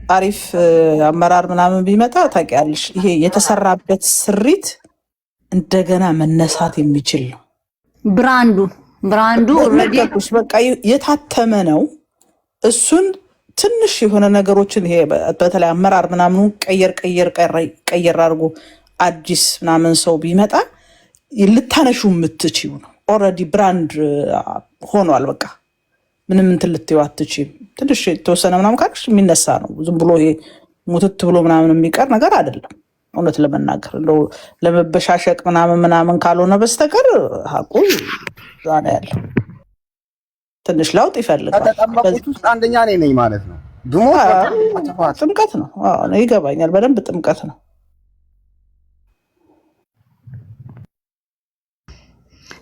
አሪፍ አመራር ምናምን ቢመጣ ታውቂያለሽ፣ ይሄ የተሰራበት ስሪት እንደገና መነሳት የሚችል ነው። ብራንዱ ኦልሬዲ በቃ የታተመ ነው። እሱን ትንሽ የሆነ ነገሮችን ይሄ በተለይ አመራር ምናምኑ ቀየር አድርጎ አዲስ ምናምን ሰው ቢመጣ ልታነሹ የምትችይው ነው። ኦልሬዲ ብራንድ ሆኗል። በቃ ምንም እንትን ልትይው አትችይም። ትንሽ የተወሰነ ምናምን ካልሽ የሚነሳ ነው። ዝም ብሎ ይሄ ሙትት ብሎ ምናምን የሚቀር ነገር አይደለም። እውነት ለመናገር እንደው ለመበሻሸቅ ምናምን ካልሆነ በስተቀር ሀቁ ዛሬ ያለው ትንሽ ለውጥ ይፈልጋል። ከተጠመቁት ውስጥ አንደኛ ነኝ ማለት ነው። ጥምቀት ነው። ይገባኛል በደንብ ጥምቀት ነው።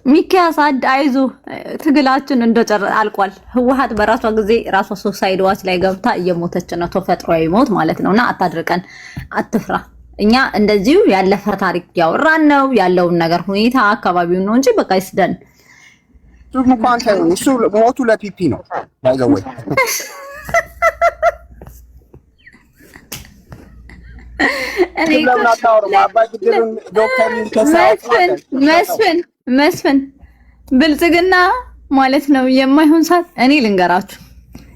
ሚኪያስ አይዞ ትግላችን አልቋል። ህወሓት በራሷ ጊዜ ራሷ ሱሳይድ ዋች ላይ ገብታ እየሞተች ነው። ተፈጥሯዊ ሞት ማለት ነውና አታድርቀን፣ አትፍራ። እኛ እንደዚሁ ያለፈ ታሪክ ያወራን ነው ያለውን ነገር ሁኔታ አካባቢውን ነው እንጂ በቃ ይስደን። እሱ ሞቱ ለፒፒ ነው ባይዘወይ መስፍን ብልጽግና ማለት ነው የማይሆን ሰዓት። እኔ ልንገራችሁ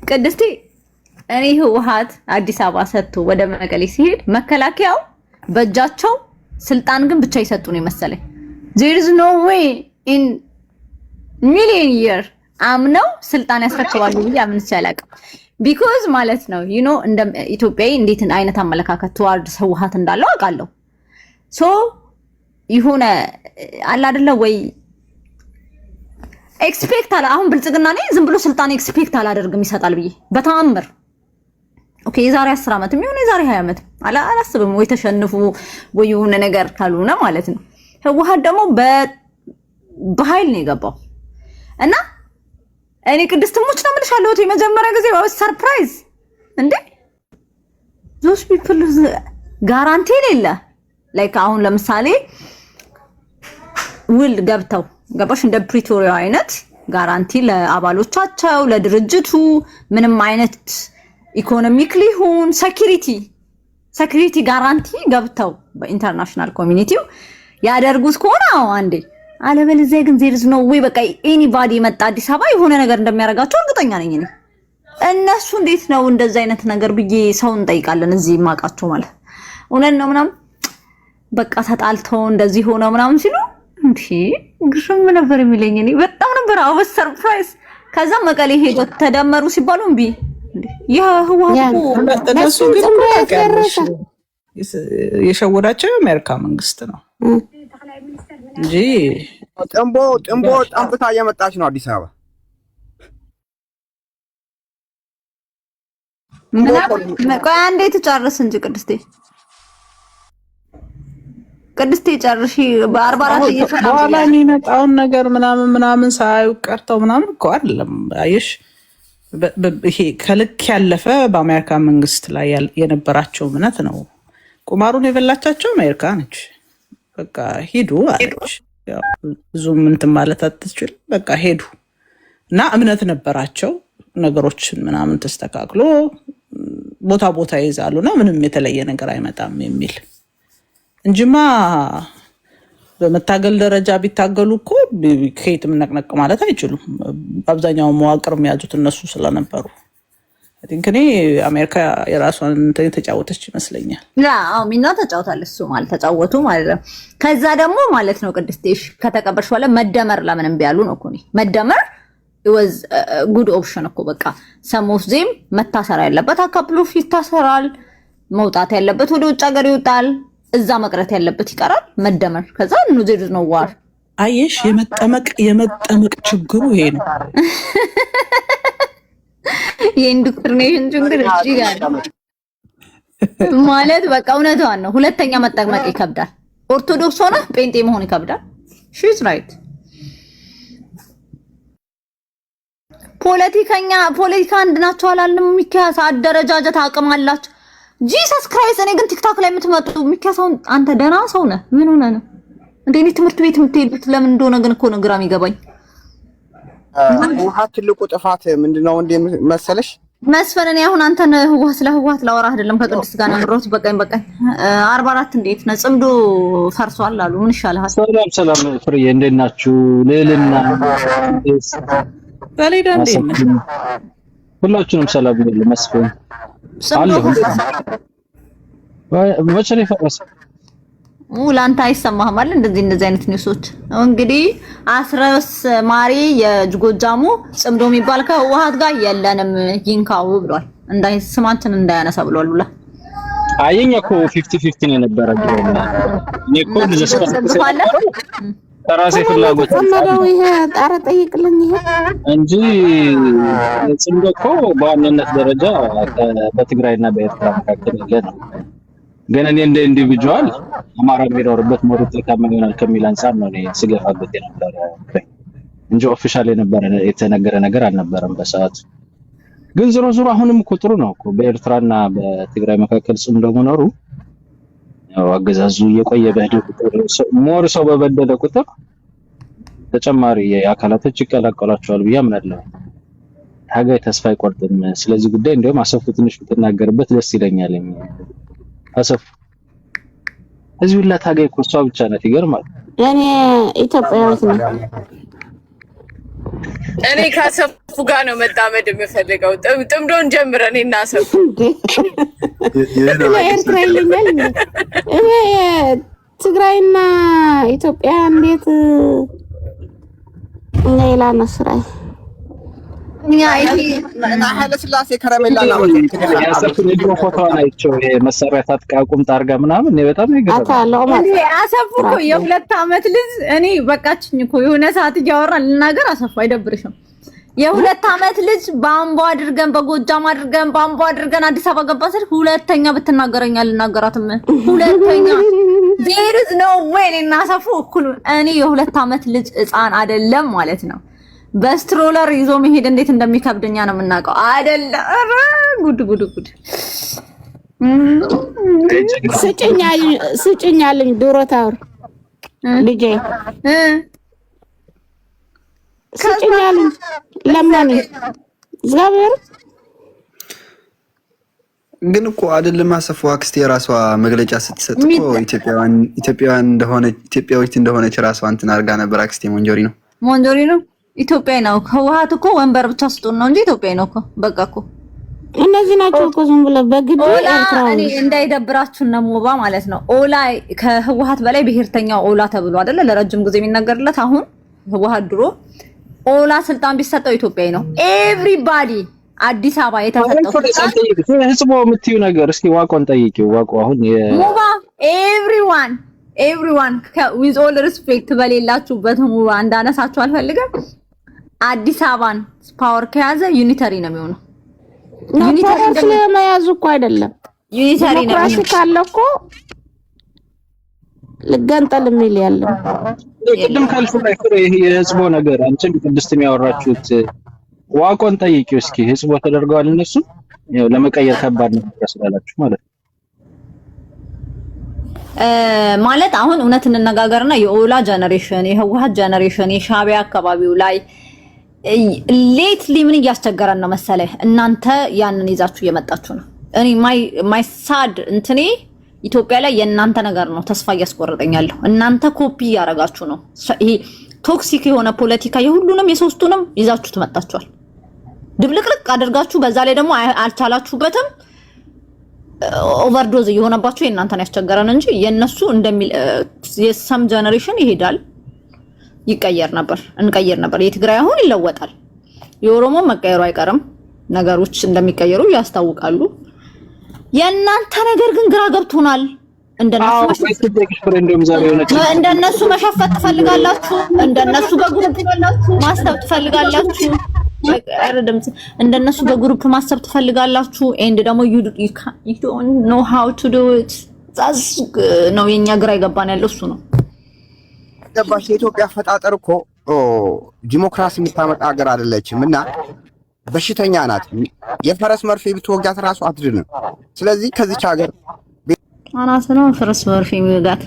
ቅድስቴ፣ እኔ ህወሓት አዲስ አበባ ሰጥቶ ወደ መቀሌ ሲሄድ መከላከያው በእጃቸው ስልጣን ግን ብቻ ይሰጡ ነው የመሰለኝ። there is no way in million year አምነው ስልጣን ያስረክባሉ ብዬ አምንቼ አላውቅም። ቢኮዝ ማለት ነው ዩ ኖ እንደ ኢትዮጵያዊ እንዴት አይነት አመለካከት ተዋርድ ህወሓት እንዳለው አውቃለሁ። ሶ ይሁን አለ አይደለ ወይ ኤክስፔክት አለ። አሁን ብልጽግና ነኝ ዝም ብሎ ስልጣን ኤክስፔክት አላደርግም ይሰጣል ብዬ በተአምር። ኦኬ የዛሬ 10 ዓመት የሚሆን የዛሬ 20 ዓመት አላስብም። ወይ ተሸንፉ ወይ የሆነ ነገር ካልሆነ ማለት ነው። ህወሓት ደግሞ በኃይል ነው የገባው እና እኔ ቅድስት ሙች ነው የምልሻለሁ። የመጀመሪያ ጊዜ ሰርፕራይዝ እንዴ those people ጋራንቲ የሌለ ላይክ አሁን ለምሳሌ ውል ገብተው ገባሽ እንደ ፕሪቶሪያ አይነት ጋራንቲ ለአባሎቻቸው ለድርጅቱ ምንም አይነት ኢኮኖሚክሊ ሆን ሴኩሪቲ ጋራንቲ ገብተው በኢንተርናሽናል ኮሚኒቲው ያደርጉት ከሆነ አንዴ አለበለዚያ ግን ዜርዝ ነው ወይ በቃ ኤኒባዲ መጣ አዲስ አበባ የሆነ ነገር እንደሚያረጋቸው እርግጠኛ ነኝ እኔ። እነሱ እንዴት ነው እንደዛ አይነት ነገር ብዬ ሰው እንጠይቃለን እዚህ ማቃቸው ማለት እውነት ነው ምናምን በቃ ተጣልተው እንደዚህ ሆነ ምናምን ሲሉ እንዴ ግርም ነበር የሚለኝ እኔ በጣም ነበር አወስ ሰርፕራይዝ። ከዛ መቀሌ ሄዶ ተደመሩ ሲባሉ እምቢ እነሱ ግን የሸወዳቸው የአሜሪካ መንግስት ነው እንጂ ጥንቦ ጠንብታ እየመጣች ነው አዲስ አበባ። ቆይ አንዴ ትጨርስ እንጂ ቅድስቴ ጨርሺ። በ44 እየፈራ በኋላ የሚመጣውን ነገር ምናምን ሳያዩ ቀርተው ምናምን እኮ አይደለም። አየሽ ይሄ ከልክ ያለፈ በአሜሪካ መንግስት ላይ የነበራቸው እምነት ነው። ቁማሩን የበላቻቸው አሜሪካ ነች። በቃ ሂዱ አለች። ብዙም እንትን ማለት አትችልም። በቃ ሄዱ እና እምነት ነበራቸው። ነገሮችን ምናምን ተስተካክሎ ቦታ ይይዛሉና ምንም የተለየ ነገር አይመጣም የሚል እንጂማ በመታገል ደረጃ ቢታገሉ እኮ ከየትም ነቅነቅ ማለት አይችሉም። አብዛኛው መዋቅር የሚያዙት እነሱ ስለነበሩ እኔ አሜሪካ የራሷን ተጫወተች ይመስለኛል። ሚና ተጫውታለች። እሱ ማለት ተጫወቱ ማለት ነው። ከዛ ደግሞ ማለት ነው ቅድስቴሽ ከተቀበልሽ በኋላ መደመር ለምንም ቢያሉ ነው እኮ መደመር was good option እኮ በቃ ሰሞፍ ዜም መታሰር ያለበት አካፕሎ ይታሰራል፣ መውጣት ያለበት ወደ ውጭ ሀገር ይወጣል፣ እዛ መቅረት ያለበት ይቀራል። መደመር ከዛ ነው ዜድ ነው ዋር አየሽ የመጠመቅ ችግሩ ይሄ ነው። የኢንዶክትሪኔሽን ችግር እዚህ ጋር ማለት በቃ እውነቷን ነው። ሁለተኛ መጠመቅ ይከብዳል። ኦርቶዶክስ ሆነ ጴንጤ መሆን ይከብዳል። ሺዝ ራይት። ፖለቲካ አንድ ናቸው አላልንም? ሚኪያስ አደረጃጀት አቅም አላቸው። ጂሰስ ክራይስት። እኔ ግን ቲክታክ ላይ የምትመጡ ሚኪያሳውን አንተ ደህና ሰው ነህ። ምን ሆነ ነው እንዴ? ትምህርት ቤት የምትሄዱት ለምን እንደሆነ ግን እኮ ነው ግራ የሚገባኝ። ውሃ ትልቁ ጥፋት ምንድነው እንደ መሰለሽ መስፈን እኔ አሁን አንተን ህዋት ለህዋት ላወራህ አይደለም ከቅድስት ጋር ነው የምሮት። በቀኝ 44 እንዴት ነው ጽምዶ ፈርሷል አሉ። ምን ይሻልሃል? ሰላም ፍሬዬ እንዴት ናችሁ? ልዕልና በሌዳ እንዴት ነህ? ሁላችሁንም ሰላም ይሁን። መስፈን ጽምዶ መቼ ነው የፈረሰው? ላንተ አይሰማህም አይደል? እንደዚህ አይነት ኒውሶች እንግዲህ አስረስ ማሪ የጎጃሙ ጽምዶ የሚባል ከህወሓት ጋር የለንም ይንካው ብሏል። ስማችን እንዳያነሳ ብሏል ብላ አየኛ እኮ 50-50 ነው የነበረ እኔ እኮ ተራሴ ፍላጎት ተመደው ይሄ ጣረ ጠይቅልኝ ይሄ እንጂ ጽምዶ እኮ በዋናነት ደረጃ በትግራይና በኤርትራ መካከል ያለ ነው። ግን እኔ እንደ ኢንዲቪጁዋል አማራ ቢኖርበት ሞር ተካማ ይሆናል ከሚል አንፃር ነው እኔ ስገፋበት የነበረ እንጂ ኦፊሻል የተነገረ ነገር አልነበረም በሰዓቱ። ግን ዞሮ አሁንም እኮ ጥሩ ነው እኮ በኤርትራና በትግራይ መካከል ጽምዶ መኖሩ። ያው አገዛዙ እየቆየ በሄደ ቁጥር ሞር ሰው በበደለ ቁጥር ተጨማሪ የአካላቶች ይቀላቀላቸዋል ብዬ አምናለሁ። ታጋይ ተስፋ አይቆርጥም። ስለዚህ ጉዳይ እንደውም አሰፉ ትንሽ ብትናገርበት ደስ ይለኛል። አሰፉ እዚህ ሁላ ታጋይ እኮ እሷ ብቻ ናት። ይገርማል። እኔ ኢትዮጵያዊት ነኝ። እኔ ካሰፉ ጋር ነው መጣመድ የምፈልገው። ጥምዶን ጀምረን እና አሰፉ ኤርትራ ይለኛል። እኔ ትግራይና ኢትዮጵያ እንዴት ሌላ መስራይ ያ ይሄ እና ኃይለ ሥላሴ ከረሜላ ነው ያሰፉን የድሮ ፎቶዋን አይቼው ይሄ መሳሪያ ታጥቃ ቁምጣ አድርጋ ምናምን እኔ በጣም ይገርማል። አታለው ማለት አሰፉ እኮ የ2 ዓመት ልጅ እኔ በቃችኝ እኮ የሆነ ሰዓት እያወራን ልናገር። አሰፉ አይደብርሽም? የ2 ዓመት ልጅ ባምቦ አድርገን በጎጃም አድርገን ባምቦ አድርገን አዲስ አበባ ገባን ስል ሁለተኛ ብትናገረኛ ልናገራትም ሁለተኛ there is no way እና አሰፉ እኩል እኔ የ2 ዓመት ልጅ ሕፃን አይደለም ማለት ነው። በስትሮለር ይዞ መሄድ እንዴት እንደሚከብደኛ ነው የምናውቀው አይደለ? አረ ጉድ ስጭኛልኝ ዶሮ ታውር ልጄ ስጭኛልኝ ለማን እግዚአብሔር ግን እኮ አይደለም አሰፉ አክስቴ የራሷ መግለጫ ስትሰጥ እኮ ኢትዮጵያውያን ኢትዮጵያዊት እንደሆነች ራሷ እንትን አድርጋ ነበር። አክስቴ ሞንጆሪ ነው ኢትዮጵያዊ ነው። ህወሓት እኮ ወንበር ብቻ ስጡን ነው እንጂ ኢትዮጵያዊ ነው እኮ በቃ እኮ እነዚህ ናቸው እኮ ዝም ብለው በግድ ኤርትራ እኔ እንዳይደብራችሁ ነው ሞባ ማለት ነው። ኦላ ከህወሓት በላይ ብሔርተኛው ኦላ ተብሎ አይደለ ለረጅም ጊዜ የሚነገርለት። አሁን ህወሓት ድሮ ኦላ ስልጣን ቢሰጠው ኢትዮጵያዊ ነው። ኤቭሪባዲ አዲስ አበባ የተፈጠው ህዝቡ የምትዩ ነገር እስኪ ዋቆን ጠይቂው። ዋቆ አሁን ሞባ ኤቭሪዋን with all respect በሌላችሁበት ሞባ እንዳነሳችሁ አልፈልግም። አዲስ አበባን ፓወር ከያዘ ዩኒተሪ ነው የሚሆነው። ዩኒተሪ ስለመያዙ እኮ አይደለም ዩኒተሪ ነው። ራሱ ካለ እኮ ልገንጠል የሚል ያለው ቅድም ካልኩ ላይ ይሄ የህዝቡ ነገር አንቺም ቅድስት የሚያወራችሁት ዋቆን ጠይቂው እስኪ። ህዝቡ ተደርገዋል እነሱ ያው ለመቀየር ከባድ ነው ያስላላችሁ ማለት ነው። ማለት አሁን እውነት እንነጋገርና የኦላ ጀነሬሽን የህወሓት ጀነሬሽን የሻቢያ አካባቢው ላይ ሌትሊ ምን እያስቸገረን ነው መሰለህ? እናንተ ያንን ይዛችሁ እየመጣችሁ ነው። እኔ ማይ ሳድ እንትኔ ኢትዮጵያ ላይ የእናንተ ነገር ነው ተስፋ እያስቆረጠኛለሁ። እናንተ ኮፒ እያደረጋችሁ ነው። ይሄ ቶክሲክ የሆነ ፖለቲካ የሁሉንም የሶስቱንም ይዛችሁ ትመጣችኋል። ድብልቅልቅ አድርጋችሁ በዛ ላይ ደግሞ አልቻላችሁበትም። ኦቨርዶዝ እየሆነባችሁ የእናንተን ያስቸገረን እንጂ የነሱ እንደሚል የሰም ጀነሬሽን ይሄዳል እንቀየር ነበር። የትግራይ አሁን ይለወጣል። የኦሮሞ መቀየሩ አይቀርም። ነገሮች እንደሚቀየሩ ያስታውቃሉ። የእናንተ ነገር ግን ግራ ገብቶናል። እንደነሱ መሸፈት ትፈልጋላችሁ፣ እንደነሱ በግሩፕ ማሰብ ትፈልጋላችሁ፣ እንደነሱ በግሩፕ ማሰብ ትፈልጋላችሁ። ኤንድ ደግሞ you don't know how to do it ነው የኛ ግራ ይገባን ያለው እሱ ነው። ገባሽ? የኢትዮጵያ አፈጣጠር እኮ ዲሞክራሲ የምታመጣ ሀገር አይደለችም እና በሽተኛ ናት። የፈረስ መርፌ ብትወጋት ራሱ አትድንም። ስለዚህ ከዚች ሀገር አናስ ነው ፈረስ መርፌ የሚወጋት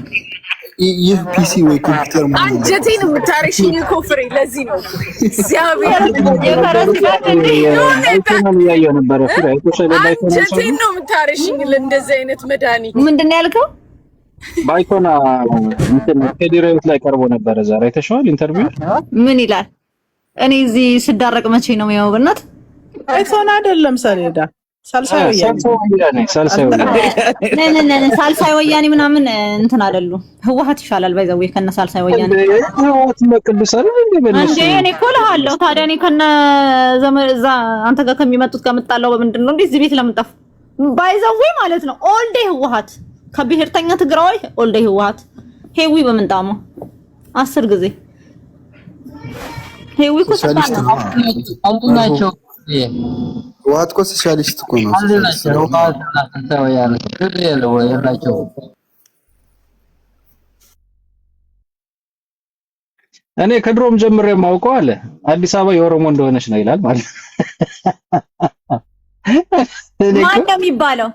ይህ ፒሲ ወይ ኮምፒውተር ማለት አንጀቴን የምታረሽኝ እኮ ፍሬ። ለዚህ ነው እግዚአብሔር አንጀቴን ነው የምታረሽኝ። ለእንደዚህ አይነት መድኃኒት ምንድን ነው ያልከው? ባይኮና እንትን ፌዴራል ላይ ቀርቦ ነበር ዛሬ አይተሽዋል? ኢንተርቪው ምን ይላል? እኔ እዚህ ስዳረቅ መቼ ነው የሚያው? በእናት ባይኮና አይደለም ሰሌዳ ሳልሳይ ወያኔ ምናምን እንትን አይደሉ። ህወሓት ይሻላል ባይዘው ከነ ሳልሳይ ወያኔ ህወሓት መቅደሳል እንዴ? እኔ እኮ እልሃለሁ። ታዲያ እኔ ከነ ዘመዛ አንተ ጋር ከሚመጡት ጋር መጣለው በምንድን ነው እንዴ? እዚህ ቤት ለምን ጠፉ? ባይዘው ማለት ነው ኦልዴ ህወሓት ከብሔርተኛ ትግራዋይ ኦልዴ ህወሓት ሄዊ በምንጣሙ 10 ጊዜ ሄዊ እኮ ሰጣና አንዱ ናቸው። ህወሓት እኮ ሶሻሊስት እኮ ነው። አንዱ ናቸው። ህወሓት ናቸው ያለው ትግሬ ወይ ያላቸው እኔ ከድሮም ጀምሬ የማውቀው አለ አዲስ አበባ የኦሮሞ እንደሆነች ነው ይላል ማለት ማን ነው የሚባለው?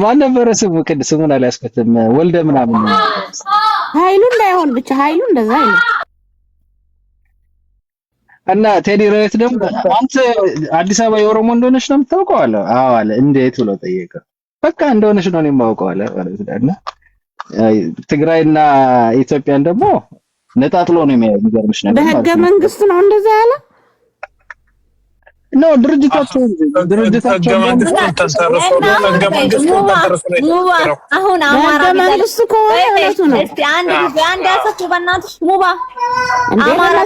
ማን ነበር ስሙ? ስሙን አላስከተም ወልደ ምናምን ኃይሉ እንዳይሆን ብቻ ኃይሉ እንደዛ አይደል? እና ቴዲ ሮይት ደግሞ አንተ አዲስ አበባ የኦሮሞ እንደሆነች ነው የምታውቀው አለ። አዎ አለ። እንዴት ብሎ ጠየቀ። በቃ እንደሆነች ነው የማውቀው አለ ማለት ነው። ትግራይና ኢትዮጵያን ደግሞ ነጣጥሎ ነው የሚገርምሽ ነገር በህገ መንግስት ነው እንደዛ ያለ ነው ድርጅታቸው አሁን አማራ መንግስት ከሆነ እውነቱ ነው። እስቲ አንድ ጊዜ አንድ ያሰፉ በእናትሽ ሙባ አማራ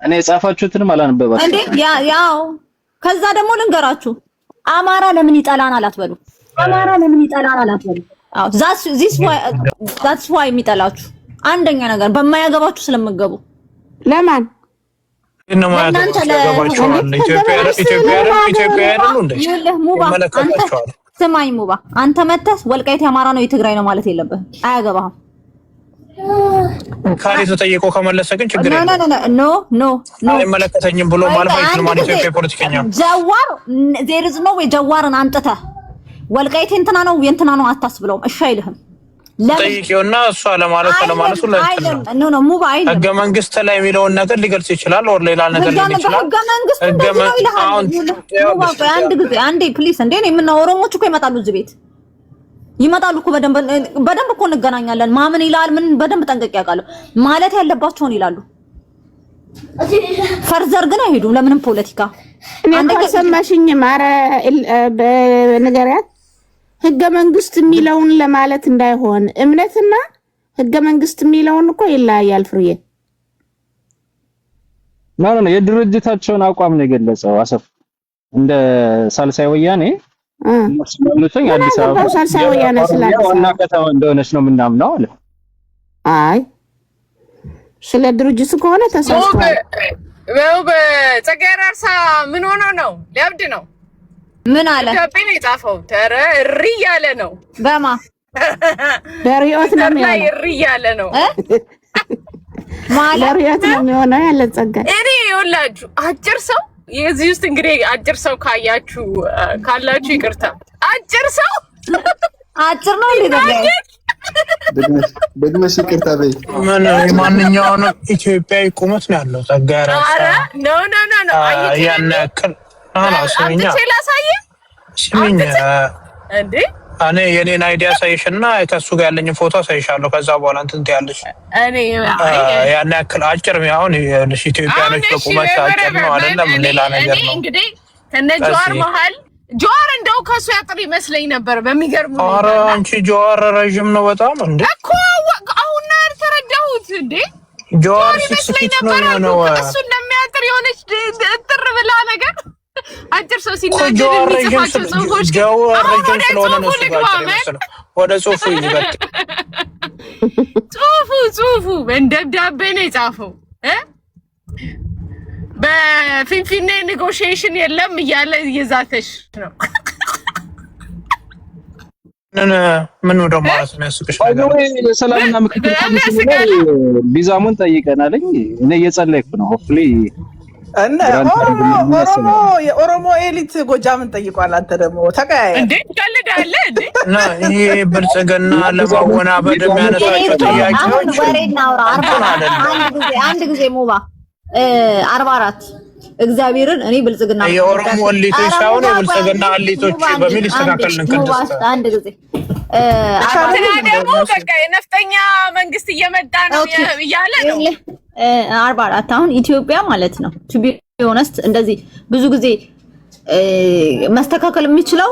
እኔ የጻፋችሁትንም አላነበባችሁም እንዴ? ያው ከዛ ደግሞ ልንገራችሁ አማራ ለምን ይጠላናል አትበሉ። አማራ ለምን ይጠላናል አትበሉ። አዎ that's why የሚጠላችሁ አንደኛ ነገር በማያገባችሁ ስለምገቡ ለማን ነው ማለት ነው። ኢትዮጵያ አይደሉ እንዴ? ስማኝ ሙባ አንተ መተህ ወልቃይት የአማራ ነው የትግራይ ነው ማለት የለብህም። አያገባህም። ካሪ ተጠይቆ ከመለሰ ግን ችግር የለም። ኖ አይመለከተኝም ብሎ ማለት አይችልም። ማለት ኢትዮጵያ ፖለቲከኛ ጀዋር there is no way ጀዋርን አንጥተህ ወልቃይት እንትና ነው የእንትና ነው አታስብለውም። እሺ አይልህም። ጠይቂውና እሷ ለማለቱ ነው ሙባ አይደለም። ህገ መንግስት ላይ የሚለውን ነገር ሊገልጽ ይችላል ወር ሌላ ነገር ሊል ይችላል። ህገ መንግስት አንድ ጊዜ አንዴ ፕሊስ እንዴ ነው የምናወራው። ኦሮሞች እኮ ይመጣሉ እዚህ ቤት ይመጣሉ እኮ በደንብ እኮ እንገናኛለን። ማምን ይላል ምን በደንብ ጠንቀቅ ያውቃሉ ማለት ያለባቸውን ይላሉ። ፈርዘር ግን አይሄዱም ለምንም ፖለቲካ አንዴ ከሰማሽኝ ማረ በነገሪያት ህገ መንግስት የሚለውን ለማለት እንዳይሆን እምነትና ህገ መንግስት የሚለውን እኮ ይለያያል። ፍሬ ነው የድርጅታቸውን አቋም ነው የገለጸው። አሰፍ እንደ ሳልሳይ ወያኔ ስለሉትኝ አዲስ አበባ ሳልሳይ ወያኔ ዋና ከተማ እንደሆነች ነው ምናምነው አለ። አይ ስለ ድርጅቱ ከሆነ ተሳስቷል። ጸጋዬ አራርሳ ምን ሆኖ ነው? ሊያብድ ነው? ምን አለ? ኢትዮጵያ ነው የጻፈው። ተረ እሪ ያለ ነው። በማ በሪዮት ነው የሚሆነው። እሪ ያለ ነው ማለት በሪዮት ነው የሚሆነው ያለ ጸጋዬ። እኔ ይኸውላችሁ አጭር ሰው የዚህ ውስጥ እንግዲህ አጭር ሰው ካላችሁ ይቅርታ። አጭር ሰው አጭር ነው እንዴ? ደግመሽ ይቅርታ በይ። ማንኛውንም ኢትዮጵያዊ ቁመት ነው ያለው ጸጋዬ አራርሳ። ኧረ ኖ ያን ያክል ስሚኝ እንዴ እኔ የኔን አይዲያ ሳይሽና ከሱ ጋር ያለኝ ፎቶ ሳይሻለሁ። ከዛ በኋላ እንትን ትያለሽ። ያን ያክል አጭር አሁን ኢትዮጵያኖች በቁመት አጭር ነው አይደለም፣ ሌላ ነገር ነው። እንግዲህ ከነ ጀዋር መሀል ጀዋር እንደው ከሱ ያጥር ይመስለኝ ነበር በሚገርም ሁኔታ። ኧረ አንቺ ጀዋር ረጅም ነው በጣም እንዴ እኮ አሁን ነው ተረዳሁት እንዴ። ጀዋር 6 ፊት ነው እሱ እንደሚያጥር የሆነች እጥር ብላ ነገር አጭር ሰው ሲናገር የሚጽፋቸው ጽሁፎች ረጅም ስለሆነ ነው እሱ ወደ ጽሁፉ ይበልጥ ጽሁፉ በደብዳቤ ነው የጻፈው በፊንፊኔ ኔጎሽዬሽን የለም እያለ እየዛተሽ ነው። ምን ነው ማለት ነው ያስቀሽ ነገር ሰላምና ምክክር ቢዛሙን ጠይቀናልኝ። እኔ እየጸለይኩ ነው ሆፕሊ እና ኦሮሞ የኦሮሞ ኤሊት ጎጃምን ጠይቋል። አንተ ደግሞ ተቀያየ እንዴ ትቀልዳለህ እንዴ? ይሄ ብልጽግና ለማወናበድ የሚያነሳቸው ጥያቄዎች ወሬ እናውራ። አንድ ጊዜ ሙባ 44 እግዚአብሔርን እኔ ብልጽግና የኦሮሞ ኤሊቶች ሳይሆን የብልጽግና ኤሊቶች በሚል ይስተካከልን። ቅድስት አንድ ጊዜ ደግሞ በቃ የነፍጠኛ መንግስት እየመጣ ነው እያለ ነው 44 አሁን ኢትዮጵያ ማለት ነው ቱ ቢ ሆነስት እንደዚህ ብዙ ጊዜ ማስተካከል የሚችለው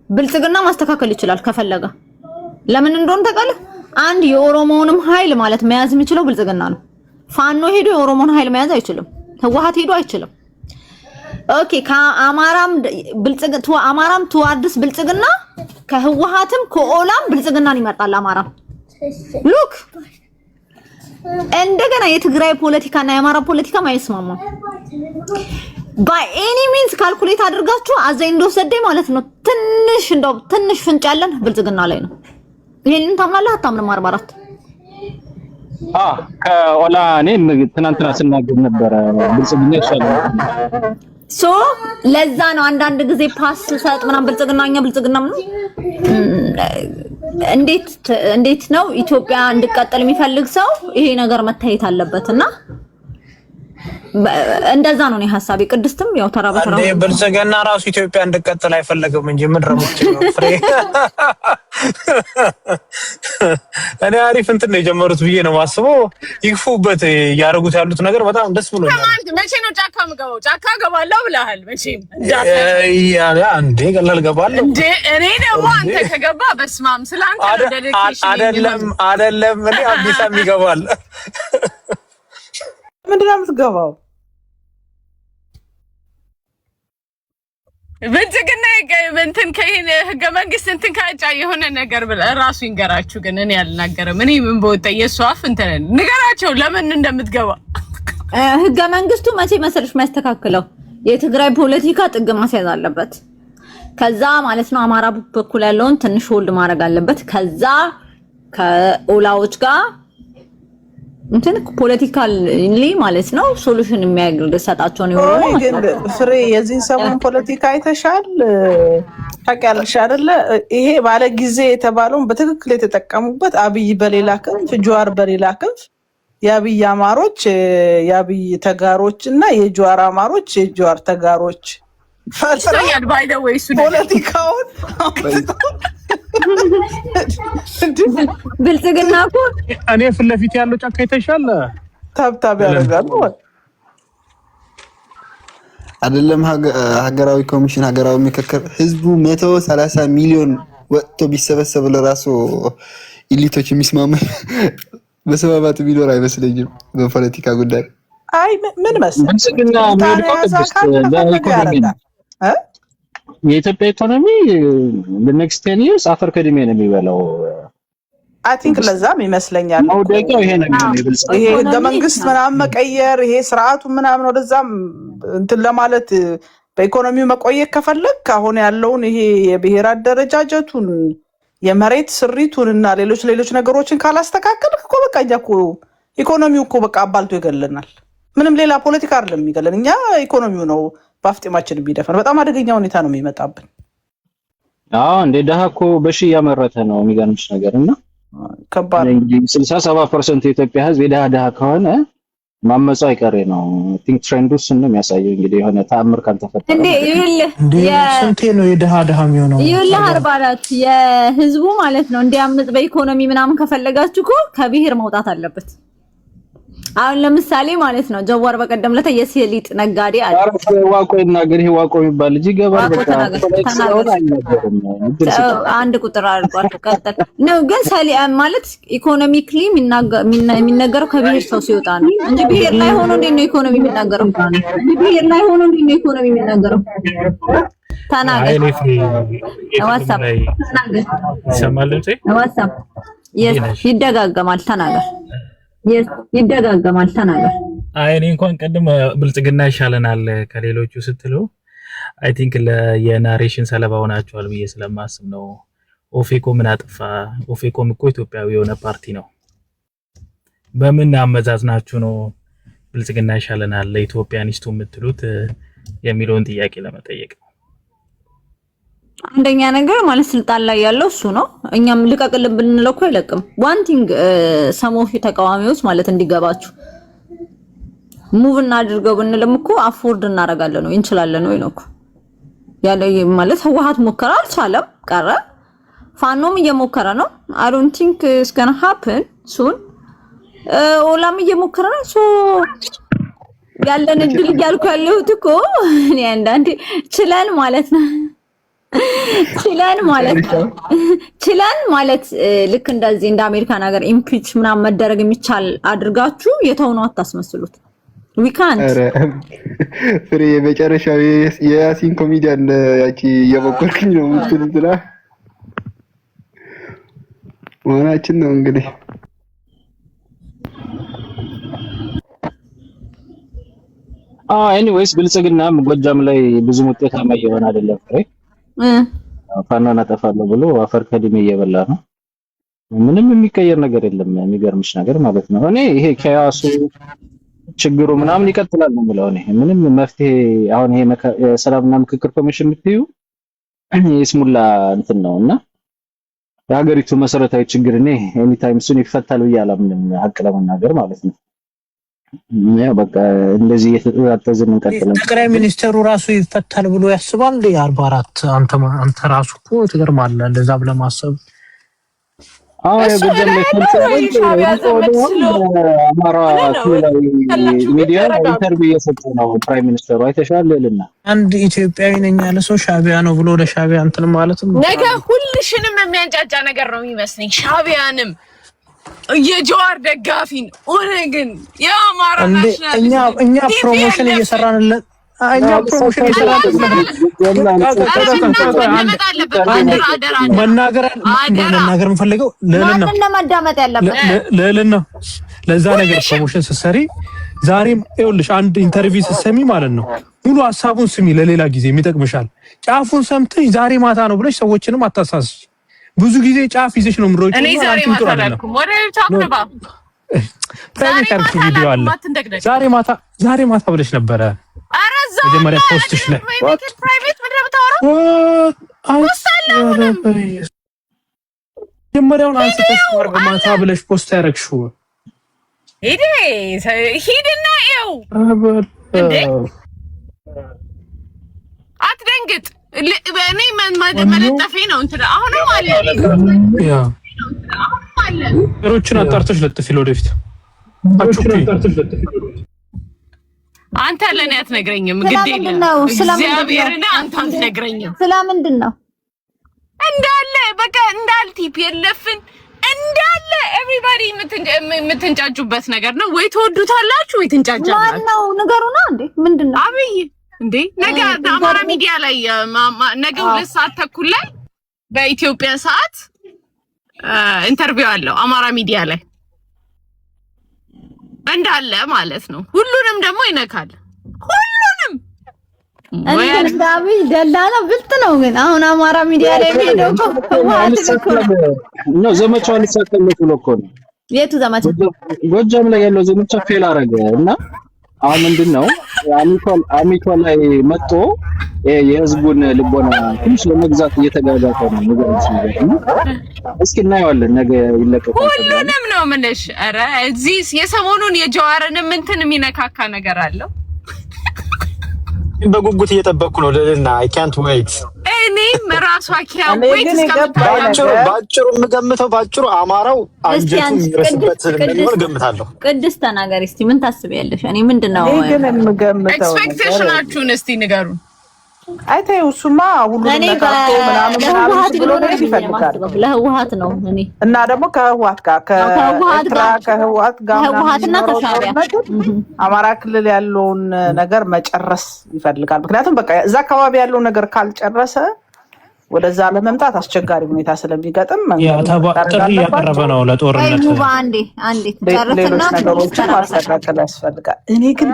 ብልጽግና ማስተካከል ይችላል ከፈለገ። ለምን እንደሆነ ታውቃለህ? አንድ የኦሮሞንም ኃይል ማለት መያዝ የሚችለው ብልጽግና ነው። ፋኖ ሄዶ የኦሮሞን ኃይል መያዝ አይችልም። ህወሓት ሄዶ አይችልም። ኦኬ ከአማራም ብልጽግና አማራም ተዋርድስ ብልጽግና ከህወሓትም ከኦላም ብልጽግናን ይመርጣል አማራ ሉክ እንደገና የትግራይ ፖለቲካና የአማራ ፖለቲካ ማይስማማም ባይ ኤኒ ሚንስ ካልኩሌት አድርጋችሁ አዘይ እንደወሰደኝ ማለት ነው ትንሽ ፍንጭ ያለን ብልጽግና ላይ ነው። ይሄንን ታምናለህ አታምንም? 44 ከኦላ እኔም ትናንትና ስናገር ነበረ ብልጽግና ይሻላል። ሶ ለዛ ነው አንዳንድ ጊዜ ፓስ ሰጥ ምናምን ብልጽግናኛ ብልጽግና ነው። እንዴት ነው ኢትዮጵያ እንድትቀጥል የሚፈልግ ሰው ይሄ ነገር መታየት አለበትና እንደዛ ነው ነው ሐሳቤ። ቅድስትም ያው ተራ በተራ ብልጽግና ራሱ ኢትዮጵያ እንድትቀጥል አይፈልግም እንጂ ምን ረሙት ነው ፍሬ እኔ አሪፍ እንትን ነው የጀመሩት ብዬ ነው ማስበው። ይግፉበት ያረጉት ያሉት ነገር በጣም ደስ ብሎኛል። መቼ ነው ጫካ ምገባው? ጫካ ገባለሁ ብለሃል መቼም እንዴ ቀላል ገባለሁ እንዴ? እኔ ደግሞ አንተ ከገባ በስማም ስላንተ ዴዲኬሽን አይደለም እኔ አዲስም ይገባል። ምንድን ነው የምትገባው? ብልጽግና እንትን ከይሄን ህገ መንግስት እንትን ካጫ የሆነ ነገር ብለህ ራሱ ይንገራችሁ። ግን እኔ አልናገርም። እኔ ምን በወጣ የሷፍ እንትን ንገራቸው ለምን እንደምትገባ። ህገ መንግስቱ መቼ መሰለሽ የሚያስተካክለው የትግራይ ፖለቲካ ጥግ ማስያዝ አለበት። ከዛ ማለት ነው አማራ በኩል ያለውን ትንሽ ሆልድ ማድረግ አለበት። ከዛ ከኦላዎች ጋር እንትን ፖለቲካሊ ማለት ነው ሶሉሽን የሚያገርሰጣቸው ነው ነው ግን ፍሬ የዚህ ሰሞን ፖለቲካ አይተሻል ታውቂያለሽ አይደለ? ይሄ ባለ ጊዜ የተባለውን በትክክል የተጠቀሙበት አብይ በሌላ ክንፍ ጀዋር በሌላ ክንፍ የአብይ አማሮች የአብይ ተጋሮች እና የጀዋር አማሮች የጀዋር ተጋሮች ፈሰያድ ባይ ዘ ዌይ ፖለቲካውን ብልጽግና እኮ እኔ ፊት ለፊት ያለው ጫካ ይተሻል ታብታብ ያደርጋሉ አይደለም። ሀገራዊ ኮሚሽን ሀገራዊ ምክክር ህዝቡ 130 ሚሊዮን ወጥቶ ቢሰበሰብ ለራሱ ኢሊቶች የሚስማሙ በሰባባት ቢኖር አይመስለኝም በፖለቲካ ጉዳይ። አይ ምን መሰለህ ብልጽግና የኢትዮጵያ ኢኮኖሚ በኔክስት 10 years አፈር ከድሜ ነው የሚበላው። አይ ቲንክ ለዛም ይመስለኛል ማውደቂያው ይሄ ነው የሚበልጽገው። ይሄ ህገ መንግስት ምናምን መቀየር ይሄ ስርዓቱ ምናምን ወደዛም እንትን ለማለት በኢኮኖሚው መቆየት ከፈለክ አሁን ያለውን ይሄ የብሔር አደረጃጀቱን የመሬት ስሪቱን እና ሌሎች ነገሮችን ካላስተካከልክ እኮ በቃ እኛ እኮ ኢኮኖሚው እኮ በቃ አባልቶ ይገለናል። ምንም ሌላ ፖለቲካ አይደለም የሚገለን፣ እኛ ኢኮኖሚው ነው በአፍጤማችን ቢደፈን። በጣም አደገኛ ሁኔታ ነው የሚመጣብን። እንደ ደሃ እኮ በሺ ያመረተ ነው የሚገርምሽ ነገርና ከባድ 67% የኢትዮጵያ ህዝብ የደሃ ከሆነ ማመጻ አይቀሬ ነው። ቲንክ ትሬንዱስ ነው የሚያሳየው። እንግዲህ የሆነ ተአምር ካልተፈጠረ እንዴ ስንቴ ነው የደሃ የሚሆነው? ይኸውልህ 44 የህዝቡ ማለት ነው እንዲያምጽ በኢኮኖሚ ምናምን ከፈለጋችሁ እኮ ከብሔር መውጣት አለበት። አሁን ለምሳሌ ማለት ነው ጀዋር በቀደም ለታ የሲሊጥ ነጋዴ አለ። ዋቆ ይናገር ይሄ ዋቆ የሚባል ልጅ ይገባል። በቃ አንድ ቁጥር አድርጓል። ቀጥል ነው ግን ማለት ኢኮኖሚክሊ የሚነገረው ከብሔር ሰው ሲወጣ ነው እንጂ ብሔር ላይ ሆኖ እንዴት ነው ኢኮኖሚ የሚናገረው? ብሔር ላይ ሆኖ እንዴት ነው ኢኮኖሚ የሚናገረው? ተናገር። ዋትስአፕ ዋትስአፕ ይደጋገማል። ተናገር ይደጋገማል። ተናገር። እኔ እንኳን ቀድም ብልጽግና ይሻለናል ከሌሎቹ ስትሉ አይ ቲንክ የናሬሽን ሰለባ ሆናችኋል ብዬ ስለማስብ ነው። ኦፌኮ ምን አጥፋ? ኦፌኮም እኮ ኢትዮጵያዊ የሆነ ፓርቲ ነው። በምን አመዛዝናችሁ ነው ብልጽግና ይሻለናል ለኢትዮጵያኒስቱ የምትሉት የሚለውን ጥያቄ ለመጠየቅ ነው። አንደኛ ነገር ማለት ስልጣን ላይ ያለው እሱ ነው። እኛም ልቀቅልን ብንለው እኮ አይለቅም። ዋን ቲንግ ሰሞፊ ተቃዋሚዎች ማለት እንዲገባችሁ ሙቭ እናድርገው ብንልም እኮ አፎርድ እናደርጋለን ነው እንችላለን ወይ ነው እኮ ያለ ማለት ህወሓት ሞከራ አልቻለም ቀረ። ፋኖም እየሞከረ ነው። I don't think it's gonna happen soon። ኦላም እየሞከረ ነው። ሶ ያለን እድል እያልኩ ያለሁት እኮ እኔ አንዳንዴ ችለን ማለት ነው ችለን ማለት ልክ እንደዚህ እንደ አሜሪካን ሀገር ኢምፒች ምናምን መደረግ የሚቻል አድርጋችሁ የተውነው አታስመስሉት። we can't ፍሬ የመጨረሻው የያሲን ኮሜዲያን ያቺ እየሞከርኩኝ ነው ምትልትላ ዋናችን ነው እንግዲህ ኤኒዌይስ ብልጽግና ጎጃም ላይ ብዙ ውጤታማ እየሆነ አይደለም ፍሬ ፋኖን አጠፋለሁ ብሎ አፈር ከድሜ እየበላ ነው። ምንም የሚቀየር ነገር የለም። የሚገርምሽ ነገር ማለት ነው እኔ ይሄ ከያሱ ችግሩ ምናምን ይቀጥላል ነው የምለው። እኔ ምንም መፍትሄ አሁን ይሄ ሰላምና ምክክር ኮሚሽን የምትዩ ይስሙላ እንትን ነውና የሀገሪቱ መሰረታዊ ችግር እኔ ኤኒ ታይም ሱን ይፈታል ብዬ አላምንም ሀቅ ለመናገር ማለት ነው። ያው በቃ እንደዚህ የተጣጣዘን እንቀጥላለን። ጠቅላይ ሚኒስትሩ ራሱ ይፈታል ብሎ ያስባል 44 አንተ ራሱ እኮ ትገርማለህ እንደዛ ብለህ ማሰብ። የጎጃም አማራ ክልላዊ ሚዲያ ኢንተርቪው እየሰጠ ነው ፕራይም ሚኒስተሩ አይተሻል ይልና አንድ ኢትዮጵያዊ ነኝ ያለ ሰው ሻቢያ ነው ብሎ ለሻቢያ እንትን ማለትም ነገ ሁልሽንም የሚያንጫጫ ነገር ነው የሚመስለኝ። ሻቢያንም የጀዋር ደጋፊን ኦነግን የአማራ ናሽናል እኛ ፕሮሞሽን እየሰራንለት መናገር የምፈልገው ለማዳመጥ ያለበት ልዕልና ለዛ ነገር ፕሮሞሽን ስትሰሪ ዛሬም ይኸውልሽ አንድ ኢንተርቪው ስትሰሚ ማለት ነው ሙሉ ሀሳቡን ስሚ፣ ለሌላ ጊዜ የሚጠቅምሻል። ጫፉን ሰምተሽ ዛሬ ማታ ነው ብለሽ ሰዎችንም አታሳስሽ። ብዙ ጊዜ ጫፍ ይዘሽ ነው ምሮጭ። እኔ ዛሬ ማታ አላልኩም። ወደ ታክባ ፕራይቬት አርኪ ቪዲዮ አለ ዛሬ ማታ ብለሽ ነበረ መጀመሪያ ፖስትሽ ላይ ፕራይቬት ምንድን ነው የምታወራው? መጀመሪያውን አንስተሽ ወርቅ ማታ ብለሽ ፖስት ያደረግሽው ሂድና ይኸው አትደንግጥ። እኔ መለጠፌ ነው እንትን አሁንም አለ ነገሮችን አጣርተሽ ለጥፊ ለወደፊት አንተ ለኔ አትነግረኝም። ግድ የለም እግዚአብሔርና አንተ አትነግረኝም። ስለምንድን ነው እንዳለ በቃ እንዳል ቲፒኤልኤፍን እንዳለ ኤቭሪባዲ የምትንጫጩበት ነገር ነው። ወይ ተወዱታላችሁ ወይ ትንጫጫላችሁ። ማን ነው ንገሩና እንዴ ምንድነው አብይ እንዴ ነገ አማራ ሚዲያ ላይ ነገ 2 ሰዓት ተኩል ላይ በኢትዮጵያ ሰዓት ኢንተርቪው አለው አማራ ሚዲያ ላይ እንዳለ ማለት ነው። ሁሉንም ደግሞ ይነካል። ሁሉንም እንዳቢ ደላላ ብልጥ ነው። ግን አሁን አማራ ሚዲያ ላይ ሄደው ነው ዘመቻው ሊሳተፍ ብሎ እኮ ነው። የቱ ዘመቻ? ጎጃም ላይ ያለው ዘመቻ ፌል አረገ እና አሁን ምንድነው አሚኮ ላይ መጥቶ የህዝቡን ልቦና ትንሽ ለመግዛት እየተጋጋጠ ነው ነገር ነው። እስኪ እናየዋለን ነገ ይለቀቃል። ሁሉንም ነው ምንሽ። ኧረ እዚህ የሰሞኑን የጀዋርንም እንትን የሚነካካ ነገር አለው። በጉጉት እየጠበቅኩ ነው ልልና I can't wait። እኔም ራሷ can't wait ባጭሩ የምገምተው ባጭሩ አማራው አንጀቱ የሚረስበት እንደሚሆን ገምታለሁ። ቅድስት ተናገሪ እስቲ ምን ታስቢያለሽ? እኔ ምንድነው ኤክስፔክቴሽናችሁን እስቲ ንገሩን። አይተው እሱማ ሁሉንም ነካቶ ምናምን ብሎ ነው ይፈልጋል። ለህወሓት ነው እኔ እና ደግሞ ከህወሓት ጋር ከህወሓት ጋር ከህወሓትና ከሻቢያ አማራ ክልል ያለውን ነገር መጨረስ ይፈልጋል። ምክንያቱም በቃ እዛ አካባቢ ያለው ነገር ካልጨረሰ ወደዛ ለመምጣት አስቸጋሪ ሁኔታ ስለሚገጥም ጥሪ ያቀረበ ነው ለጦርነት። አንዴ ተጨረሰና ነገሮችን ማስተካከል ያስፈልጋል። እኔ ግን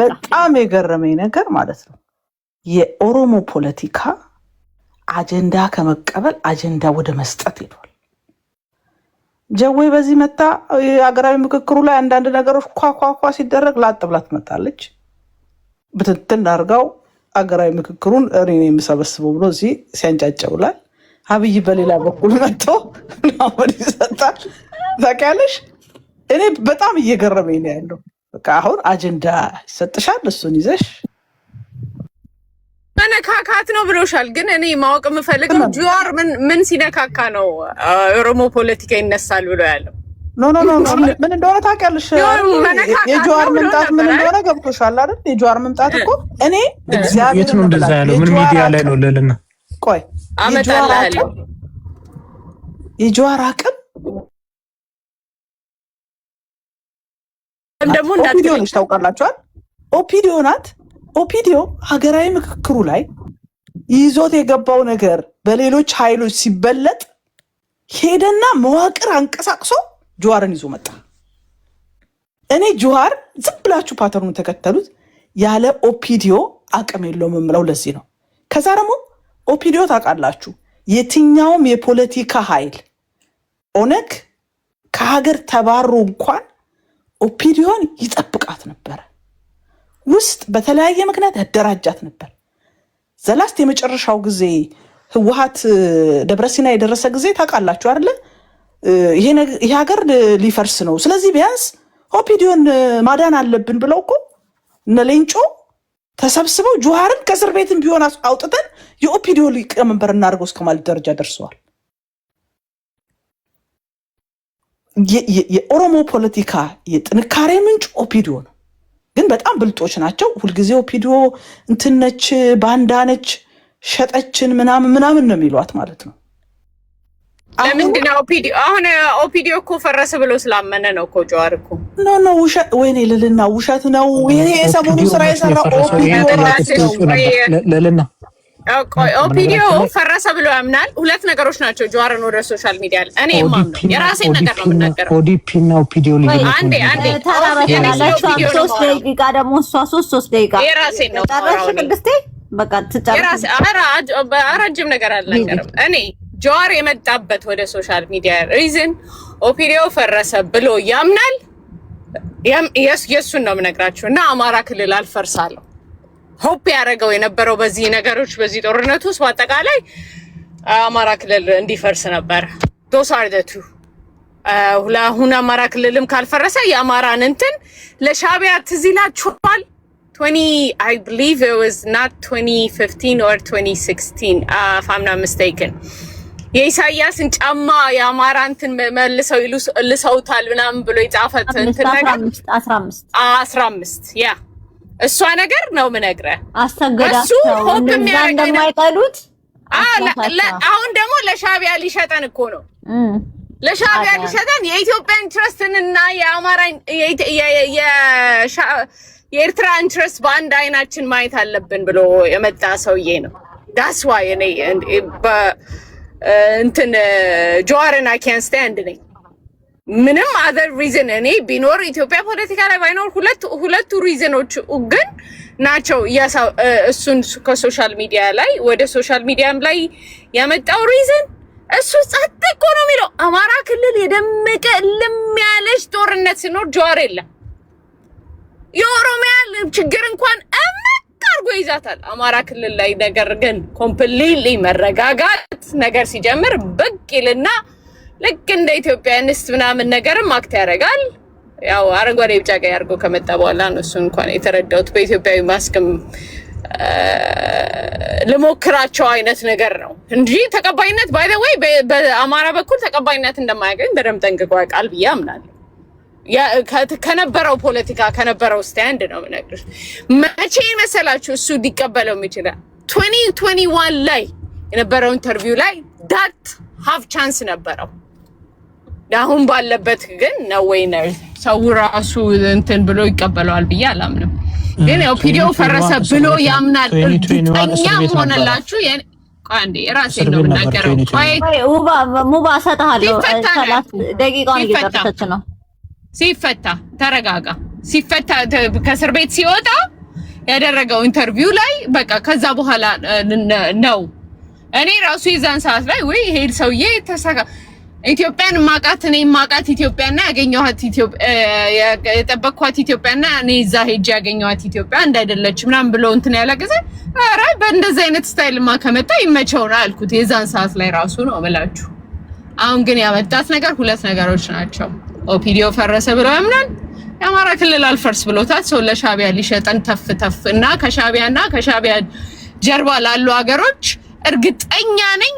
በጣም የገረመኝ ነገር ማለት ነው የኦሮሞ ፖለቲካ አጀንዳ ከመቀበል አጀንዳ ወደ መስጠት ሄዷል። ጀዌ በዚህ መጣ ሀገራዊ ምክክሩ ላይ አንዳንድ ነገሮች ኳኳኳ ሲደረግ ላጥ ብላ ትመጣለች። ብትንትን አድርጋው ሀገራዊ ምክክሩን እኔ የምሰበስበው ብሎ እዚህ ሲያንጫጨውላል። አብይ በሌላ በኩል መጥቶ ምናምን ይሰጣል። ታውቂያለሽ፣ እኔ በጣም እየገረመኝ ነው ያለው። በቃ አሁን አጀንዳ ይሰጥሻል፣ እሱን ይዘሽ መነካካት ነው ብሎሻል። ግን እኔ ማወቅ የምፈልገው ጁዋር ምን ሲነካካ ነው ኦሮሞ ፖለቲካ ይነሳል ብሎ ያለው? ኖ ምን እንደሆነ ታውቂያለሽ? የጁዋር መምጣት ምን እንደሆነ ገብቶሻል አይደል? የጁዋር መምጣት እኮ እኔ እግዚአብሔር የት ነው እንደዛ ያለው? ምን ሚዲያ ላይ ነው ለልና? ቆይ አመጣልሃለሁ። የጁዋር አቅም ደግሞ ኦፒዲዮ ነች ታውቃላችኋል? ኦፒዲዮ ናት። ኦፒዲዮ ሀገራዊ ምክክሩ ላይ ይዞት የገባው ነገር በሌሎች ኃይሎች ሲበለጥ ሄደና መዋቅር አንቀሳቅሶ ጁዋርን ይዞ መጣ። እኔ ጁዋር ዝም ብላችሁ ፓተርኑን ተከተሉት፣ ያለ ኦፒዲዮ አቅም የለውም የምለው ለዚህ ነው። ከዛ ደግሞ ኦፒዲዮ ታውቃላችሁ፣ የትኛውም የፖለቲካ ኃይል ኦነግ ከሀገር ተባሮ እንኳን ኦፒዲዮን ይጠብቃት ነበረ። ውስጥ በተለያየ ምክንያት ያደራጃት ነበር። ዘላስት የመጨረሻው ጊዜ ህወሓት ደብረሲና የደረሰ ጊዜ ታውቃላችሁ አይደለ? ይሄ ሀገር ሊፈርስ ነው፣ ስለዚህ ቢያንስ ኦፒዲዮን ማዳን አለብን ብለው እኮ እነ ሌንጮ ተሰብስበው ጁዋርን ከእስር ቤትም ቢሆን አውጥተን የኦፒዲዮ ሊቀመንበር እናድርገው እስከማለት ደረጃ ደርሰዋል። የኦሮሞ ፖለቲካ የጥንካሬ ምንጭ ኦፒዲዮ ነው። ግን በጣም ብልጦች ናቸው። ሁልጊዜ ኦፒዲዮ እንትነች ባንዳነች ሸጠችን ምናምን ነው የሚሏት ማለት ነው። ለምንድን ነው ኦፒዲዮ አሁን ኦፒዲዮ እኮ ፈረሰ ብሎ ስላመነ ነው እኮ ጁዋር እኮ ኖ ውሸት ወይኔ ልልና ውሸት ነው። ይሄ የሰሞኑ ስራ የሰራ ኦፒዲዮ ለልና ኦፒዲዮ ፈረሰ ብሎ ያምናል። ሁለት ነገሮች ናቸው ጁዋርን ወደ ሶሻል ሚዲያ እኔ የማምነው የራሴን ነገር ነው የምናገረው። ኦዲፒ እና ኦፒዲዮ አንዴ ሶስት ደቂቃ ደግሞ እሷ ሶስት ደቂቃ የራሴን ነው ጨረስሽ ቅድስቴ? በቃ ትጨርሽ። ረጅም ነገር አልናገርም። እኔ ጁዋር የመጣበት ወደ ሶሻል ሚዲያ ሪዝን ኦፒዲዮ ፈረሰ ብሎ ያምናል። የእሱን ነው የምነግራችሁ እና አማራ ክልል አልፈርሳለሁ ሆፕ ያደረገው የነበረው በዚህ ነገሮች በዚህ ጦርነት ውስጥ በአጠቃላይ አማራ ክልል እንዲፈርስ ነበር። ዶስ አር ዘ ቱ አሁን አማራ ክልልም ካልፈረሰ የአማራን እንትን ለሻዕቢያ ትዝ ይላችኋል 20 I believe it was not 2015 or 2016 if I'm not mistaken የኢሳያስን ጫማ የአማራ እንትን መልሰው ልሰውታል ምናምን ብሎ የጻፈት እንትን ነገር 15 ያ እሷ ነገር ነው የምነግርህ። አስተገዳቸው እንደማይጠሉት አሁን ደግሞ ለሻዕቢያ ሊሸጠን እኮ ነው። ለሻዕቢያ ሊሸጠን የኢትዮጵያ ኢንትረስትንና የአማራ የኤርትራ ኢንትረስት በአንድ አይናችን ማየት አለብን ብሎ የመጣ ሰውዬ ነው። ዳስ ዋይ እኔ እንትን ጁዋርን አይ ካን ስታንድ ነኝ። ምንም አዘር ሪዝን እኔ ቢኖር ኢትዮጵያ ፖለቲካ ላይ ባይኖር ሁለቱ ሪዝኖች ግን ናቸው። እሱን ከሶሻል ሚዲያ ላይ ወደ ሶሻል ሚዲያም ላይ ያመጣው ሪዝን እሱ ጸጥ እኮ ነው የሚለው። አማራ ክልል የደመቀ ልም ያለች ጦርነት ሲኖር ጁዋር የለም። የኦሮሚያ ችግር እንኳን አርጎ ይዛታል። አማራ ክልል ላይ ነገር ግን ኮምፕሊትሊ መረጋጋት ነገር ሲጀምር ብቅ ይልና ልክ እንደ ኢትዮጵያንስት ምናምን ነገርም አክት ያደርጋል። ያው አረንጓዴ ቢጫ ቀይ አድርጎ ከመጣ በኋላ ነው እሱ እንኳን የተረዳሁት። በኢትዮጵያዊ ማስክም ለሞክራቸው አይነት ነገር ነው እንጂ ተቀባይነት ባይ ዘ ወይ በአማራ በኩል ተቀባይነት እንደማያገኝ በደምብ ጠንቅቆ ያውቃል ብዬ አምናለሁ። ከነበረው ፖለቲካ ከነበረው ስታንድ ነው የምነግርሽ። መቼ መሰላችሁ እሱ ሊቀበለው የሚችላል 2021 ላይ የነበረው ኢንተርቪው ላይ ዳት ሃፍ ቻንስ ነበረው። አሁን ባለበት ግን ነው ወይ ነው ሰው ራሱ እንትን ብሎ ይቀበለዋል ብዬ አላምንም። ግን ኦፒዲዮ ፈረሰ ብሎ ያምናል። እርግጠኛ ሆነላችሁ አንዴ ራሴን ነው የምናገረው። ሙባ ሰጣለሁ 30 ደቂቃውን እየጨረሰች ነው። ሲፈታ ተረጋጋ። ሲፈታ ከእስር ቤት ሲወጣ ያደረገው ኢንተርቪው ላይ በቃ ከዛ በኋላ ነው እኔ ራሱ የዛን ሰዓት ላይ ወይ ይሄ ሰውዬ ተሳካ ኢትዮጵያን ማቃት እኔ ማቃት ኢትዮጵያና ያገኘኋት ኢትዮጵያ የጠበቅኳት ኢትዮጵያና እኔ እዛ ሄጄ ያገኘኋት ኢትዮጵያ አንድ አይደለችም ምናምን ብሎ እንትን ያለገዘ ኧረ በእንደዚህ አይነት ስታይልማ ከመጣ ይመቸው ነው አልኩት። የዛን ሰዓት ላይ ራሱ ነው እምላችሁ። አሁን ግን ያመጣት ነገር ሁለት ነገሮች ናቸው። ኦፒዲዮ ፈረሰ ብሎ ያምናል። የአማራ ክልል አልፈርስ ብሎታል። ሰው ለሻቢያ ሊሸጠን ተፍ እና ከሻቢያ ጀርባ ላሉ ሀገሮች እርግጠኛ ነኝ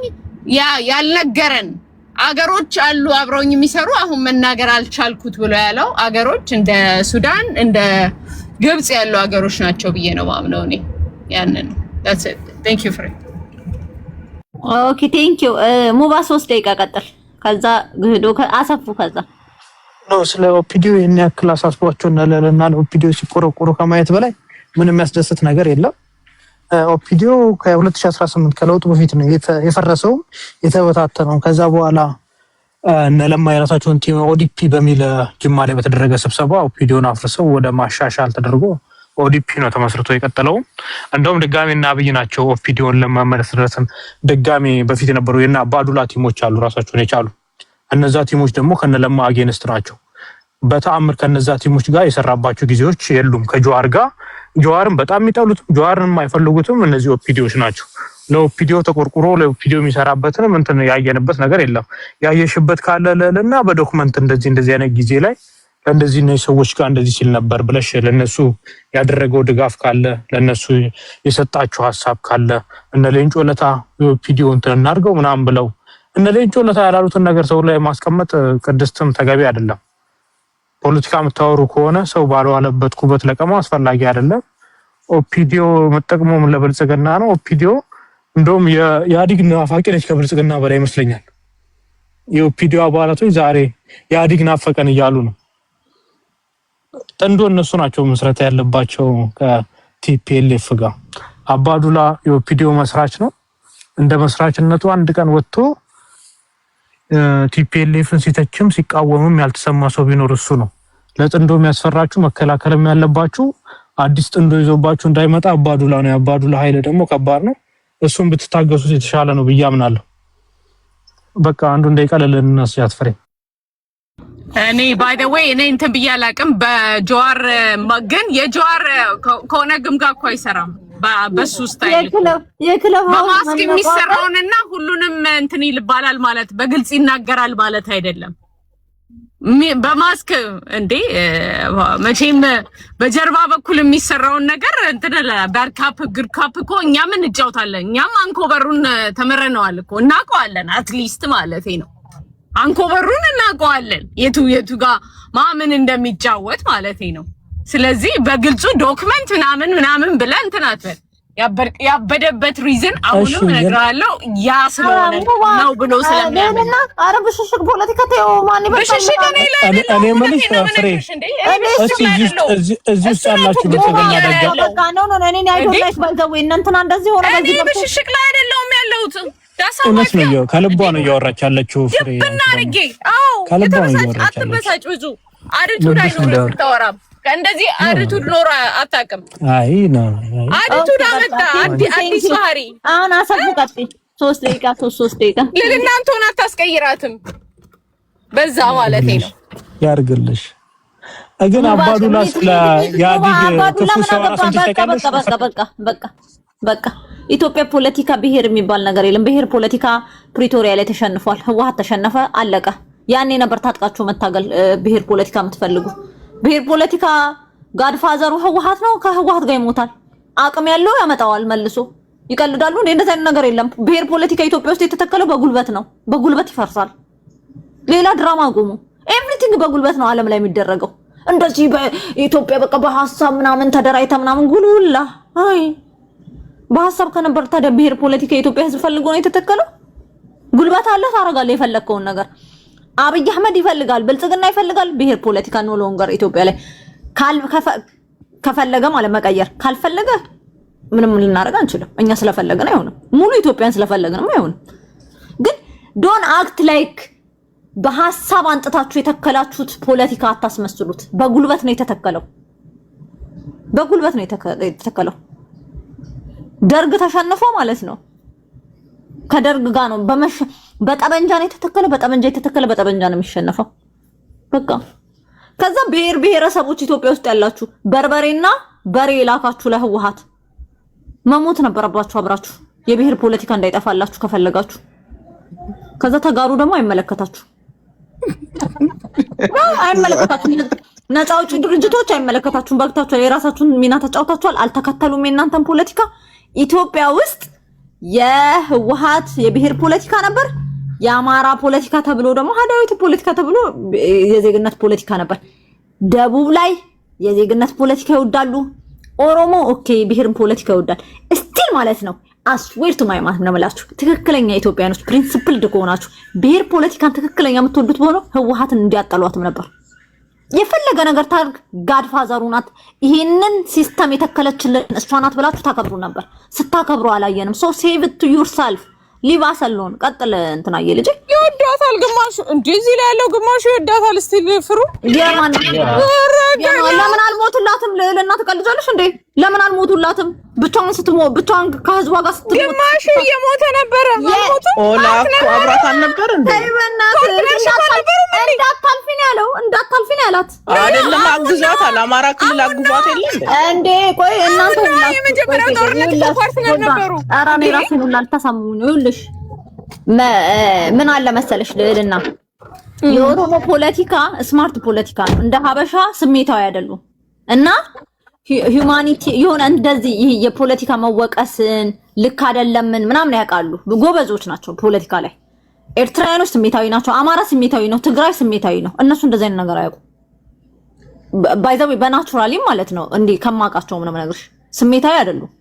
ያልነገረን አገሮች አሉ አብረውኝ የሚሰሩ አሁን መናገር አልቻልኩት ብሎ ያለው አገሮች እንደ ሱዳን እንደ ግብጽ ያሉ አገሮች ናቸው ብዬ ነው ማምነው እኔ ያንን ነው። that's it thank you friend ኦኬ ቴንክ ዩ ሙባ 3 ደቂቃ ቀጥል። ከዛ ግህዶ አሰፉ ከዛ ነው ስለ ኦፒዲዮ የኛ ክላስ አስቧቸው እና ለኦፒዲዮ ሲቆረቆሩ ከማየት በላይ ምንም የሚያስደስት ነገር የለም። ኦፒዲዮ ከ2018 ከለውጡ በፊት ነው የፈረሰው የተበታተነው። ከዛ በኋላ እነ ለማ የራሳቸውን ቲም ኦዲፒ በሚል ጅማ ላይ በተደረገ ስብሰባ ኦፒዲዮን አፍርሰው ወደ ማሻሻል ተደርጎ ኦዲፒ ነው ተመስርቶ የቀጠለው። እንደውም ድጋሜ እና አብይ ናቸው ኦፒዲዮን ለማመለስ ድረስም ድጋሜ በፊት የነበሩ የና አባዱላ ቲሞች አሉ ራሳቸውን የቻሉ። እነዛ ቲሞች ደግሞ ከነለማ አጌንስት ናቸው። በተአምር ከነዛ ቲሞች ጋር የሰራባቸው ጊዜዎች የሉም። ከጆዋር ጋር ጆዋርን በጣም የሚጠሉትም ጆዋርን የማይፈልጉትም እነዚህ ኦፒዲዮች ናቸው። ለኦፒዲዮ ተቆርቁሮ ለኦፒዲዮ የሚሰራበትንም እንትን ያየንበት ነገር የለም። ያየሽበት ካለ ለልና በዶክመንት እንደዚህ አይነት ጊዜ ላይ እንደዚህ ነው ሰዎች ጋር እንደዚህ ሲል ነበር ብለሽ ለነሱ ያደረገው ድጋፍ ካለ ለነሱ የሰጣቸው ሐሳብ ካለ እነ ሌንጮ ለታ ኦፒዲዮ እንትን እናርገው ምናምን ብለው እነ ሌንጮ ለታ ያላሉትን ነገር ሰው ላይ ማስቀመጥ ቅድስትም ተገቢ አይደለም። ፖለቲካ የምታወሩ ከሆነ ሰው ባለዋለበት ኩበት ለቀማ አስፈላጊ አይደለም። ኦፒዲዮ መጠቅሞም ለብልጽግና ነው። ኦፒዲዮ እንደውም የኢህአዴግ ናፋቂ ነች ከብልጽግና በላይ ይመስለኛል። የኦፒዲዮ አባላቶች ዛሬ ኢህአዴግ ናፈቀን እያሉ ነው። ጥንዶ እነሱ ናቸው መስራት ያለባቸው ከቲፒኤልኤፍ ጋር። አባዱላ የኦፒዲዮ መስራች ነው። እንደ መስራችነቱ አንድ ቀን ወጥቶ ቲፒኤልኤፍን ሲተችም ሲቃወምም ያልተሰማ ሰው ቢኖር እሱ ነው። ለጥንዶ የሚያስፈራችሁ መከላከልም ያለባችሁ አዲስ ጥንዶ ይዞባችሁ እንዳይመጣ አባዱላ ነው። የአባዱላ ኃይል ደግሞ ከባድ ነው። እሱን ብትታገሱት የተሻለ ነው ብዬ አምናለሁ። በቃ አንዱ እንዳይቀለልና ሲያስፈሪ እኔ ባይ ዘ ዌይ እኔ እንትን ብዬ አላውቅም። በጆዋር ግን የጆዋር ከሆነ ግምጋ እኮ አይሰራም። በሱ ስታይል በማስክ የሚሰራውንና ሁሉንም እንትን ይልባላል ማለት በግልጽ ይናገራል ማለት አይደለም። በማስክ እንዴ መቼም በጀርባ በኩል የሚሰራውን ነገር እንትን ባርካፕ ግርካፕ እኮ እኛ ምን እንጫውታለን። እኛም አንኮበሩን ተመረነዋል እኮ እናውቀዋለን። አትሊስት ማለት ነው አንኮበሩን እናውቀዋለን የቱ ጋር ማምን እንደሚጫወት ማለት ነው። ስለዚህ በግልጹ ዶክመንት ምናምን ብለን እንትን አትበል። ያበደበት ሪዝን አሁንም እነግራለሁ ያ ስለሆነ ነው ብሎ ስለሚያምን አረ ብሽሽቅ ፖለቲካ ተው ማን ይበልጣል? ብሽሽቅ እኔ ላይ እኔ መልሽ ፍሬ እዚህ ውስጥ ያላችሁ ብልጽግና በቃ ነው እኔ አይዶላይክ ባልዘው እናንተና እንደዚህ ሆነ በዚህ ብሽሽቅ ላይ አይደለም ያለሁት። እውነት ነው። ከልቧ ነው እያወራች ያለችው ፍሬ ብናርጌ አዎ አትበሳጭ ብዙ አሪቱድ አይኖርም ተወራም እንደዚህ አሪቱድ ኖራ አታውቅም። አይ ነው አሪቱድ አመጣ አዲስ ባህሪ አሁን አሰቡ ቀጥ 3 ደቂቃ ለእናንተ ሆነ አታስቀይራትም በዛ ማለት ነው ያርግልሽ። ግን አባዱላ ስለ ያዲግ ክፉ ሰው አሰንት ተቀበል በቃ ኢትዮጵያ ፖለቲካ ብሄር የሚባል ነገር የለም። ብሄር ፖለቲካ ፕሪቶሪያ ላይ ተሸንፏል። ህወሓት ተሸነፈ፣ አለቀ። ያኔ ነበር ታጥቃችሁ መታገል ብሄር ፖለቲካ የምትፈልጉ። ብሄር ፖለቲካ ጋድፋዘሩ ህወሓት ነው። ከህወሓት ጋር ይሞታል። አቅም ያለው ያመጣዋል መልሶ። ይቀልዳሉ እንዴ? እንደዛ አይነት ነገር የለም። ብሄር ፖለቲካ ኢትዮጵያ ውስጥ የተተከለው በጉልበት ነው። በጉልበት ይፈርሳል። ሌላ ድራማ አቁሙ። ኤቭሪቲንግ በጉልበት ነው ዓለም ላይ የሚደረገው። እንደዚህ በኢትዮጵያ በቃ በሐሳብ ምናምን ተደራይተ ምናምን ጉልውላ አይ በሐሳብ ከነበር ታዲያ ብሄር ፖለቲካ የኢትዮጵያ ህዝብ ፈልጎ ነው የተተከለው። ጉልበት አለ ታረጋለህ የፈለከውን ነገር። አብይ አህመድ ይፈልጋል፣ ብልጽግና ይፈልጋል ብሄር ፖለቲካ ነው ሎንገር ኢትዮጵያ ላይ ከፈለገ ማለት መቀየር፣ ካልፈለገ ምንም ልናረጋ አንችልም። እኛ ስለፈለገን አይሆንም። ሙሉ ኢትዮጵያን ስለፈለገንም አይሆንም። ግን ዶን አክት ላይክ በሐሳብ አንጥታችሁ የተከላችሁት ፖለቲካ አታስመስሉት። በጉልበት ነው የተተከለው። በጉልበት ነው የተተከለው። ደርግ ተሸንፎ ማለት ነው። ከደርግ ጋር ነው በጠበንጃ ነው የተተከለ፣ በጠበንጃ ነው የሚሸነፈው። በቃ ከዛ ብሔር ብሔረሰቦች ኢትዮጵያ ውስጥ ያላችሁ በርበሬና በሬ ላካችሁ ለህወሓት መሞት ነበረባችሁ አብራችሁ የብሔር ፖለቲካ እንዳይጠፋላችሁ ከፈለጋችሁ። ከዛ ተጋሩ ደግሞ አይመለከታችሁ። ነፃ አውጪ ድርጅቶች አይመለከታችሁም። በቅታችሁ የራሳችሁን ሚና ተጫውታችኋል። አልተከተሉም የእናንተን ፖለቲካ። ኢትዮጵያ ውስጥ የህወሓት የብሔር ፖለቲካ ነበር፣ የአማራ ፖለቲካ ተብሎ ደግሞ ሀዳዊት ፖለቲካ ተብሎ የዜግነት ፖለቲካ ነበር። ደቡብ ላይ የዜግነት ፖለቲካ ይወዳሉ። ኦሮሞ ኦኬ ብሔርን ፖለቲካ ይወዳል ስቲል ማለት ነው። አስዌር ቱ ማይ ማለት ነው የምላችሁ ትክክለኛ ኢትዮጵያኖች ፕሪንሲፕል ከሆናችሁ ብሔር ፖለቲካን ትክክለኛ የምትወዱት በሆነ ህወሓትን እንዲያጠሏትም ነበር። የፈለገ ነገር ታርግ ጋድፋዘሩ ናት፣ ይሄንን ሲስተም የተከለችልን እሷ ናት ብላችሁ ታከብሩ ነበር። ስታከብሩ አላየንም። ሶ ሴቭ ኢት ቱ ዩርሰልፍ ሊቭ አሰሎን። ቀጥል እንትና ልጅ ይወዳታል ግማሹ እንዴ እዚህ ላይ ያለው ግማሹ ይወዳታል። እስቲ ፍሩ ለምን አልሞቱላትም? ለልና ትቀልጃለሽ እንዴ? ለምን አልሞቱላትም? ብቻዋን ከህዝቧ ጋር ስትሞት ግማሹ እየሞተ ነበረ። ኦላ አብራት አልነበር እንዴ? እንዳታልፊ ነው ያላት አይደለም። አግዟታል። አማራ ክልል አግዟት የለ እንዴ? ቆይ እናንተ የመጀመሪያው ጦርነት ፓርትነር ነበሩ። ኧረ እኔ ራሴን ሁላ አልተሳሙኝ። ይኸውልሽ ምን አለ መሰለሽ ልዕልና የኦሮሞ ፖለቲካ ስማርት ፖለቲካ ነው። እንደ ሀበሻ ስሜታዊ አይደሉም እና ሂዩማኒቲ የሆነ እንደዚህ ይሄ የፖለቲካ መወቀስን ልክ አይደለምን ምናምን ያውቃሉ። ጎበዞች ናቸው ፖለቲካ ላይ። ኤርትራውያኖች ስሜታዊ ናቸው። አማራ ስሜታዊ ነው። ትግራይ ስሜታዊ ነው። እነሱ እንደዚህ አይነት ነገር አያውቁም። ባይዘው በናቹራሊ ማለት ነው። እንዴ ከማውቃቸው ምንም ነገርሽ ስሜታዊ አይደሉም።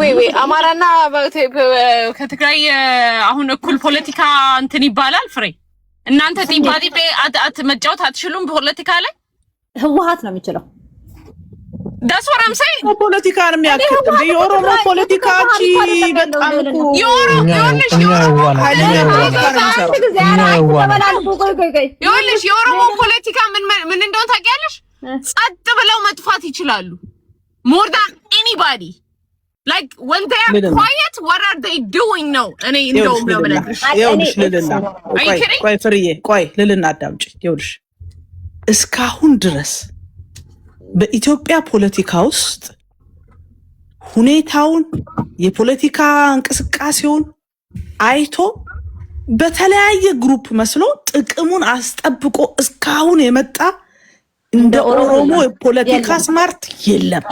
ወይ አማራና ከትግራይ አሁን እኩል ፖለቲካ እንትን ይባላል ፍሬ። እናንተ ቲምፓቲ መጫወት አትችሉም ፖለቲካ ላይ። ህወሓት ነው የሚችለው። ዳስ ወራም ሳይ ፖለቲካን የሚያክል እንደ የኦሮሞ ፖለቲካ በጣም የኦሮሞ ፖለቲካ ምን እንደሆነ ታውቂያለሽ? ጸጥ ብለው መጥፋት ይችላሉ። more than anybody like when they are quiet what are they doing ነው። እኔ እንደውም ነው ማለት ይኸውልሽ ልልና ቆይ ፍርዬ ቆይ ልልና አዳምጪ። ይኸውልሽ እስካሁን ድረስ በኢትዮጵያ ፖለቲካ ውስጥ ሁኔታውን የፖለቲካ እንቅስቃሴውን አይቶ በተለያየ ግሩፕ መስሎ ጥቅሙን አስጠብቆ እስካሁን የመጣ እንደ ኦሮሞ የፖለቲካ ስማርት የለም።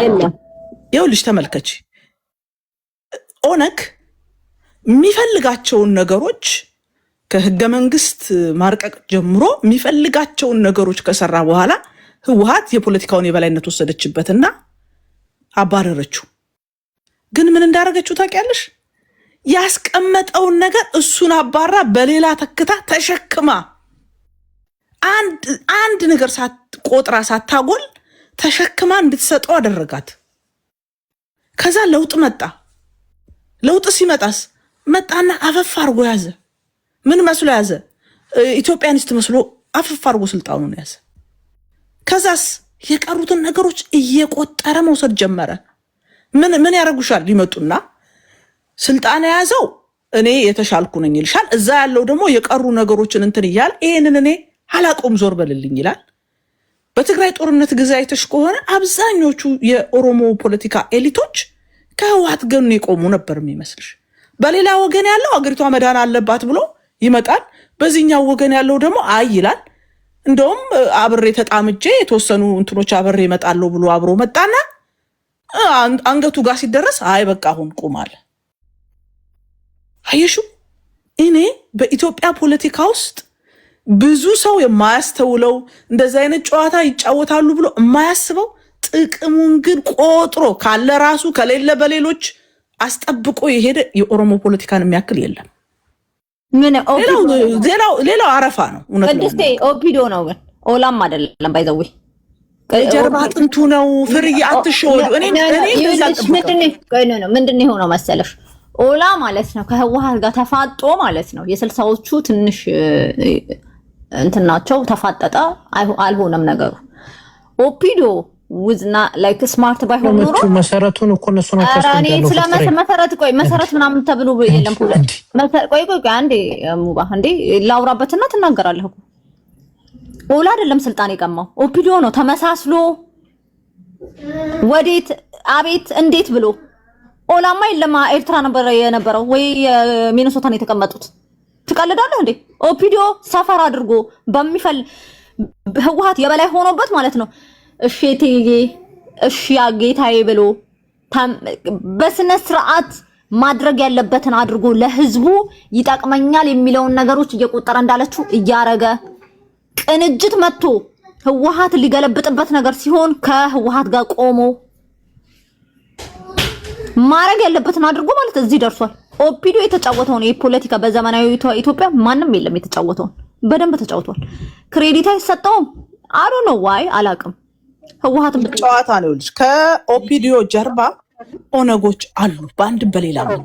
ይኸውልሽ ተመልከች፣ ኦነግ የሚፈልጋቸውን ነገሮች ከህገ መንግስት ማርቀቅ ጀምሮ የሚፈልጋቸውን ነገሮች ከሰራ በኋላ ህወሓት የፖለቲካውን የበላይነት ወሰደችበትና አባረረችው። ግን ምን እንዳደረገችው ታውቂያለሽ? ያስቀመጠውን ነገር እሱን አባራ በሌላ ተክታ ተሸክማ አንድ ነገር ቆጥራ ሳታጎል ተሸክማ እንድትሰጠው አደረጋት። ከዛ ለውጥ መጣ። ለውጥ ሲመጣስ መጣና አፈፍ አርጎ ያዘ። ምን መስሎ ያዘ? ኢትዮጵያኒስት መስሎ አፈፍ አርጎ ስልጣኑን ያዘ። ከዛስ የቀሩትን ነገሮች እየቆጠረ መውሰድ ጀመረ። ምን ያረጉሻል? ሊመጡና ስልጣን የያዘው እኔ የተሻልኩ ነኝ ይልሻል። እዛ ያለው ደግሞ የቀሩ ነገሮችን እንትን ይያል። ይሄንን እኔ አላቆም ዞር በልልኝ ይላል። በትግራይ ጦርነት ጊዜ አይተሽ ከሆነ አብዛኞቹ የኦሮሞ ፖለቲካ ኤሊቶች ከህወሓት ጎን የቆሙ ነበር የሚመስልሽ። በሌላ ወገን ያለው አገሪቷ መዳን አለባት ብሎ ይመጣል። በዚህኛው ወገን ያለው ደግሞ አይ ይላል። እንደውም አብሬ ተጣምጄ የተወሰኑ እንትኖች አብሬ እመጣለሁ ብሎ አብሮ መጣና አንገቱ ጋር ሲደረስ አይ በቃ አሁን ቁማል። አየሹ እኔ በኢትዮጵያ ፖለቲካ ውስጥ ብዙ ሰው የማያስተውለው እንደዚህ አይነት ጨዋታ ይጫወታሉ ብሎ የማያስበው ጥቅሙን ግን ቆጥሮ ካለ ራሱ ከሌለ በሌሎች አስጠብቆ የሄደ የኦሮሞ ፖለቲካን የሚያክል የለም። ምን ሌላው አረፋ ነው። እውነት ነው። ቅድስቴ ኦፒዶ ነው ግን ኦላም አይደለም። ባይዘው ጀርባ አጥንቱ ነው። ፍርዬ አትሸወዱ። ምንድን የሆነው መሰለሽ? ኦላ ማለት ነው ከህወሓት ጋር ተፋጦ ማለት ነው። የስልሳዎቹ ትንሽ እንትናቸው ተፋጠጠ፣ አልሆነም ነገሩ። ኦፒዶ ውዝና ላይክ ስማርት ባይሆን ኖሮ መሰረቱን እኮ እነሱ ናቸው ያስቀምጣሉ። ስለ መሰረት ቆይ መሰረት ምናምን ተብሎ የለም ፖለቲ ቆይ አንዴ ሙባ እንዴ ላውራበትና ትናገራለህ እኮ ኦላ አይደለም ስልጣን የቀማው ኦፒዲዮ ነው ተመሳስሎ ወዴት አቤት እንዴት ብሎ ኦላማ የለማ ኤርትራ ነበር የነበረው ወይ ሚኒሶታ ነው የተቀመጡት ትቀልዳለህ እንዴ ኦፒዲዮ ሰፈር አድርጎ በሚፈል ህወሓት የበላይ ሆኖበት ማለት ነው እሺ እቴጌ እሺ አጌታዬ ብሎ በስነ ስርዓት ማድረግ ያለበትን አድርጎ ለህዝቡ ይጠቅመኛል የሚለውን ነገሮች እየቆጠረ እንዳለችው እያረገ ቅንጅት መጥቶ ህወሓት ሊገለብጥበት ነገር ሲሆን ከህወሓት ጋር ቆሞ ማረግ ያለበትን አድርጎ ማለት እዚህ ደርሷል። ኦፒዲዮ የተጫወተው ነው የፖለቲካ በዘመናዊ ኢትዮጵያ ማንም የለም የተጫወተው በደንብ ተጫውቷል። ክሬዲት አይሰጠውም። አይ ዶንት ኖ ዋይ አላቅም። ህወሓትም ጨዋታ ነው ልጅ ከኦፒዲዮ ጀርባ ኦነጎች አሉ በአንድም በሌላ ነው።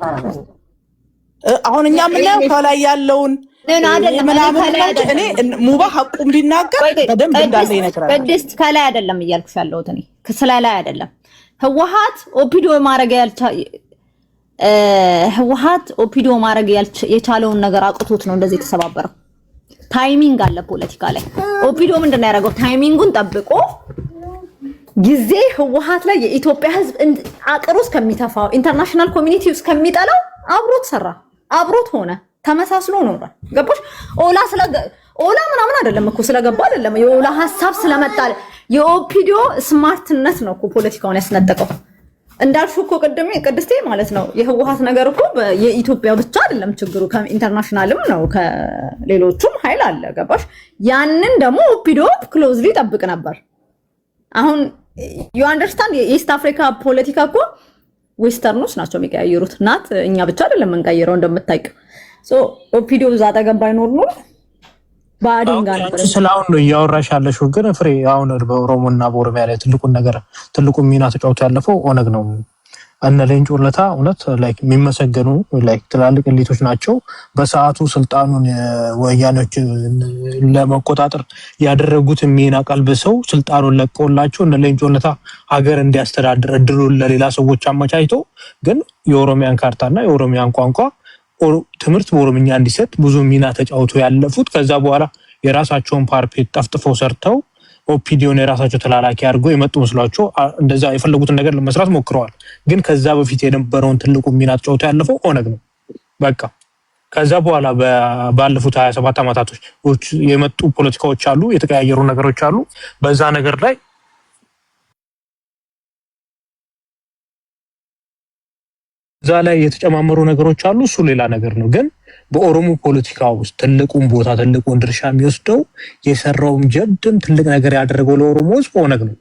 አሁን እኛ ምናየው ከላይ ያለውን እኔ ሙባ ሐቁን ቢናገር በደንብ እንዳለ ይነግራል። ቅድስት ከላይ አይደለም እያልኩሽ ያለሁት እኔ ከላይ አይደለም። ህወሓት ኦፒዲዮ ማድረግ የቻለውን ነገር አቅቶት ነው እንደዚህ የተሰባበረው። ታይሚንግ አለ ፖለቲካ ላይ። ኦፒዲዮ ምንድነው ያደረገው? ታይሚንጉን ጠብቆ ጊዜ ህወሓት ላይ የኢትዮጵያ ህዝብ አቅሮ እስከሚተፋው ኢንተርናሽናል ኮሚኒቲ እስከሚጠላው አብሮት ሰራ፣ አብሮት ሆነ፣ ተመሳስሎ ኖሯል። ገባሽ? ኦላ ምናምን አይደለም እኮ ስለገባ አይደለም የኦላ ሐሳብ ስለመጣ የኦፒዲዮ ስማርትነት ነው እኮ ፖለቲካውን ያስነጠቀው። እንዳልሹ እኮ ቅድስቴ ማለት ነው የህወሓት ነገር እኮ የኢትዮጵያ ብቻ አይደለም ችግሩ ከኢንተርናሽናልም ነው ከሌሎቹም ኃይል አለ። ገባሽ? ያንን ደግሞ ኦፒዲዮ ክሎዝሊ ጠብቅ ነበር። አሁን ዩ አንደርስታንድ የኢስት አፍሪካ ፖለቲካ እኮ ዌስተርኖች ናቸው የሚቀያየሩት ናት እኛ ብቻ አይደለም የምንቀይረው እንደምታውቂው። ሶ ኦፒዲዮ እዛ አጠገብ ባይኖር ነው ባዲንጋ ነበር። ስለአሁን ነው እያወራሽ ያለሽው። ግን ፍሬ አሁን በኦሮሞና በኦሮሚያ ላይ ትልቁን ሚና ተጫውቶ ያለፈው ኦነግ ነው። እነ ሌንጮ ለታ እውነት ላይክ የሚመሰገኑ ላይክ ትላልቅ ኤሊቶች ናቸው። በሰዓቱ ስልጣኑን ወያኔዎች ለመቆጣጠር ያደረጉት ሚና ቀልብሰው ስልጣኑን ለቀውላቸው እነ ሌንጮ ለታ ሀገር እንዲያስተዳድር እድሉን ለሌላ ሰዎች አመቻችቶ ግን የኦሮሚያን ካርታና የኦሮሚያን ቋንቋ ትምህርት በኦሮምኛ እንዲሰጥ ብዙ ሚና ተጫውቶ ያለፉት ከዛ በኋላ የራሳቸውን ፓርፔት ጠፍጥፈው ሰርተው ኦፒዲዮን የራሳቸው ተላላኪ አድርጎ የመጡ መስሏቸው እንደዛ የፈለጉትን ነገር ለመስራት ሞክረዋል። ግን ከዛ በፊት የነበረውን ትልቁ ሚና ተጫውቶ ያለፈው ኦነግ ነው። በቃ ከዛ በኋላ ባለፉት 27 ዓመታቶች የመጡ ፖለቲካዎች አሉ፣ የተቀያየሩ ነገሮች አሉ። በዛ ነገር ላይ እዛ ላይ የተጨማመሩ ነገሮች አሉ። እሱ ሌላ ነገር ነው። ግን በኦሮሞ ፖለቲካ ውስጥ ትልቁን ቦታ ትልቁን ድርሻ የሚወስደው የሰራውም ጀብድም ትልቅ ነገር ያደረገው ለኦሮሞ ሕዝብ ኦነግ ነው።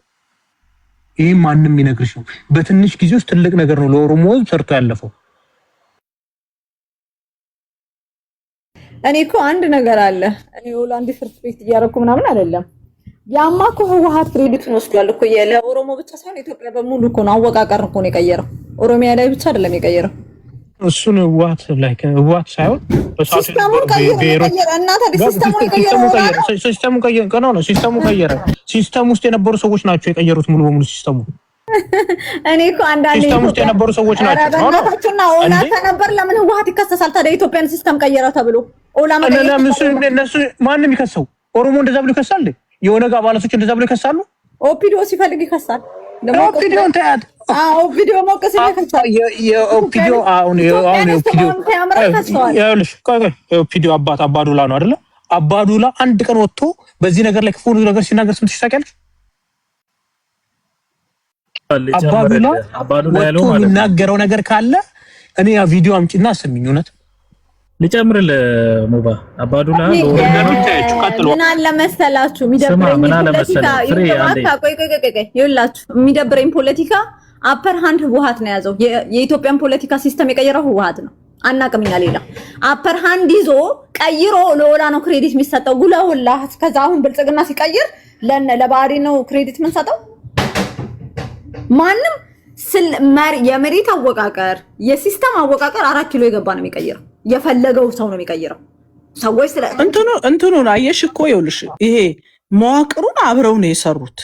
ይህ ማንም ይነግርሽ ነው። በትንሽ ጊዜ ውስጥ ትልቅ ነገር ነው ለኦሮሞ ሕዝብ ሰርቶ ያለፈው። እኔ እኮ አንድ ነገር አለ። እኔ ሆላንድ ፍርድ ቤት እያደረኩ ምናምን አይደለም። ያማ እኮ ህወሓት ክሬዲቱን ወስዷል እኮ ለኦሮሞ ብቻ ሳይሆን ኢትዮጵያ በሙሉ እኮ ነው አወቃቀር እኮ ነው የቀየረው። ኦሮሚያ ላይ ብቻ አይደለም የቀየረው። እሱን ህወሓት ሳይሆን ሲስተሙን ቀየረ እና ታዲያ ሲስተሙን ቀየረ። ሲስተም ውስጥ የነበሩ ሰዎች ናቸው የቀየሩት ሙሉ በሙሉ ሲስተሙ። እኔ እኮ አንዳንዴ ሲስተም ውስጥ የነበሩ ሰዎች ናቸው። አራታችሁና ኦላ ተነበር ለምን ህወሓት ይከሰሳል ታዲያ ኢትዮጵያን ሲስተም ቀየረ ተብሎ? ኦላ እነሱ ማንም ይከሰው ኦሮሞ እንደዛ ብሎ ይከሳል። የኦነግ አባላቶች እንደዛ ብሎ ይከሳሉ። ኦፒዲዮ ሲፈልግ ይከሳል። ኦፒዲዮን ታያት። ኦፒዲዮ ሞቀስ ይከሳል። የኦፒዲዮ የኦፒዲዮ አባት አባዱላ ነው አይደለ? አባዱላ አንድ ቀን ወጥቶ በዚህ ነገር ላይ ክፉ ነገር ሲናገር ስንትሽ ታውቂያለሽ? አባዱላ ወጥቶ የሚናገረው ነገር ካለ እኔ ያ ቪዲዮ አምጪና አሰሚኝ። እውነት ልጨምርልህ ሙባ አባዱላ ወንደሮች ቀጥሎ ምን አለ መሰላችሁ የሚደብረኝ ፖለቲካ አፐር ሃንድ ህወሓት ነው ያዘው። የኢትዮጵያን ፖለቲካ ሲስተም የቀየረው ህወሓት ነው። አናቅም እኛ ሌላ አፐር ሃንድ ይዞ ቀይሮ ለኦላ ነው ክሬዲት የሚሰጠው። ጉላውላ ከዛ አሁን ብልጽግና ሲቀይር ለባህሪ ነው ክሬዲት የምንሰጠው። ማንም የመሬት አወቃቀር የሲስተም አወቃቀር 4 ኪሎ የገባ ነው የሚቀይረው። የፈለገው ሰው ነው የሚቀይረው። ሰዎች ስለ እንትኑን አየሽ እኮ ይኸውልሽ፣ ይሄ መዋቅሩን አብረው ነው የሰሩት።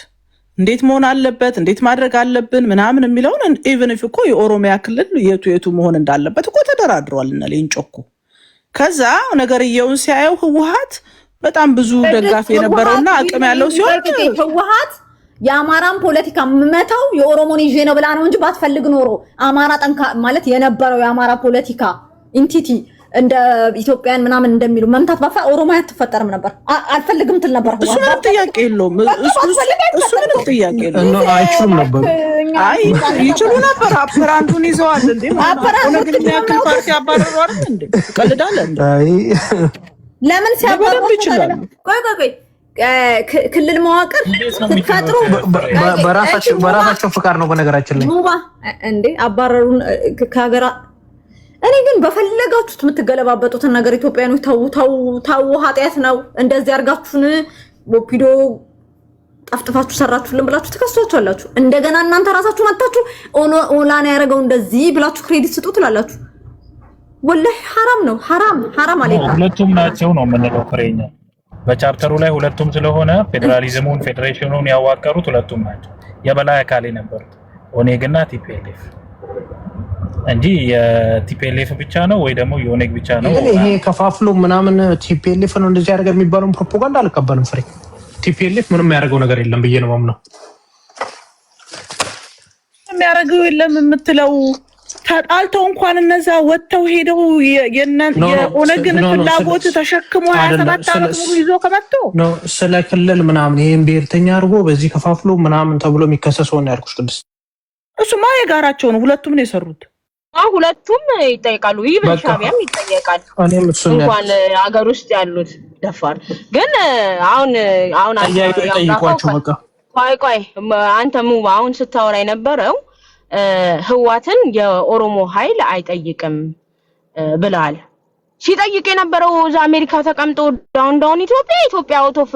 እንዴት መሆን አለበት እንዴት ማድረግ አለብን ምናምን የሚለውን ኢቭን ኢፍ እኮ የኦሮሚያ ክልል የቱ መሆን እንዳለበት እኮ ተደራድሯል እና ሌንጮ እኮ ከዛ ነገርየውን ሲያየው ህወሓት በጣም ብዙ ደጋፊ የነበረውና አቅም ያለው ሲሆን ህወሓት የአማራን ፖለቲካ መመታው የኦሮሞን ይዤ ነው ብላ ነው እንጂ ባትፈልግ ኖሮ አማራ ጠንካ ማለት የነበረው የአማራ ፖለቲካ ኢንቲቲ እንደ ኢትዮጵያን ምናምን እንደሚሉ መምታት ባፋ ኦሮሚያ አትፈጠርም ነበር። አልፈልግም ትል ነበር። እሱ ምንም ጥያቄ የለውም። እሱ ምንም ጥያቄ የለውም። አይችሉም ነበር። አይ ይችሉ ነበር። አፕራንዱን ይዘዋል እንዴ? አፕራንዱን ያክል ፓርቲ አባረሯል እንዴ? ቀልዳለ እንዴ? ለምን ሲያባረሩ ይችላል? ቆይ ክልል መዋቅር ስትፈጥሩ በራሳቸው ፍቃድ ነው በነገራችን ላይ እንዴ አባረሩን ከሀገራ እኔ ግን በፈለጋችሁት የምትገለባበጡትን ነገር ኢትዮጵያኖች ታው ኃጢያት ነው እንደዚህ አርጋችሁን ቦፒዶ ጠፍጥፋችሁ ሰራችሁልን ብላችሁ ተከሷችኋላችሁ። እንደገና እናንተ ራሳችሁ መጣችሁ ኦላና ያረጋው እንደዚህ ብላችሁ ክሬዲት ስጡ ትላላችሁ። ወላሂ حرام ነው حرام አለይኩም። ሁለቱም ናቸው ነው የምንለው ፍሬኛ በቻርተሩ ላይ ሁለቱም ስለሆነ ፌደራሊዝሙን ፌዴሬሽኑን ያዋቀሩት ሁለቱም ናቸው። የበላይ አካል የነበሩት ኦኔግና ቲፒኤልኤፍ እንጂ የቲፒኤልኤፍ ብቻ ነው ወይ ደግሞ የኦኔግ ብቻ ነው? ይሄ ከፋፍሎ ምናምን ቲፒኤልኤፍ ነው እንደዚህ ያደርጋል የሚባለውን ፕሮፓጋንዳ አልቀበልም። ፍሬ ቲፒኤልኤፍ ምንም ያደርገው ነገር የለም ብዬ ነው ማምነው። የሚያደርገው የለም የምትለው ተጣልተው እንኳን እነዛ ወጥተው ሄደው የኦነግን ፍላጎት ተሸክሞ 27 ዓመት ሙሉ ይዞ ከመጡ ነው ስለ ክልል ምናምን ይሄን ብሔርተኛ አድርጎ በዚህ ከፋፍሎ ምናምን ተብሎ የሚከሰሰው ነው ያልኩሽ ቅድስት። እሱማ የጋራቸው ነው። ሁለቱም ነው የሰሩት። ሁለቱም ይጠይቃሉ። ይብን ሻቢያም ይጠይቃል። እንኳን አገር ውስጥ ያሉት ደፋር ግን አሁን ጠይቋቸው በቃ ቆይ አንተ ሙባ አሁን ስታወራ የነበረው ህዋትን የኦሮሞ ኃይል አይጠይቅም ብለዋል። ሲጠይቅ የነበረው እዛ አሜሪካ ተቀምጦ ዳውን ኢትዮጵያ አውት ኦፍ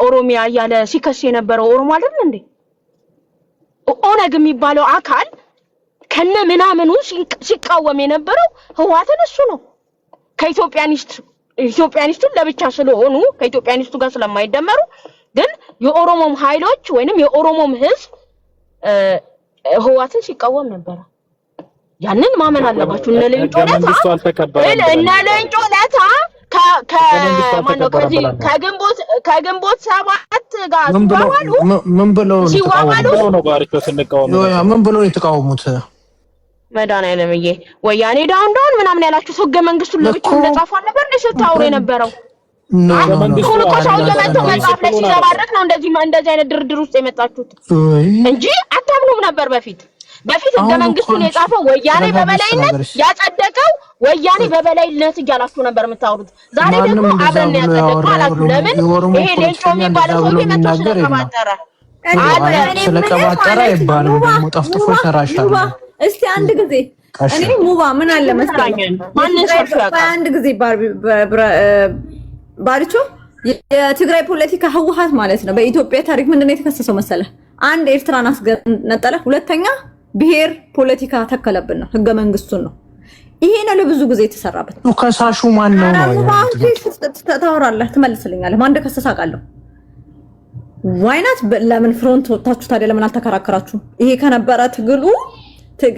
ኦሮሚያ እያለ ሲከስ የነበረው ኦሮሞ አይደል እንዴ? ኦነግ የሚባለው አካል ከነ ምናምኑ ሲቃወም የነበረው ህዋትን እሱ ነው። ከኢትዮጵያኒስቱን ለብቻ ስለሆኑ ከኢትዮጵያኒስቱ ጋር ስለማይደመሩ ግን የኦሮሞም ኃይሎች ወይንም የኦሮሞም ህዝብ ህዋትን ሲቃወም ነበር። ያንን ማመን አለባችሁ። እነ ሌንጮ ለታ ከግንቦት 7 ጋር ምን ብለው የተቃወሙት? መድኃኒዓለምዬ ወያኔ ዳውን ምናምን ያላችሁ ህገ መንግስቱን ለብቻው እንደጻፉ ነበር እንዴ ስታወሩ የነበረው? መጽሐፍ ላይ ሲዘባረቅ ነው እንደዚህ አይነት ድርድር ውስጥ የመጣችሁት እንጂ አታምኑም ነበር። በፊት ህገ መንግስቱን የጻፈው ወያኔ በበላይነት ያጸደቀው ወያኔ በበላይነት እያላችሁ ነበር የምታወሩት። ዛሬ ደግሞ አብረን ያጸደቀው አላችሁ። ለምን ይሄ ሌንጮ የሚባለው ሰው የመጣው ስለቀባጠረ ይባላል ደግሞ ጠፍጥፎ ይሰራሻል። እስቲ አንድ ጊዜ እኔ ሙባ ምን አለ መሰለኝ አንድ ጊዜ ባሪቾ የትግራይ ፖለቲካ ህወሓት ማለት ነው በኢትዮጵያ ታሪክ ምንድነው የተከሰሰው መሰለ? አንድ ኤርትራን አስገነጠለ፣ ሁለተኛ ብሔር ፖለቲካ ተከለብን ነው ህገ መንግስቱን ነው። ይሄ ነው ለብዙ ጊዜ የተሰራበት። ከሳሹ ማን ነው ነው? ታወራለህ ትመልስልኛለህ። ማን እንደከሰሰ አውቃለሁ። ዋይናት ለምን ፍሮንት ወጣችሁ ታዲያ? ለምን አልተከራከራችሁ? ይሄ ከነበረ ትግሉ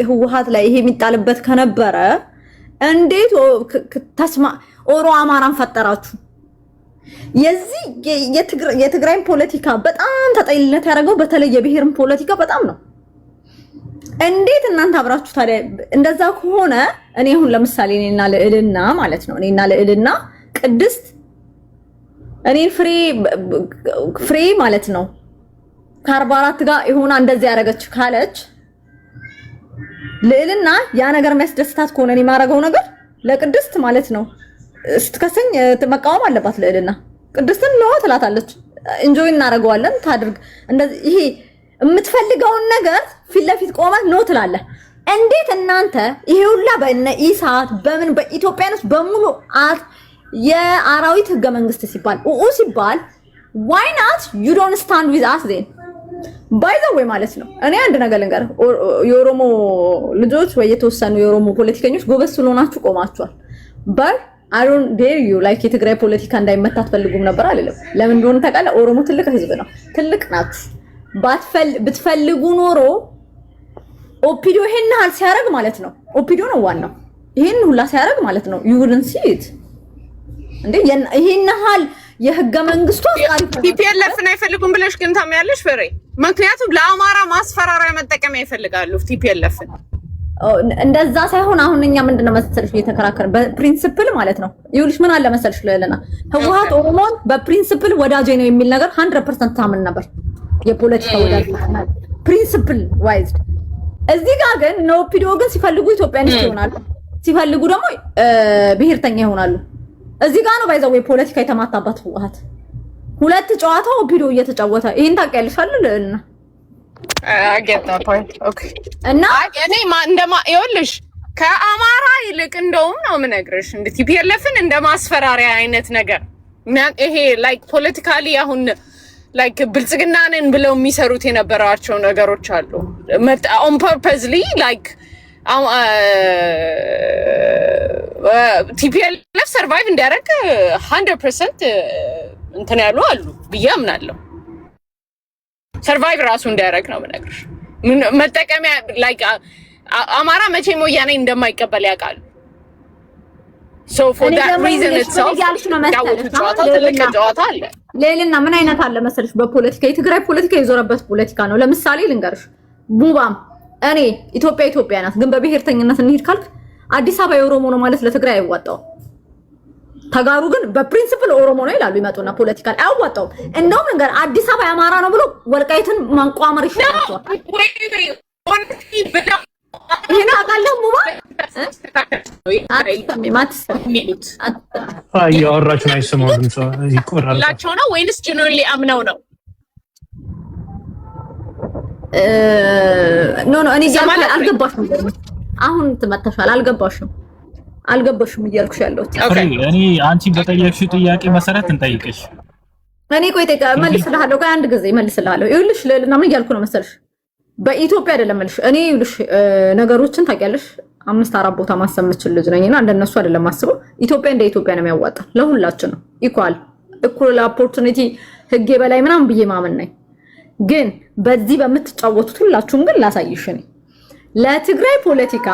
ህወሓት ላይ ይሄ የሚጣልበት ከነበረ እንዴት ተስማ ኦሮ አማራን ፈጠራችሁ? የዚህ የትግራይን ፖለቲካ በጣም ተጠይልነት ያደረገው በተለይ የብሔርን ፖለቲካ በጣም ነው። እንዴት እናንተ አብራችሁ ታዲያ እንደዛ ከሆነ እኔ አሁን ለምሳሌ እኔና ልዕልና ማለት ነው እኔና ልዕልና ቅድስት እኔን ፍሬ ማለት ነው ከ44 ጋር ይሆና እንደዚህ ያደረገች ካለች ልዕልና ያ ነገር የሚያስደስታት ከሆነ እኔ ማረገው ነገር ለቅድስት ማለት ነው ስትከሰኝ መቃወም አለባት። ልዕልና ቅድስትን ነው ትላታለች። ኢንጆይ እናደርገዋለን ታድርግ እንደዚህ ይሄ የምትፈልገውን ነገር ፊት ለፊት ቆመ ነው ትላለህ። እንዴት እናንተ ይሄ ሁላ በእነ ኢሳት በምን በኢትዮጵያኖች በሙሉ የአራዊት ህገ መንግስት ሲባል ሲባል why not you don't stand with us then by the way ማለት ነው። እኔ አንድ ነገር ልንገርህ፣ የኦሮሞ ልጆች ወይ የተወሰኑ የኦሮሞ ፖለቲከኞች ጎበዝ ስለሆናችሁ ቆማችኋል። but I don't dare you like የትግራይ ፖለቲካ እንዳይመታ አትፈልጉም ነበር አይደለም? ለምን እንደሆነ ታውቃለህ? ኦሮሞ ትልቅ ህዝብ ነው፣ ትልቅ ናችሁ። ብትፈልጉ ኖሮ ኦፒዲዮ ይሄን ሀል ሲያደርግ ማለት ነው። ኦፒዲዮ ነው ዋናው ይሄን ሁላ ሲያደርግ ማለት ነው። you wouldn't see it እንዴ ይሄን ሀል የህገ መንግስቱ ቲፒኤልኤፍን አይፈልጉም ብለሽ ግን ታምያለሽ ፍሬ? ምክንያቱም ለአማራ ማስፈራሪያ መጠቀም ይፈልጋሉ ቲፒኤልኤፍን። እንደዛ ሳይሆን አሁን እኛ ምንድነው መሰለሽ እየተከራከረ በፕሪንሲፕል ማለት ነው። ይኸውልሽ ምን አለ መሰለሽ ለለና ህወሓት ኦሮሞን በፕሪንሲፕል ወዳጄ ነው የሚል ነገር 100% ታምን ነበር። የፖለቲካ ወዳጅ ፕሪንሲፕል ዋይዝ። እዚህ ጋር ግን ነው ኦፒዲዮ ግን ሲፈልጉ ኢትዮጵያኒስት ይሆናሉ፣ ሲፈልጉ ደግሞ ብሔርተኛ ይሆናሉ። እዚህ ጋር ነው ባይዘው የፖለቲካ የተማታባት ህወሓት ሁለት ጨዋታው ኦፒዲዮ እየተጫወተ ይሄን ታውቂያለሽ አይደል? አገጣ ፖይንት ኦኬ። እና እኔ ይኸውልሽ ከአማራ ይልቅ እንደውም ነው የምነግርሽ እንደ ቲፒኤልኤፍን እንደ ማስፈራሪያ አይነት ነገር ይሄ ላይክ ፖለቲካሊ አሁን ላይክ ብልጽግናንን ብለው የሚሰሩት የነበራቸው ነገሮች አሉ ኦን ፐርፐዝሊ ላይክ ቲፒኤልኤፍ ሰርቫይቭ እንዲያደርግ 100% እንትን ያሉ አሉ ብዬ አምናለሁ። ሰርቫይቭ ራሱ እንዲያደርግ ነው የምነግርሽ። መጠቀሚያ ላይክ አማራ መቼም ወያኔ እንደማይቀበል ያውቃሉ። ሶ ፎር ዳት ሪዝን ኢትሰልፍ ጨዋታ አለ። ሌልና ምን አይነት አለ መሰለሽ በፖለቲካ የትግራይ ፖለቲካ የዞረበት ፖለቲካ ነው። ለምሳሌ ልንገርሽ ቡባም እኔ ኢትዮጵያ ናት ግን በብሔርተኝነት እንሂድ ካልክ አዲስ አበባ የኦሮሞ ነው ማለት ለትግራይ አይዋጣው። ተጋሩ ግን በፕሪንሲፕል ኦሮሞ ነው ይላሉ ይመጡና ፖለቲካል አያዋጣው። እንደውም ነገር አዲስ አበባ የአማራ ነው ብሎ ወልቃይትን ማንቋመር ይሻላል። ይሄን አቃለው ሙባ እያወራችሁ ነው አይሰማው ድምጽ ይቆራላቸው ነው ወይንስ ጀነራሊ አምነው ነው? ኖ እኔ አልገባሽም። አሁን ትመጣሻል አልገባሽም እያልኩሽ ያለሁት እኔ አንቺ በጠየቅሽው ጥያቄ መሰረት እንጠይቅሽ። እኔ ቆይ መልስልሃለሁ። ቆይ አንድ ጊዜ መልስልሃለሁ። ይኸውልሽ ለልና ምን እያልኩ ነው መሰልሽ? በኢትዮጵያ አይደለም መልሽ። እኔ ይኸውልሽ ነገሮችን ታውቂያለሽ 5-4 ቦታ ማሰብ የምችል ልጅ ነኝና እንደነሱ አይደለም ማስበው። ኢትዮጵያ እንደ ኢትዮጵያ ነው የሚያዋጣ ለሁላችን ነው። እኩል ኦፖርቹኒቲ ህግ በላይ ምናምን ብዬ ማመን ነኝ። ግን በዚህ በምትጫወቱት ሁላችሁም ግን ላሳይሽ ነኝ ለትግራይ ፖለቲካ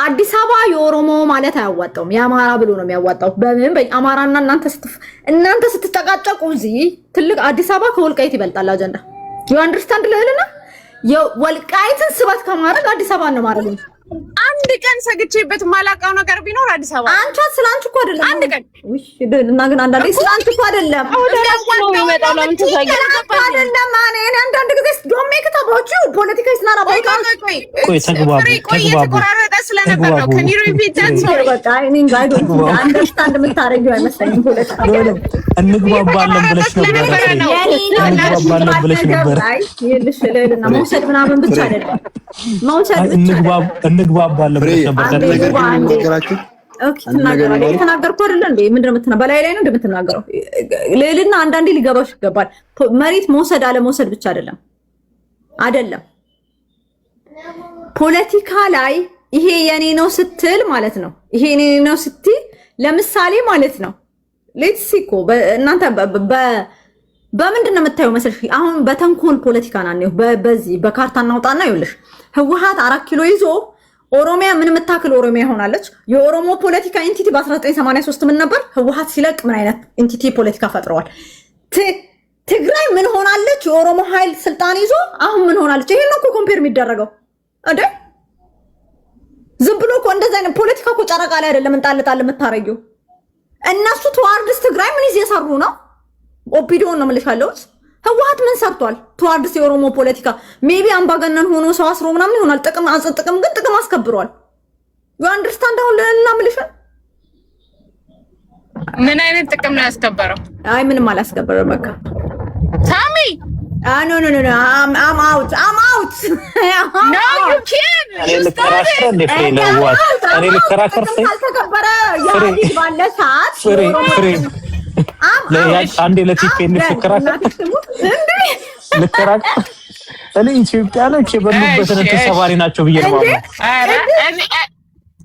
አዲስ አበባ የኦሮሞ ማለት አያዋጣውም። የአማራ ብሎ ነው የሚያዋጣው። በምን በአማራና እናንተ ስትጨቃጨቁ እዚህ ትልቅ አዲስ አበባ ከወልቃይት ይበልጣል አጀንዳ you understand ለልና የወልቃይትን ስባት ከማድረግ አዲስ አበባ ነው ማድረግ። አንድ ቀን ሰግቼበት ማላውቀው ነገር ቢኖር አዲስ አበባ አንቺ ስላንቺ እኮ አይደለም አንድ ቀን እሺ እና ግን አንዳንዴ ስላንቺ እኮ አይደለም አይደለም ማኔ አንዳንድ ጊዜ ዶንት ሜክ ኢት አባውት ዩ ፖለቲካ is not about ቆይ ተግባቡ ስለነበር ነው can you repeat that sorry በቃ እኔ ጋር አንደርስታንድ የምታረጊው አይመስለኝም። ፖለቲካ እንግባባለን ብለሽ ነበር አይ ይልሽ ለልና መውሰድ ምናምን ብቻ አይደለም መውሰድ እንግባባለን ብለሽ ነበር። ኦኬ ተናገርኩ አይደል እንዴ? ምንድነው የምትናገረው? በላይ ላይ ነው እንደምትናገረው ለልና አንዳንዴ ሊገባሽ ይገባል። መሬት መውሰድ አለ መውሰድ ብቻ አይደለም ፖለቲካ ላይ ይሄ የኔ ነው ስትል ማለት ነው። ይሄ የኔ ነው ስትል ለምሳሌ ማለት ነው ሌትስ ሲኮ እናንተ በምንድነው የምታየው መሰለሽ? አሁን በተንኮል ፖለቲካ ነው በዚህ በካርታ እናውጣና ይኸውልሽ ህወሓት 4 ኪሎ ይዞ ኦሮሚያ ምን የምታክል ኦሮሚያ ሆናለች። የኦሮሞ ፖለቲካ ኢንቲቲ በ1983 ምን ነበር? ህወሓት ሲለቅ ምን አይነት ኢንቲቲ ፖለቲካ ፈጥረዋል። ትግራይ ምን ሆናለች? የኦሮሞ ኃይል ስልጣን ይዞ አሁን ምን ሆናለች? ይሄን ነው እኮ ኮምፔር የሚደረገው አይደል? ዝም ብሎ እኮ እንደዛ አይነት ፖለቲካ እኮ ጨረቃ ላይ አይደለም እንጣልጣል የምታረጊው። እነሱ ተዋርድስ ትግራይ ምን እየሰሩ ነው? ኦፒዲዮ ነው የምልሻለሁ። ህወሓት ምን ሰርቷል? ተዋርድስ የኦሮሞ ፖለቲካ ሜቢ አምባገነን ሆኖ ሰው አስሮ ምናምን ይሆናል። ጥቅም ግን ጥቅም አስከብሯል። you understand አሁን ለና ምልሽ ምን አይነት ጥቅም ነው ያስከበረው? አይ ምንም አላስከበረም። በቃ ታሚ no I'm out no you can't እኔ ልከራከር እንደ ካልተከበረ ያዲ ባለሳት ፍሬ አንዴ ለቲፒኤልኤፍ ልከራከር እኔ ኢትዮጵያኖች የበሉበትን ተሰባሪ ናቸው ብዬ ነው ማለት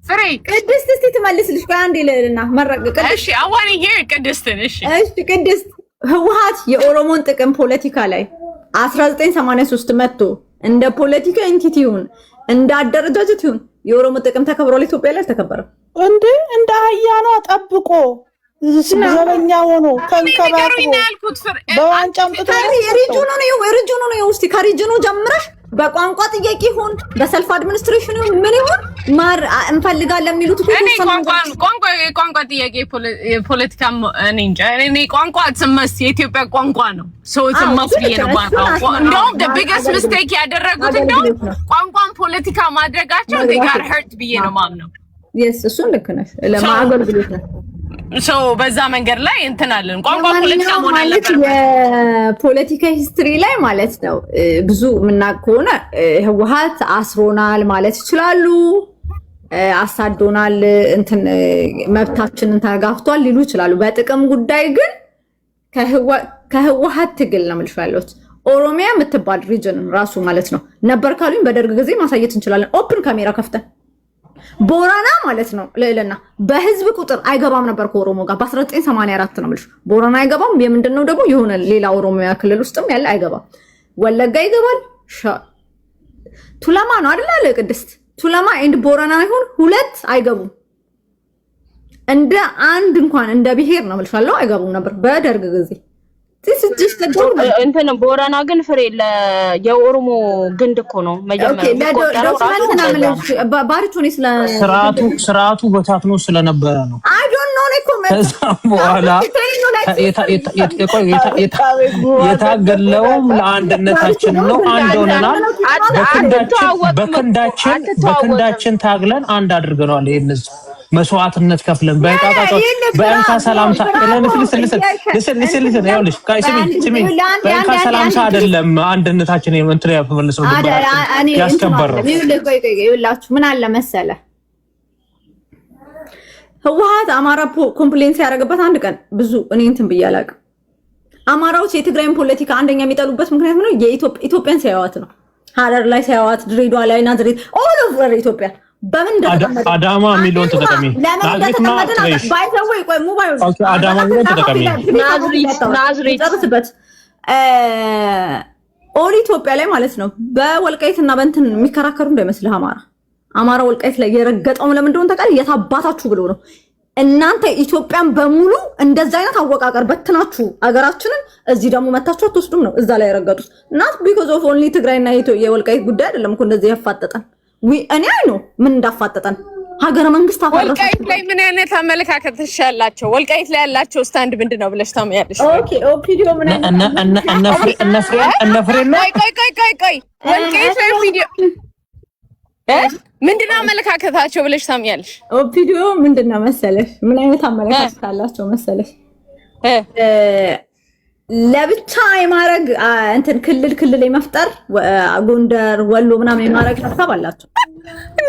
ፍሬ ቅድስት እስቲ ትመልስልሽ አንዴ ለልና መረቅ እሺ አዋን ይሄ ቅድስት ነሽ እሺ ቅድስት ህወሓት የኦሮሞን ጥቅም ፖለቲካ ላይ 1983 መጥቶ እንደ ፖለቲካ ኤንቲቲ ይሁን እንደ አደረጃጀት ይሁን የኦሮሞ ጥቅም ተከብሯል። ኢትዮጵያ ላይ አልተከበረም እንዴ? እንደ አህያ ነው ጠብቆ ዘበኛ ሆኖ ተንከባክቦ በዋንጫ አምጥቶ ሪጅኑ ነው ውስጥ ከሪጅኑ ጀምረሽ በቋንቋ ጥያቄ ይሁን በሰልፍ አድሚኒስትሬሽን ይሁን ምን ይሁን ማር እንፈልጋለን የሚሉት እኔ ቋንቋ ጥያቄ የፖለቲካ እኔ እንጃ እኔ ቋንቋ ስመስ የኢትዮጵያ ቋንቋ ነው ሰው ስመስ ነው። እንደውም the biggest mistake ያደረጉት እንደውም ቋንቋን ፖለቲካ ማድረጋቸው they got hurt ብዬ ነው ማምነው። እሱን ልክ ነሽ ለማገልግሎት ነው ሰው በዛ መንገድ ላይ እንትናለን ቋንቋ ፖለቲካ ማለት የፖለቲካ ሂስትሪ ላይ ማለት ነው። ብዙ ምናቅ ከሆነ ህወሓት አስሮናል ማለት ይችላሉ፣ አሳዶናል፣ እንትን መብታችንን ተጋፍቷል ሊሉ ይችላሉ። በጥቅም ጉዳይ ግን ከህወሓት ትግል ነው የምልሽ ኦሮሚያ የምትባል ሪጅን ራሱ ማለት ነው ነበር ካሉኝ በደርግ ጊዜ ማሳየት እንችላለን። ኦፕን ካሜራ ከፍተን ቦረና ማለት ነው ልዕልና በህዝብ ቁጥር አይገባም ነበር ከኦሮሞ ጋር በ1984 ነው የምልሽ። ቦረና አይገባም። የምንድነው ደግሞ የሆነ ሌላ ኦሮሚያ ክልል ውስጥም ያለ አይገባም። ወለጋ ይገባል። ቱለማ ነው አይደል አለ ቅድስት ቱለማ ኤንድ ቦረና ይሁን ሁለት አይገቡም። እንደ አንድ እንኳን እንደ ብሄር ነው የምልሻለሁ አይገቡም ነበር በደርግ ጊዜ። እንትን ቦረና ግን ፍሬ የኦሮሞ ግንድ እኮ ነው መጀመሪያ ስርዓቱ በታትኖ ስለነበረ ነው። አይ ዶንት ኖ እኮ በኋላ የታገለውም ለአንድነታችን ነው። አንድ ሆነናል። በክንዳችን ታግለን አንድ አድርገናል። ይሄን መስዋዕትነት ከፍለን በእንካ ሰላምታ ይኸውልሽ ስሚ በእንካ ሰላምታ አይደለም አንድነታችን እንትን ያፈለሰው ያስከበረው። ይኸውላችሁ ምን አለ መሰለ ህወሓት አማራ ኮምፕሌንስ ያደረገበት አንድ ቀን ብዙ እኔ እንትን ብዬ አላውቅም። አማራዎች የትግራይን ፖለቲካ አንደኛ የሚጠሉበት ምክንያት ምንድነው? የኢትዮጵያን ሲያዩት ነው። ሀረር ላይ ሲያዩት፣ ድሬዳዋ ላይ ናዝሬት ኦል ኦቨር ኢትዮጵያ በምን እንደተቀመጠ አዳማ ሚሊዮን ተጠቀሚ ናዝሬትና ባይዘው ቆይ ሞባይል አዳማ ሚሊዮን ተጠቀሚ ናዝሬት ጨርስበት ኦል ኢትዮጵያ ላይ ማለት ነው። በወልቃይትና በእንትን የሚከራከሩ እንዳይመስልህ አማራ ወልቃይት ላይ የረገጠው ለምን እንደሆነ ታውቃለህ? የታባታችሁ ብሎ ነው። እናንተ ኢትዮጵያን በሙሉ እንደዛ አይነት አወቃቀር በትናችሁ አገራችንን እዚህ ደግሞ መታችሁ አትወስዱም ነው እዛ ላይ የረገጡት። not because of only ትግራይና የወልቃይት ጉዳይ አይደለም እኮ እንደዚህ ያፋጠጠን እኔ አይኖ ምን እንዳፋጠጠን ሀገረ መንግስት አፈረሰ። ወልቃይት ላይ ምን አይነት አመለካከት ተሻላቸው? ወልቃይት ላይ ያላቸው ስታንድ ምንድነው ብለሽ ታምያለሽ? ኦኬ ኦፒዲዮ ምን አይነት እነፍሬ ነው። ቆይ ወልቃይት ላይ ቪዲዮ ምንድነው አመለካከታቸው ብለሽ ታምያለሽ? ኦፒዲዮ ምንድነው መሰለሽ ምን አይነት አመለካከት አላቸው መሰለሽ? ለብቻ የማረግ እንትን ክልል የመፍጠር ጎንደር ወሎ ምናምን የማረግ ሀሳብ አላቸው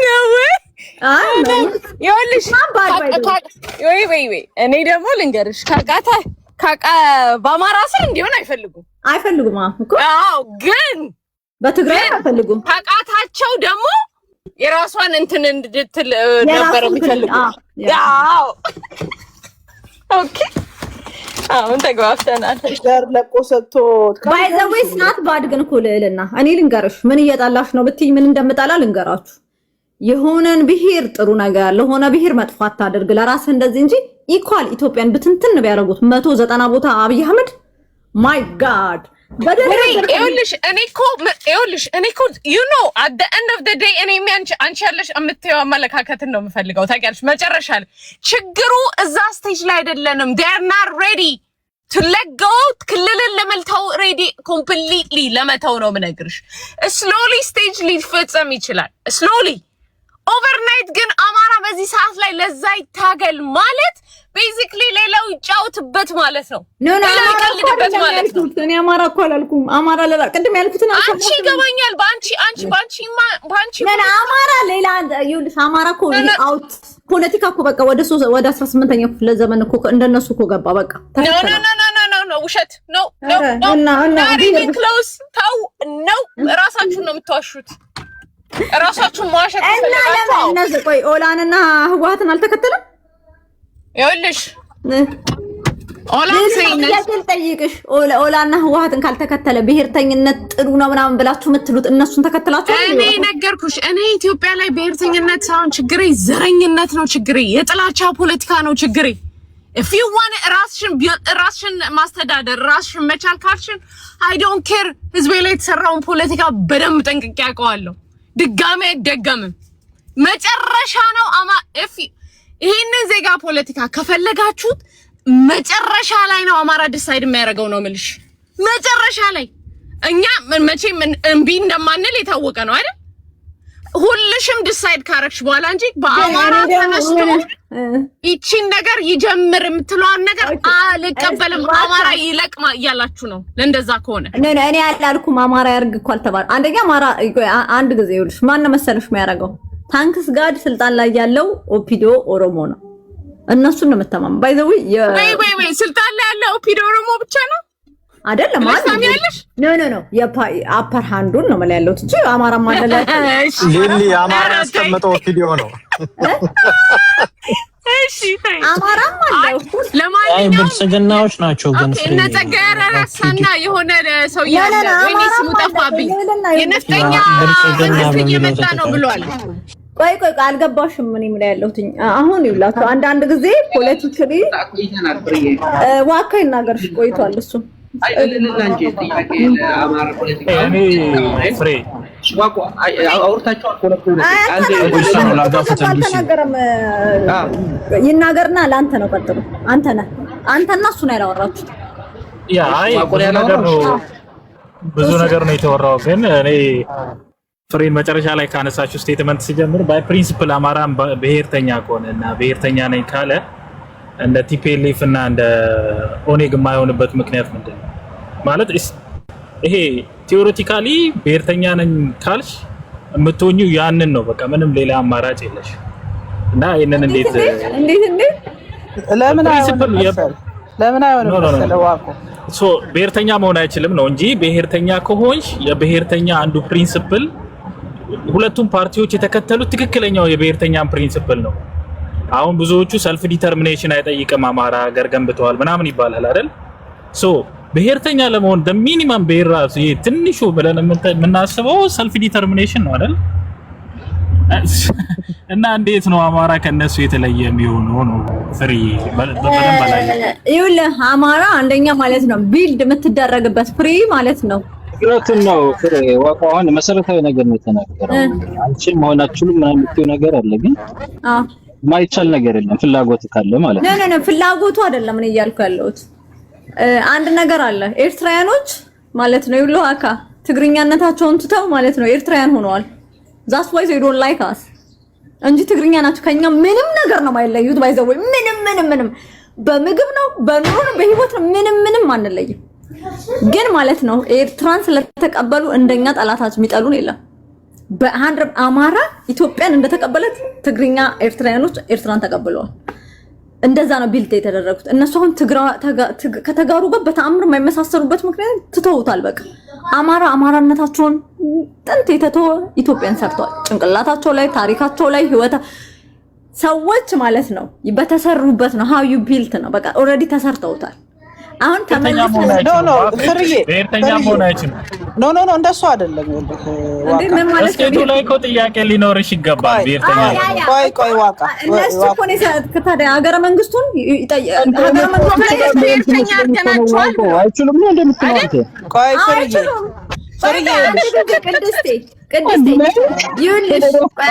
ነው ወይ? ይኸውልሽ ወይ እኔ ደግሞ ልንገርሽ በአማራ ስር እንዲሆን አይፈልጉም እኮ። አዎ ግን በትግራይ አይፈልጉም። ታቃታቸው ደግሞ የራሷን እንትን እንድትል ነበር የሚፈልጉ። አዎ ኦኬ አሁን ተግባብተናል። ዳር ለቆ ሰጥቶ ባይዘዌስ ናት ባድገን እኮ ልዕልና እኔ ልንገርሽ ምን እየጣላሽ ነው ብትይ ምን እንደምጣላ ልንገራችሁ። የሆነን ብሄር ጥሩ ነገር ለሆነ ብሄር መጥፎ አታደርግ ለራስ እንደዚህ እንጂ ኢኳል ኢትዮጵያን ብትንትን ቢያደርጉት 190 ቦታ አብይ አህመድ ማይ ጋድ ይኸውልሽ እኔ እኮ you know at the end of the day እኔ አንቺ ያለሽ የምትይው አመለካከትን ነው የምፈልገው ታውቂያለሽ። መጨረሻ ላይ ችግሩ እዛ ስቴጅ ላይ አይደለንም። they are not ready to let go ክልልን ለመልተው ready completely ለመተው ነው የምነግርሽ። slowly stage ሊፈጸም ይችላል slowly overnight ግን አማራ በዚህ ሰዓት ላይ ለዛ ይታገል ማለት basically ሌላው ይጫወትበት ማለት ነው። ሌላው ይቀልድበት ማለት ነው። እኔ አማራ እኮ አላልኩም። አማራ ለላ ቅድም ያልኩትን አንቺ ይገባኛል። ባንቺ ምን አማራ ሌላ ይኸውልሽ አማራ እኮ አውት ፖለቲካ እኮ በቃ ወደ 18ኛው ክፍለ ዘመን እኮ እንደነሱ እኮ ገባ በቃ። ኖ ውሸት ነው ክሎስ ታው ነው ራሳችሁን ነው የምትዋሹት። ራሳችሁን ማዋሸት ነው። እነዚህ ቆይ ኦላንና ህወሓትን አልተከተለም። ይኸውልሽ ጠይቅሽ ኦላና ህወሓትን ካልተከተለ ብሔርተኝነት ጥሩ ነው ምናምን ብላችሁ የምትሉት እነሱን ተከትላችሁ እኔ ነገርኩሽ። እኔ ኢትዮጵያ ላይ ብሔርተኝነት ሳይሆን ችግሬ ዘረኝነት ነው ችግሬ፣ የጥላቻ ፖለቲካ ነው ችግሬ። if you want ራስሽን ማስተዳደር ራስሽን መቻል ካልሽን I don't care ህዝቤ ላይ የተሰራውን ፖለቲካ በደንብ ጠንቅቄ አውቀዋለሁ። ድጋሜ አይደገምም። መጨረሻ ነው ይሄንን ዜጋ ፖለቲካ ከፈለጋችሁት መጨረሻ ላይ ነው አማራ ዲሳይድ የሚያደርገው ነው የምልሽ። መጨረሻ ላይ እኛ መቼም እምቢ እንደማንል የታወቀ ነው አይደል? ሁልሽም ዲሳይድ ካረክሽ በኋላ እንጂ በአማራ ተነስቶ ይቺን ነገር ይጀምር የምትለዋን ነገር አልቀበልም አማራ ይለቅማ እያላችሁ ነው። ለእንደዛ ከሆነ እኔ አላልኩም አማራ ያርግ እኮ አልተባለ። አንደኛ አማራ አንድ ጊዜ ይኸውልሽ ማን መሰለሽ የሚያደርገው ታንክስ ጋድ ስልጣን ላይ ያለው ኦፒዶ ኦሮሞ ነው። እነሱን ነው የምተማመን። ባይ ዘ ወይ ስልጣን ላይ ያለው ኦፒዶ ኦሮሞ ብቻ ነው አይደለም ማለት ኖ የአፐር ሃንዱን ነው ማለት ያለው እንጂ አማራ ማለት ሊሊ አማራ ያስቀመጠው ኦፒዶ ነው። እሺ አማራ ማለት ለማንኛውም ብልጽግናዎች ናቸው ግን እነ ተገራራሳና የሆነ ሰው ያለ ወይኔ ስሙ ጠፋብኝ የነፍጠኛ መንግስት እየመጣ ነው ብሏል። ቆይ አልገባሽም። ምን ይምላ ያለሁት አሁን ይውላችሁ አንዳንድ ጊዜ ፖለቲካሊ ዋካ ይናገርሽ ቆይቷል። እሱ ይናገርና ለአንተ ነው ቀጥሉ። አንተና እሱ ነው ያወራችሁት። ብዙ ነገር ነው የተወራው። ግን እኔ ፍሬን መጨረሻ ላይ ካነሳችሁ ስቴትመንት ሲጀምር ባይ ፕሪንሲፕል አማራን ብሔርተኛ ከሆነና ብሔርተኛ ነኝ ካለ እንደ ቲፒኤልኤፍ እና እንደ ኦኔግ የማይሆንበት ምክንያት ምንድን ነው? ማለት ይሄ ቲዮሬቲካሊ ብሔርተኛ ነኝ ካልሽ የምትሆኚው ያንን ነው። በቃ ምንም ሌላ አማራጭ የለሽ እና ይሄንን እንዴት ለምን አይሆንም? ሶ ብሔርተኛ መሆን አይችልም ነው እንጂ ብሔርተኛ ከሆንሽ የብሔርተኛ አንዱ ፕሪንሲፕል ሁለቱም ፓርቲዎች የተከተሉት ትክክለኛው የብሔርተኛን ፕሪንሲፕል ነው። አሁን ብዙዎቹ ሰልፍ ዲተርሚኔሽን አይጠይቅም አማራ ሀገር ገንብተዋል ምናምን ይባላል አይደል? ሶ ብሔርተኛ ለመሆን ሚኒመም ብሔር ራሱ ይሄ ትንሹ ብለን የምናስበው ሰልፍ ዲተርሚኔሽን ነው አይደል? እና እንዴት ነው አማራ ከነሱ የተለየ የሚሆነው ነው? ፍሪ በደንብ ባላይ ይኸውልህ አማራ አንደኛ ማለት ነው ቢልድ የምትደረግበት ፍሪ ማለት ነው ግሮትን ነው ፍሬ ዋቋውን መሰረታዊ ነገር ነው የተናገረው። አንቺን መሆናችሁንም ምናምን የምትይው ነገር አለ ግን ማይቻል ነገር የለም ፍላጎት ካለ ማለት ነው። ኖ ፍላጎቱ አይደለም እኔ እያልኩ ያለሁት አንድ ነገር አለ። ኤርትራያኖች ማለት ነው ይሉ አካ ትግርኛነታቸውን ትተው ማለት ነው ኤርትራያን ሆነዋል። that's why they don't like us እንጂ ትግርኛ ናቸው ከኛ ምንም ነገር ነው ማይለዩት። ባይዘው ምንም በምግብ ነው በኑሮ ነው በህይወት ነው ምንም አንለይም። ግን ማለት ነው ኤርትራን ስለተቀበሉ እንደኛ ጠላታችን የሚጠሉን የለም። በ100 አማራ ኢትዮጵያን እንደተቀበለት ትግርኛ ኤርትራያኖች ኤርትራን ተቀብለዋል። እንደዛ ነው ቢልት የተደረጉት። እነሱ አሁን ከተጋሩ ጋር በተአምር የማይመሳሰሉበት ምክንያት ትተውታል። በቃ አማራነታቸውን ጥንት የተተወ ኢትዮጵያን ሰርተዋል። ጭንቅላታቸው ላይ ታሪካቸው ላይ ህይወታ ሰዎች ማለት ነው በተሰሩበት ነው how you built ነው በቃ ኦሬዲ ተሰርተውታል። አሁን ተመልሰን ፍርዬ ብሔርተኛ መሆን አይችልም። ኖ እንደሱ አይደለም። እስኬቱ ላይ እኮ ጥያቄ ሊኖርሽ ይገባል። ብሔርተኛ ቆይ ዋቃ እነሱ እኮ ነው ታዲያ ሀገረ መንግስቱን ሀገረ መንግስቱን ብሔርተኛ አድርገናቸዋል አይችሉም ነው እንደምትለው። ቆይ ፍርዬ ቅድስቴ ይኸውልሽ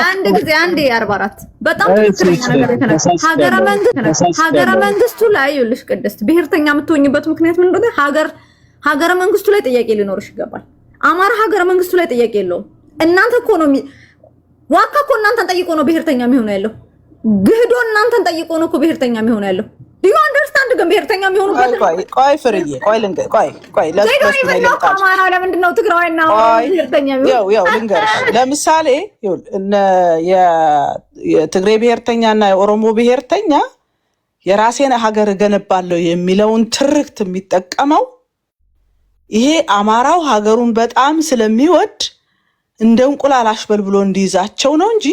አንድ ጊዜ 44 በጣም ትክክለኛ ነገር የተነሳ ሀገረ መንግስቱ ላይ ይኸውልሽ ቅድስት ብሔርተኛ የምትሆኝበት ምክንያት ምን እንደሆነ ሀገረ መንግስቱ ላይ ጥያቄ ሊኖርሽ ይገባል። አማራ ሀገረ መንግስቱ ላይ ጥያቄ የለውም። እናንተ እኮ ነው ዋካ እኮ እናንተን ጠይቆ ነው ብሔርተኛ የሚሆነው ያለው። ግህዶ እናንተን ጠይቆ ነው እኮ ብሔርተኛ የሚሆነው ያለው። ዩ አንደርስታንድ ግን ብሔርተኛ የሚሆኑበት ቆይ ፍርዬ ቆይ አማራ ለምንድን ነው ትግራዋይና ብሔርተኛ ያው ልንገርሽ። ለምሳሌ የትግሬ ብሔርተኛና የኦሮሞ ብሔርተኛ የራሴን ሀገር እገነባለሁ የሚለውን ትርክት የሚጠቀመው ይሄ አማራው ሀገሩን በጣም ስለሚወድ እንደ እንቁላል አሽበልብሎ እንዲይዛቸው ነው እንጂ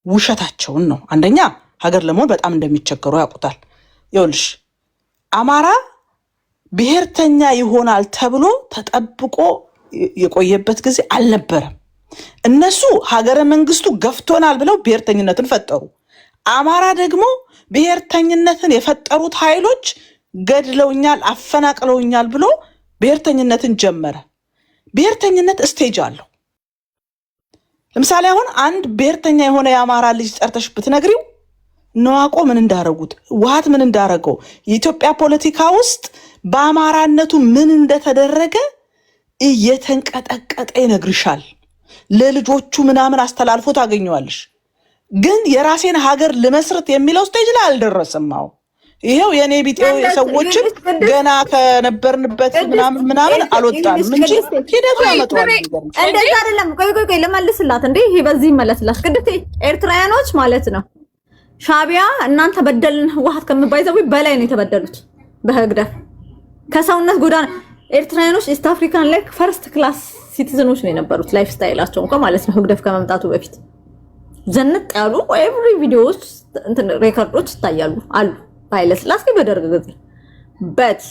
ውሸታቸውን ነው። አንደኛ ሀገር ለመሆን በጣም እንደሚቸገሩ ያውቁታል። ይኸውልሽ አማራ ብሔርተኛ ይሆናል ተብሎ ተጠብቆ የቆየበት ጊዜ አልነበረም። እነሱ ሀገረ መንግስቱ ገፍቶናል ብለው ብሔርተኝነትን ፈጠሩ። አማራ ደግሞ ብሔርተኝነትን የፈጠሩት ኃይሎች ገድለውኛል፣ አፈናቅለውኛል ብሎ ብሔርተኝነትን ጀመረ። ብሔርተኝነት ስቴጅ አለው። ለምሳሌ አሁን አንድ ብሔርተኛ የሆነ የአማራ ልጅ ጠርተሽ ብትነግሪው ነዋቆ ምን እንዳረጉት፣ ውሃት ምን እንዳረገው፣ የኢትዮጵያ ፖለቲካ ውስጥ በአማራነቱ ምን እንደተደረገ እየተንቀጠቀጠ ይነግርሻል። ለልጆቹ ምናምን አስተላልፎ ታገኘዋለሽ። ግን የራሴን ሀገር ልመስርት የሚለው ስቴጅ ላይ አልደረሰም። አዎ ይሄው የኔ ቢጤው የሰዎችን ገና ከነበርንበት ምናምን አልወጣንም እንጂ ሂደቱ ያመጣዋል። እንደዛ አይደለም። ቆይ ለመልስላት እንዴ ይሄ በዚህ መለስላት። ቅድስቴ ኤርትራያኖች ማለት ነው ሻቢያ እናንተ በደልን ህወሓት ከመባይዘው በላይ ነው የተበደሉት በህግደፍ ከሰውነት ጎዳና። ኤርትራያኖች ኢስት አፍሪካን ላይ ፈርስት ክላስ ሲቲዝኖች ነው የነበሩት ላይፍ ስታይላቸው እንኳን ማለት ነው ህግደፍ ከመምጣቱ በፊት ዘንጥ ያሉ ኤቭሪ ቪዲዮዎች እንትን ሬኮርዶች ይታያሉ አሉ ባይለ ስላሴ በደርግ ጊዜ በት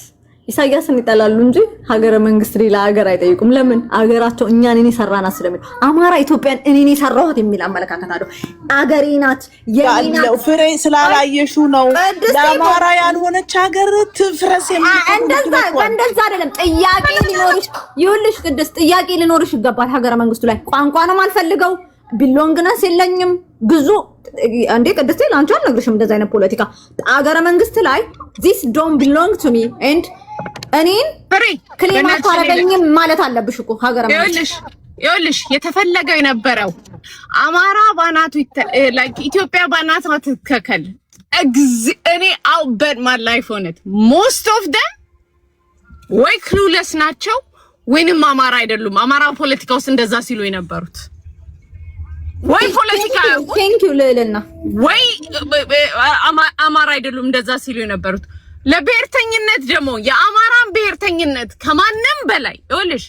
ኢሳያስን ይጠላሉ እንጂ ሀገረ መንግስት ሌላ ሀገር አይጠይቁም። ለምን ሀገራቸው እኛን እኔ ሰራና ስለሚል አማራ ኢትዮጵያን እኔ ሰራሁት የሚል አመለካከት አለው። አገሬ ናት ያለው ፍሬ ስላላየሹ ነው ለአማራ ያልሆነች ሀገር ትፍረስ የሚል እንደዛ አይደለም። ጥያቄ ሊኖርሽ ይኸውልሽ ቅድስት ጥያቄ ሊኖርሽ ይገባል። ሀገረ መንግስቱ ላይ ቋንቋ ነው የማልፈልገው ቢሎንግነስ የለኝም ብዙ አንዴ ቅድስት ላንቺ አልነግርሽም እንደዛ አይነት ፖለቲካ ሀገረ መንግስት ላይ this don't belong to me and እኔን ክሌም አታረገኝም ማለት አለብሽ እኮ ሀገረ መንግስት። ይኸውልሽ የተፈለገው የነበረው አማራ ባናቱ like ኢትዮጵያ ባናቱ ትከከል እኔ I'll bet my life on it most of them ወይ ክሉለስ ናቸው ወይንም አማራ አይደሉም። አማራ ፖለቲካ ውስጥ እንደዛ ሲሉ የነበሩት ወይ ፖለቲካ ቴንክ ዩ ለለና ወይ አማራ አይደሉም እንደዛ ሲሉ የነበሩት። ለብሔርተኝነት ደግሞ የአማራን ብሔርተኝነት ከማንም በላይ ይኸውልሽ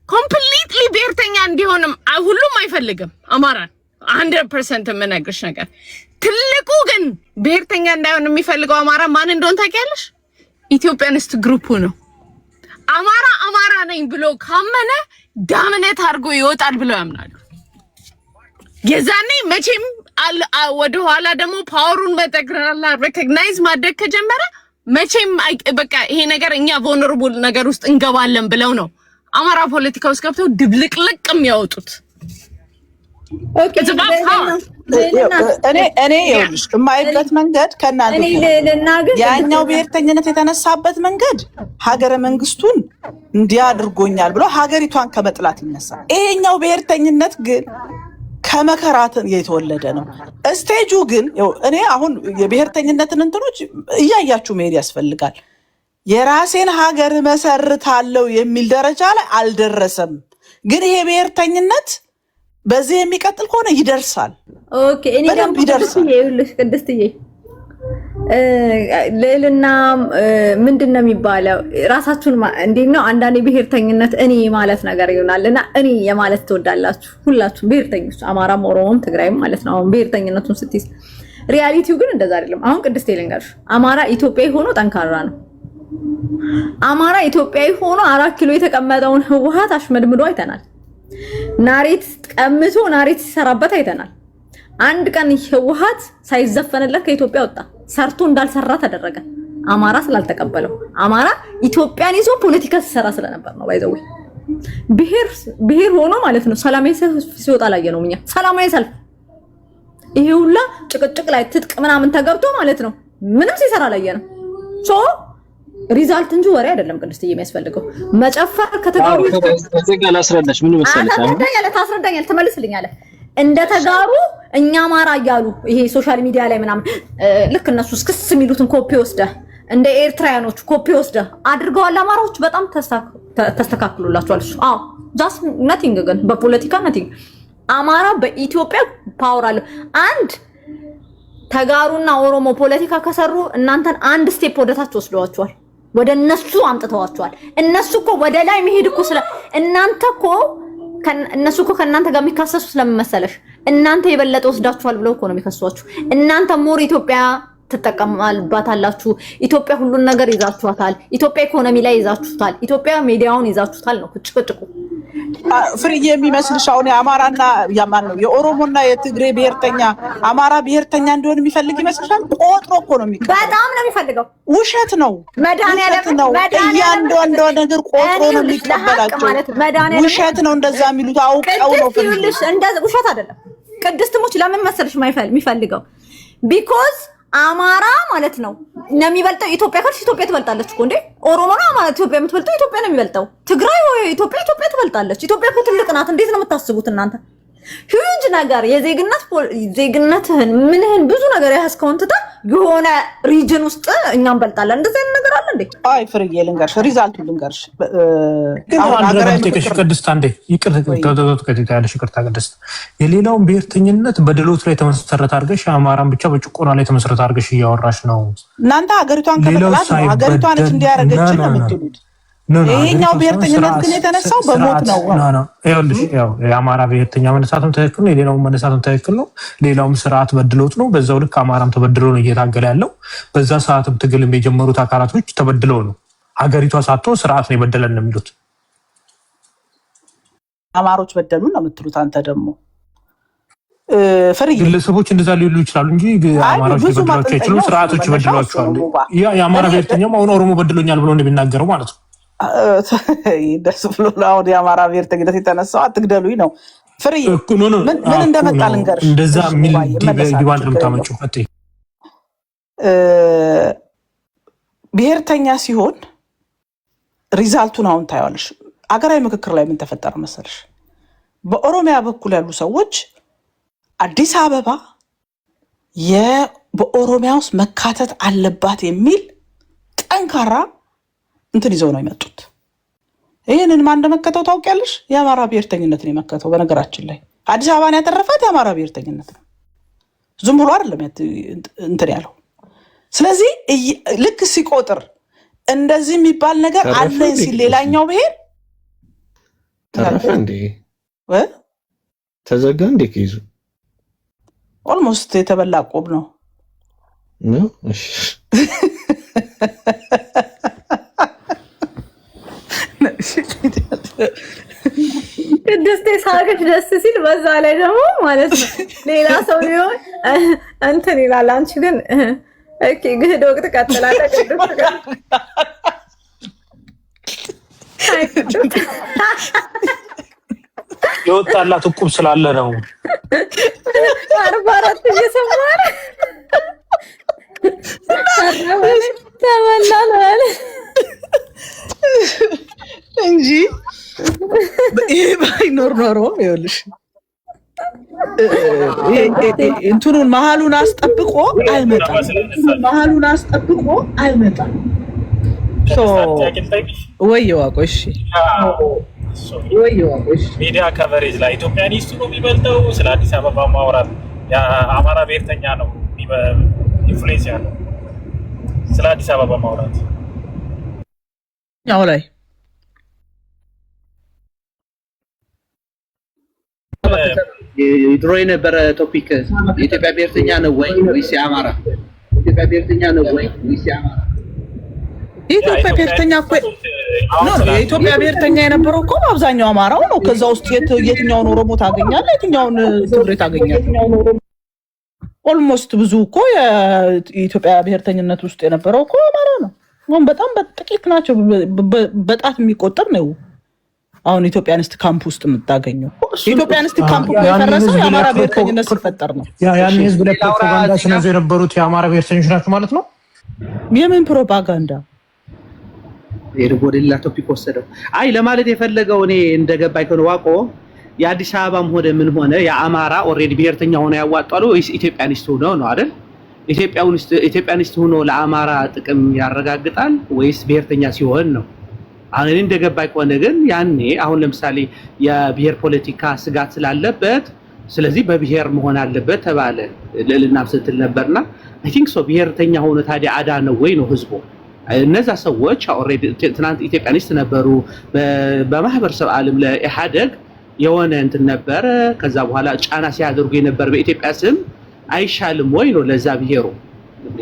ኮምፕሊትሊ ብሔርተኛ እንዲሆንም ሁሉም አይፈልግም አማራን 100% የምነግርሽ ነገር። ትልቁ ግን ብሔርተኛ እንዳይሆን የሚፈልገው አማራ ማን እንደሆነ ታውቂያለሽ? ኢትዮጵያንስት ግሩፑ ነው። አማራ ነኝ ብሎ ካመነ ዳምነት አድርጎ ይወጣል ብለው ያምናሉ። የዛኔ መቼም ወደ ኋላ ደግሞ ፓወሩን በጠቅላላ ሪኮግናይዝ ማድረግ ከጀመረ መቼም በቃ ይሄ ነገር እኛ ቮልነራብል ነገር ውስጥ እንገባለን ብለው ነው አማራ ፖለቲካ ውስጥ ገብተው ድብልቅልቅ የሚያወጡት። እኔ ይኸውልሽ የማይበት መንገድ ከእናንተ ያኛው ብሔርተኝነት የተነሳበት መንገድ ሀገረ መንግስቱን እንዲያድርጎኛል ብሎ ሀገሪቷን ከመጥላት ይነሳል። ይሄኛው ብሔርተኝነት ግን ከመከራትን የተወለደ ነው። ስቴጁ ግን እኔ አሁን የብሔርተኝነትን እንትኖች እያያችሁ መሄድ ያስፈልጋል። የራሴን ሀገር መሰርታለሁ የሚል ደረጃ ላይ አልደረሰም። ግን ይሄ ብሔርተኝነት በዚህ የሚቀጥል ከሆነ ይደርሳል። ኦኬ እኔ ደግሞ ይኸውልሽ ቅድስትዬ ለልና ምንድነው የሚባለው ራሳችሁን እንዴት ነው አንዳንዴ ብሔርተኝነት እኔ ማለት ነገር ይሆናልና እኔ የማለት ትወዳላችሁ ሁላችሁ ብሔርተኞች አማራም ኦሮሞም ትግራይም ማለት ነው። አሁን ብሔርተኝነቱን ስትይዝ ሪያሊቲው ግን እንደዛ አይደለም። አሁን ቅድስት ልንገርሽ አማራ ኢትዮጵያዊ ሆኖ ጠንካራ ነው። አማራ ኢትዮጵያዊ ሆኖ 4 ኪሎ የተቀመጠውን ህወሓት አሽመድምዶ አይተናል። ናሬት ቀምቶ ናሬት ሲሰራበት አይተናል። አንድ ቀን ህወሓት ሳይዘፈንለት ከኢትዮጵያ ወጣ። ሰርቶ እንዳልሰራ ተደረገ። አማራ ስላልተቀበለው አማራ ኢትዮጵያን ይዞ ፖለቲካ ሲሰራ ስለነበር ነው። ባይዘው ብሔር ሆኖ ማለት ነው። ሰላማዊ ሰልፍ ሲወጣ ላይ ነው። እኛ ሰላማዊ ሰልፍ ይሄ ሁላ ጭቅጭቅ ላይ ትጥቅ ምናምን ተገብቶ ማለት ነው ምንም ሲሰራ ላይ ነው። ሶ ሪዛልት እንጂ ወሬ አይደለም። ቅድስት የሚያስፈልገው መጨፈር ከተጋሩ እዚህ ጋር ላስረዳሽ ምን መሰለሽ ታስረዳኛለህ ትመልስልኛለህ እንደተጋሩ እኛ አማራ እያሉ ይሄ ሶሻል ሚዲያ ላይ ምናምን ልክ እነሱ እስክስ የሚሉትን ኮፒ ወስደ እንደ ኤርትራያኖች ኮፒ ወስደ አድርገዋል። አማራዎች በጣም ተስተካክሉላቸዋል። አዎ ጃስ ነቲንግ ግን በፖለቲካ ነቲንግ አማራ በኢትዮጵያ ፓወር አለ። አንድ ተጋሩና ኦሮሞ ፖለቲካ ከሰሩ እናንተን አንድ ስቴፕ ወደታች ወስደዋቸዋል። ወደ እነሱ አምጥተዋቸዋል። እነሱ እኮ ወደ ላይ መሄድ እኮ እናንተ እኮ እነሱ እኮ ከእናንተ ጋር የሚካሰሱ ስለምን መሰለሽ እናንተ የበለጠ ወስዳችኋል ብለው እኮ ነው የሚከሷችሁ። እናንተ ሞር ኢትዮጵያ ትጠቀማላችሁ። ኢትዮጵያ ሁሉን ነገር ይዛችኋታል። ኢትዮጵያ ኢኮኖሚ ላይ ይዛችሁታል። ኢትዮጵያ ሚዲያውን ይዛችሁታል ነው ቁጭቁጭቁ ፍርዬ የሚመስልሽ አሁን የአማራና ያማን ነው የኦሮሞና የትግሬ ብሔርተኛ አማራ ብሔርተኛ እንደሆነ የሚፈልግ ይመስልሻል? ቆጥሮ እኮ ነው የሚፈልገው። በጣም ነው የሚፈልገው። ውሸት ነው። መድኃኒዓለም እያንዳንዱ ነገር ቆጥሮ ነው የሚቀበላቸው። ውሸት ነው። እንደዛ የሚሉት አውቀው ነው። ፍልሽ እንደዛ ውሸት አይደለም። ቅድስትሞች ለምን መሰልሽ የሚፈልገው ቢኮዝ አማራ ማለት ነው የሚበልጠው ኢትዮጵያ ካልሽ ኢትዮጵያ ትበልጣለች እኮ እንዴ። ኦሮሞ ነው አማራ ኢትዮጵያ የምትበልጠው ኢትዮጵያ ነው የሚበልጠው። ትግራይ ወይ ኢትዮጵያ ትበልጣለች። ኢትዮጵያ እኮ ትልቅ ናት። እንዴት ነው የምታስቡት እናንተ? ሂዩጅ ነገር ዜግነትህን ምንህን ብዙ ነገር ያስከውን ትተህ የሆነ ሪጅን ውስጥ እኛም እንበልጣለን። እንደዚህ አይነት ነገር አለ እንዴ? አይ ፍርዬ ልንገርሽ፣ ሪዛልቱ ልንገርሽ። አሁን ቅድስት አንዴ ይቅርታ ቅድስት፣ የሌላውን ብሔርተኝነት በድሎት ላይ ተመሰረተ አድርገሽ የአማራን ብቻ በጭቆና ላይ ተመሰረተ አድርገሽ እያወራሽ ነው። እናንተ ሀገሪቷን ከመጥላት ነው ሀገሪቷን እንዲያረገች ነው የምትሉት። ይሄኛው ብሔርተኝነት ግን የተነሳው በሞት ነው። ይኸውልሽ ያው የአማራ ብሔርተኛ መነሳትም ትክክል ነው፣ የሌላውም መነሳትም ትክክል ነው። ሌላውም ስርዓት በድሎት ነው። በዛው ልክ አማራም ተበድሎ ነው እየታገለ ያለው። በዛ ሰዓትም ትግልም የጀመሩት አካላቶች ተበድለው ነው። ሀገሪቷ ሳትሆን ስርዓት ነው የበደለን ነው የሚሉት። አማሮች በደሉ ነው የምትሉት። አንተ ደግሞ ግለሰቦች እንደዛ ሊሉ ይችላሉ እንጂ አማራዎች ሊበድሏቸው አይችሉም። ስርዓቶች ይበድሏቸዋል። የአማራ ብሔርተኛም አሁን ኦሮሞ በድሎኛል ብሎ ነው የሚናገረው ማለት ነው። ደስ ብሎ አሁን የአማራ ብሔርተኝነት የተነሳው አትግደሉኝ ነው። ፍርዬ ምን እንደመጣ ልንገርሽ። እንደዛ ሚል ዲባንድ የምታመጪው ብሔርተኛ ሲሆን ሪዛልቱን አሁን ታያለሽ። አገራዊ ምክክር ላይ ምን ተፈጠረ መሰለሽ? በኦሮሚያ በኩል ያሉ ሰዎች አዲስ አበባ በኦሮሚያ ውስጥ መካተት አለባት የሚል ጠንካራ እንትን ይዘው ነው የመጡት። ይህንን ማን እንደመከተው ታውቂያለሽ? የአማራ ብሔርተኝነት ነው የመከተው። በነገራችን ላይ አዲስ አበባን ያተረፋት የአማራ ብሔርተኝነት ነው። ዝም ብሎ አይደለም እንትን ያለው። ስለዚህ ልክ ሲቆጥር እንደዚህ የሚባል ነገር አለኝ ሲል ሌላኛው ብሔር ተረፈ እንዴ ተዘጋ እንዴ ከይዙ ኦልሞስት የተበላ ቆብ ነው። እሺ ቅድስቴ ሳቅሽ ደስ ሲል በዛ ላይ ደግሞ ማለት ነው ሌላ ሰው ሊሆን እንትን ይላል። አንቺ ግን ኦኬ ግድ ወቅት ቀጥላለህ። የወጣላት ዕቁብ ስላለ ነው 44 እየሰማረ ተመላላለ እንጂ ይሄ ባይኖር ኖሮ ይኸውልሽ እንትኑን መሀሉን አስጠብቆ አይመጣም። ሚዲያ ከቨሬጅ ላይ ኢትዮጵያኒስቱ ነው የሚበልጠው። ስለ አዲስ አበባ ማውራት የአማራ ብሔርተኛ ነው ኢንፍሉዌንስ ያለው። ስለ አዲስ አበባ ማውራት ያው ላይ ድሮ የነበረ ቶፒክ የኢትዮጵያ ብሔርተኛ ነው ወይ ወይስ የአማራ? ኢትዮጵያ ብሔርተኛ ነው ወይ ወይስ የአማራ? የኢትዮጵያ ብሔርተኛ እኮ የኢትዮጵያ ብሔርተኛ የነበረው እኮ አብዛኛው አማራው ነው። ከዛ ውስጥ የትኛውን ኦሮሞ ታገኛለህ? የትኛውን ትግሬ ታገኛለህ? ኦልሞስት ብዙ እኮ የኢትዮጵያ ብሔርተኝነት ውስጥ የነበረው እኮ አማራ ነው። አሁን በጣም በጥቂት ናቸው፣ በጣት የሚቆጠር ነው። አሁን ኢትዮጵያንስት ካምፕ ውስጥ የምታገኘው ኢትዮጵያንስት ካምፕ የፈረሰው የአማራ ብሔርተኝነት ሲፈጠር ነው። ያን ህዝብ ላይ ፕሮፓጋንዳ ሲነዙ የነበሩት የአማራ ብሔርተኞች ናቸው ማለት ነው። የምን ፕሮፓጋንዳ? ወደ ሌላ ቶፒክ ወሰደው። አይ ለማለት የፈለገው እኔ እንደገባኝ ከሆነ ዋቆ የአዲስ አበባም ሆነ ምን ሆነ የአማራ ኦልሬዲ ብሔርተኛ ሆነ ያዋጣሉ ወይስ ኢትዮጵያኒስት ሆኖ ነው አይደል? ኢትዮጵያኒስት ሆኖ ለአማራ ጥቅም ያረጋግጣል ወይስ ብሔርተኛ ሲሆን ነው? አሁን እኔ እንደገባኝ ከሆነ ግን ያኔ አሁን ለምሳሌ የብሔር ፖለቲካ ስጋት ስላለበት ስለዚህ በብሔር መሆን አለበት ተባለ ልዕልና ስትል ነበርና አይ ቲንክ ሶ ብሔርተኛ ሆኖ ታዲያ አዳ ነው ወይ ነው ህዝቡ? እነዛ ሰዎች ኦልሬዲ ትናንት ኢትዮጵያኒስት ነበሩ። በማህበረሰብ ዓለም ለኢህአደግ የሆነ እንትን ነበረ። ከዛ በኋላ ጫና ሲያደርጉ የነበር በኢትዮጵያ ስም አይሻልም ወይ ነው ለዛ ብሔሩ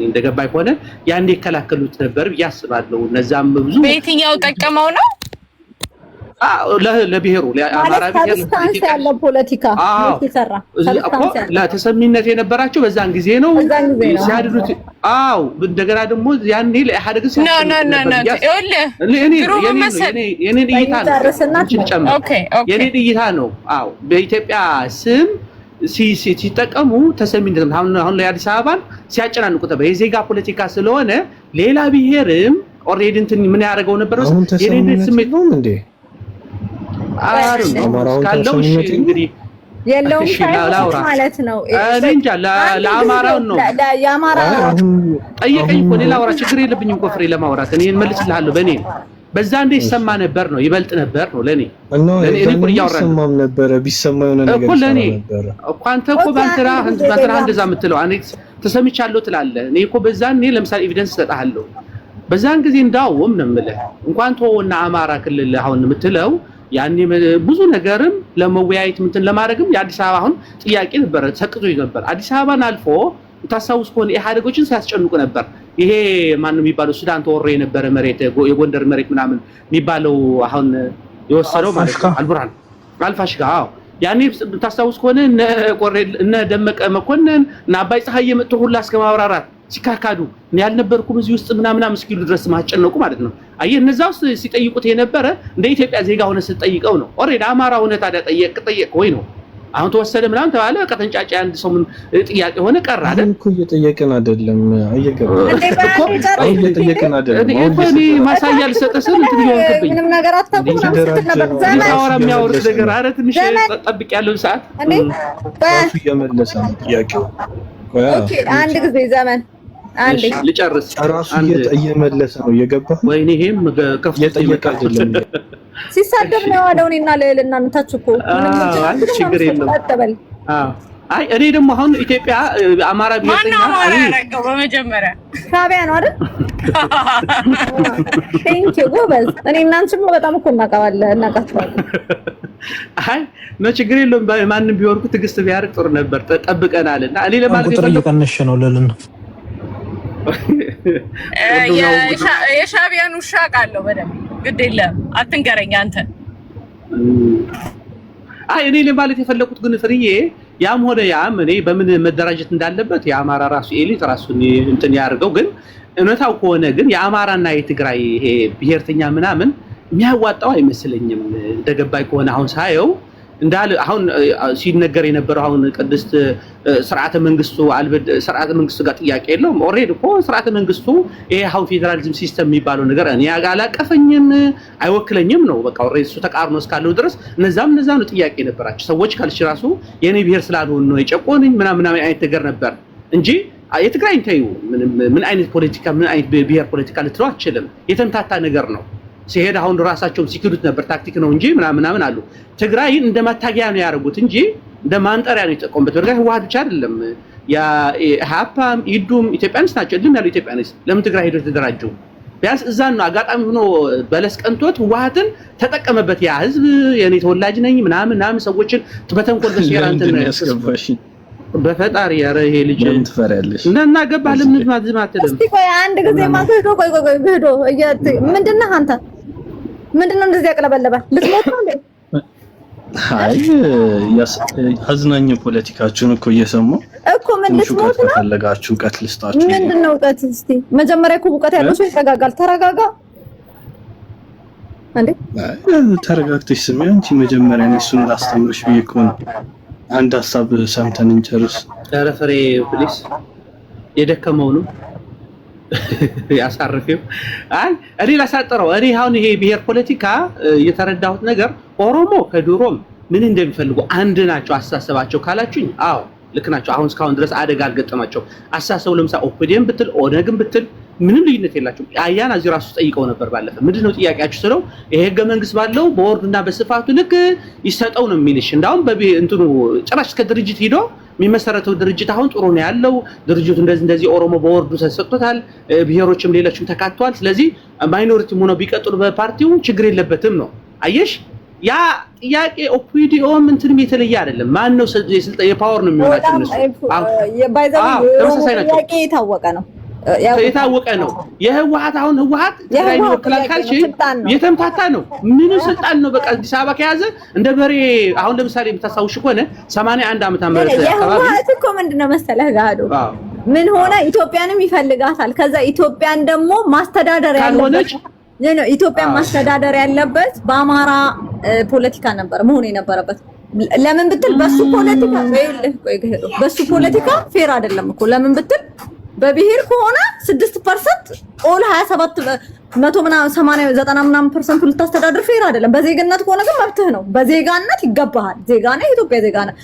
እንደገባኝ ከሆነ ያን ይከላከሉት ነበር ያስባለው እነዛም ብዙ በየትኛው ጠቀመው ነው ለብሔሩ ለአማራ ብሔር ሰብስታንስ ያለው ፖለቲካ ይሰራ ለተሰሚነት የነበራቸው በዛን ጊዜ ነው ሲያድዱት እንደገና ደግሞ ያኔ ለኢህአዴግ እይታ ነው በኢትዮጵያ ስም ሲጠቀሙ ተሰሚነት አሁን ላይ አዲስ አበባን ሲያጨናንቁት የዜጋ ፖለቲካ ስለሆነ ሌላ ብሔርም ኦሬዲ እንትን ምን ያደርገው ነበር የኔነት ስሜት ነው እንዴ ካለው እንግዲህ የለውም ማለት ነው እንጃ ለአማራው ነው ለአማራ ጠየቀኝ እኮ ሌላ አውራ ችግር የለብኝም እኮ ፍሬ ለማውራት እኔ መልስልሃለሁ በኔ በዛ እንደ ይሰማ ነበር ነው ይበልጥ ነበር ነው ለኔ እኮ ይሰማም ነበር ቢሰማው ነው ነገር እኮ ለኔ እኮ አንተ እኮ ባንተራ እንደዛ የምትለው እኔ ተሰምቻለሁ ትላለህ እኔ እኮ በዛ እኔ ለምሳሌ ኤቪደንስ ሰጣለሁ በዛን ጊዜ እንዳውም ነው የምልህ እንኳን ተወውና አማራ ክልል አሁን የምትለው ያኔ ብዙ ነገርም ለመወያየት እንትን ለማድረግም የአዲስ አበባ አሁን ጥያቄ ነበር ተሰቅዞ ነበር አዲስ አበባን አልፎ ታሳውስ ከሆነ ኢህአዴጎችን ሲያስጨንቁ ነበር ይሄ ማንንም የሚባለው ሱዳን ተወሮ የነበረ መሬት የጎንደር መሬት ምናምን የሚባለው አሁን የወሰደው ማለት ነው አልቡርሃን አልፋሽጋ ያኔ ታሳውስ ከሆነ እነ ደመቀ መኮንን እና አባይ ፀሐይ መጥቶ ሁላ እስከ ማብራራት ሲካካዱ ያልነበርኩም እዚህ ውስጥ ምናምን እስኪሉ ድረስ ማጨነቁ ማለት ነው አየ እነዛው ሲጠይቁት የነበረ እንደ ኢትዮጵያ ዜጋ ሆነ ሲጠይቀው ነው ኦሬዲ አማራ ሆነ ታዲያ ጠየቅ ወይ ነው አሁን ተወሰደ ምናምን ተባለ ቀጠንጫጫ አንድ ሰው ምን ጥያቄ ሆነ ቀረ አይደል እኮ እየጠየቀን አይደለም እየጠየቀን አይደለም እኔ ማሳያ ልሰጠስል እንትን ይሆንብኝ ምንም ነገር አታውቁም ነበር ዘመን አወራ የሚያወሩት ነገር አረ ትንሽ ጠብቅ ያለው ሰዓት ራሱ እየመለሰ ነው ጥያቄው ኦኬ አንድ ጊዜ ዘመን አንድ ልጨርስ ራሱ እየመለሰ ነው እየገባ ወይኔ ይሄም ከፍ እየጠየቀ አይደለም ሲሳደብ ነው ያለው እኔና ለልና እንታች እኮ ምንም ችግር የለም አይ እኔ ደግሞ አሁን ኢትዮጵያ አማራ ብሔርተኛ አረጋው በመጀመሪያ ሻቢያ ነው አይደል ቴንክ ዩ ጎበዝ እኔ እናንቺም በጣም እኮ እናቃቸዋለን አይ ነው ችግር የለም ማንንም ቢወርቁ ትግስት ቢያርቅ ጥሩ ነበር ጠብቀናልና እኔ ለማለት ቁጥር እየቀነሽ ነው ለልን የሻቢያን ውሻ ቃለው በደም ግድ የለም አትንገረኝ አንተ አይ እኔ ለማለት የፈለኩት ግን ፍርዬ ያም ሆነ ያም እኔ በምን መደራጀት እንዳለበት የአማራ ራሱ ኤሊት ራሱን እንትን ያርገው ግን እነታው ከሆነ ግን የአማራና የትግራይ ይሄ ብሔርተኛ ምናምን የሚያዋጣው አይመስለኝም እንደገባይ ከሆነ አሁን ሳየው እንዳለ አሁን ሲነገር የነበረው አሁን ቅድስት ስርዓተ መንግስቱ አልበድ ስርዓተ መንግስቱ ጋር ጥያቄ የለውም ኦሬዲ እኮ ስርዓተ መንግስቱ ይሄ አሁን ፌደራሊዝም ሲስተም የሚባለው ነገር እኔ አላቀፈኝም አይወክለኝም ነው በቃ ኦሬዲ እሱ ተቃርኖ እስካለው ድረስ እነዛም ነው ጥያቄ ነበራቸው ሰዎች ካልሽ ራሱ የኔ ብሔር ስላልሆነ ነው የጨቆነኝ ምናምን አይነት ነገር ነበር እንጂ የትግራይ እንታዩ ምን አይነት ፖለቲካ ምን አይነት ብሔር ፖለቲካ ልትለው አትችልም የተምታታ ነገር ነው ሲሄድ አሁን ራሳቸው ሲክዱት ነበር ታክቲክ ነው እንጂ ምናምን አሉ ትግራይ እንደማታጊያ ነው ያደርጉት እንጂ እንደማንጠሪያ ነው የተቆምበት በርጋ ህወሓት ብቻ አይደለም ያ ሃፓም ኢዱም ኢትዮጵያንስ ናቸው እንደም ያለው ኢትዮጵያንስ ለምን ትግራይ ሄዶ ተደራጁ ቢያንስ እዛን ነው አጋጣሚ ሆኖ በለስ ቀንቶት ህወሓትን ተጠቀመበት ያ ህዝብ የኔ ተወላጅ ነኝ ምናምን ሰዎችን በተንኮል በሽራ እንትን ያስገባሽ በፈጣሪ ያረ ይሄ ልጅ ምን ትፈሪያለሽ እና ገባህ ለምን ማትደም እስቲ ቆይ አንድ ጊዜ ማገዶ ቆይ ምንድነው አንተ ምንድነው እንደዚህ ያቀለበለበ ልትሞት ነው እንዴ አይ አዝናኝ ፖለቲካችሁን እኮ እየሰማሁ እኮ ምን ልትሞት ነው ፈለጋችሁ እውቀት ልስጣችሁ ምንድነው እውቀት እስቲ መጀመሪያ እኮ እውቀት ያለው ሰው ይረጋጋል ተረጋጋ እንዴ ተረጋግተሽ ስሚ አንቺ መጀመሪያ እሱን ላስተምርሽ ብዬ እኮ ነው አንድ ሐሳብ ሰምተን እንጨርስ ተረፈሬ ፕሊስ የደከመው ነው ያሳርፈው አይ እኔ ላሳጠረው እኔ አሁን ይሄ ብሔር ፖለቲካ የተረዳሁት ነገር ኦሮሞ ከዱሮም ምን እንደሚፈልጉ አንድ ናቸው አስተሳሰባቸው ካላችሁኝ አዎ ልክ ናቸው አሁን እስካሁን ድረስ አደጋ አልገጠማቸው አስተሳሰቡ ለምሳሌ ኦፒዲየም ብትል ኦነግም ብትል ምንም ልዩነት የላቸው አያና እዚህ ራሱ ጠይቀው ነበር ባለፈ ምንድነው ጥያቄያችሁ ስለው ይሄ ህገ መንግስት ባለው በወርድና በስፋቱ ልክ ይሰጠው ነው የሚልሽ እንዳውም እንትኑ ጭራሽ ከድርጅት ሄዶ የሚመሰረተው ድርጅት አሁን ጥሩ ነው ያለው ድርጅቱ እንደዚህ ኦሮሞ በወርዱ ተሰጥቷል ብሔሮችም ሌሎችም ተካተዋል ስለዚህ ማይኖሪቲ ሆኖ ቢቀጥሉ በፓርቲው ችግር የለበትም ነው አየሽ ያ ጥያቄ ኦፒዲኦ ምንትንም የተለየ አይደለም። ማን ነው የፓወር ነው የሚሆናቸው እነሱ ተመሳሳይ ናቸው። ጥያቄ የታወቀ ነው። የህወሓት አሁን ህወሓት ትግራይ ይወክላል ካልሽ የተምታታ ነው። ምን ስልጣን ነው? በቃ አዲስ አበባ ከያዘ እንደ በሬ። አሁን ለምሳሌ የምታሳውሽ ከሆነ 81 ዓመት አመት አካባቢ የህወሓት እኮ ምንድነው መሰለህ ጋዶ ምን ሆነ? ኢትዮጵያንም ይፈልጋታል። ከዛ ኢትዮጵያን ደግሞ ማስተዳደር ያለበት ኢትዮጵያን ማስተዳደር ያለበት በአማራ ፖለቲካ ነበር መሆን የነበረበት። ለምን ብትል በሱ ፖለቲካ ፌር አይደለም እኮ። ለምን ብትል በብሔር ከሆነ 6% ኦል 27% ምናምን 80 90 ምናምን % ልታስተዳድር ፌር አይደለም። በዜግነት ከሆነ ግን መብትህ ነው። በዜጋነት ይገባሃል። ዜጋ ነህ፣ ኢትዮጵያ ዜጋ ነህ።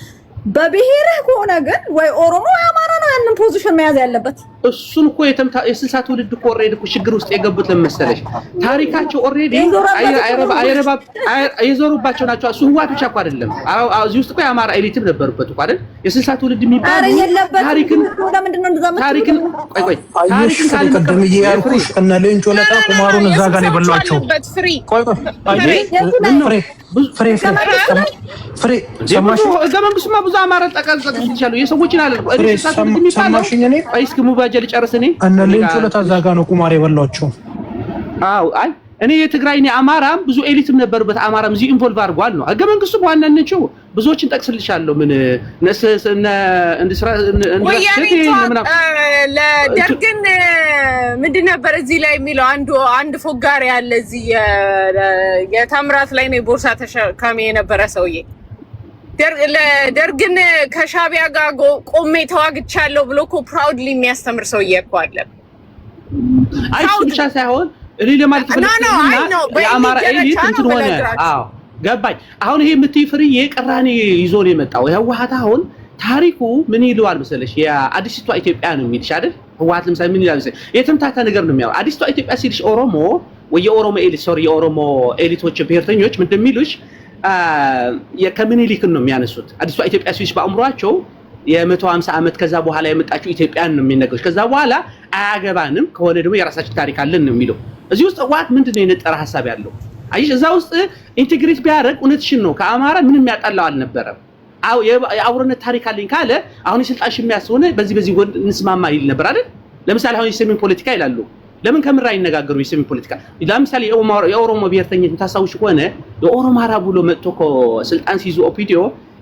በብሔርህ ከሆነ ግን ወይ ኦሮሞ ወይ አማራ ነው ያንን ፖዚሽን መያዝ ያለበት። እሱን እኮ የ60 ትውልድ እኮ ኦሬዲ እኮ ችግር ውስጥ የገቡት ለመሰለሽ ታሪካቸው ኦሬዲ የዞሩባቸው ናቸው። እሱ ህወሓት ብቻ እኮ አይደለም። እዚህ ውስጥ እኮ የአማራ ኤሊትም ነበሩበት እኮ አይደል? የ60 ትውልድ የሚባል ታሪክን ቆይ ታሪክን ቀደምዬ ያልኩሽ እነ ሌንጮ ለታ ቁማሩን እዛ ጋር ነው የበሏቸው። ፍሬ ሰማሽ? ህገ መንግስቱማ ብዙ አማራ ጠቃቀቅ ይችላል። የሰዎችን አለ ሰማሽኝ? እኔ እስኪ ሙባጀ ልጨርስ። እኔ እነ ሌንጮ ለታ እዛ ጋር ነው ቁማር የበሏቸው። አይ እኔ የትግራይኔ አማራም ብዙ ኤሊትም ነበርበት። አማራም እዚህ ኢንቮልቭ አድርጓል ነው ህገ መንግስቱ በዋናነት ነው። ብዙዎችን ጠቅስልሻለሁ። ምን ለደርግን ምንድን ነበር እዚህ ላይ የሚለው አንድ ፎጋሪ ያለ እዚህ የታምራት ላይ ነው ቦርሳ ተሸካሚ የነበረ ሰውዬ ለደርግን ከሻቢያ ጋር ቆሜ ተዋግቻለሁ ብሎ እኮ ፕራውድሊ የሚያስተምር ሰውዬ እኮ አለ። አይ ብቻ ሳይሆን እኔ ለማለት የአማራ ኤሊት እንትን ሆነ። አዎ ገባኝ። አሁን ይሄ የምትይ ፍርዬ ቅራኔ ይዞ ነው የመጣው። ህወሓት አሁን ታሪኩ ምን ይለዋል መሰለሽ? የአዲስቷ ኢትዮጵያ ነው የሚልሽ አይደል? ህወሓት ለምሳሌ ምን ይላል መሰለሽ? የተምታታ ነገር ነው የሚያው። አዲስቷ ኢትዮጵያ ሲልሽ ኦሮሞ ወይ የኦሮሞ ኤሊቶች ብሔርተኞች ምን እንደሚሉሽ ከምኒልክን ነው የሚያነሱት። አዲስቷ ኢትዮጵያ ሲልሽ በአእምሯቸው የ150 ዓመት ከዛ በኋላ የመጣችው ኢትዮጵያን ነው የሚነገሩሽ። ከዛ በኋላ አያገባንም ከሆነ ደግሞ የራሳችን ታሪክ አለን ነው የሚለው። እዚህ ውስጥ ህወሓት ምንድነው የነጠረ ሐሳብ ያለው? አይሽ እዛ ውስጥ ኢንቴግሬት ቢያደርግ እውነትሽን ነው ከአማራ ምንም ያጣላው አልነበረም። የአብሮነት ታሪክ አለኝ ካለ አሁን የስልጣን ሽሚያስ ሆነ በዚህ ጎን እንስማማ ይል ነበር አይደል? ለምሳሌ አሁን የሰሜን ፖለቲካ ይላሉ። ለምን ከምራ አይነጋገሩ? የሰሜን ፖለቲካ ለምሳሌ የኦሮሞ ብሔርተኝነት ታሳውሽ ከሆነ የኦሮማራ ብሎ መጥቶ ስልጣን ሲይዙ ኦፒዲዮ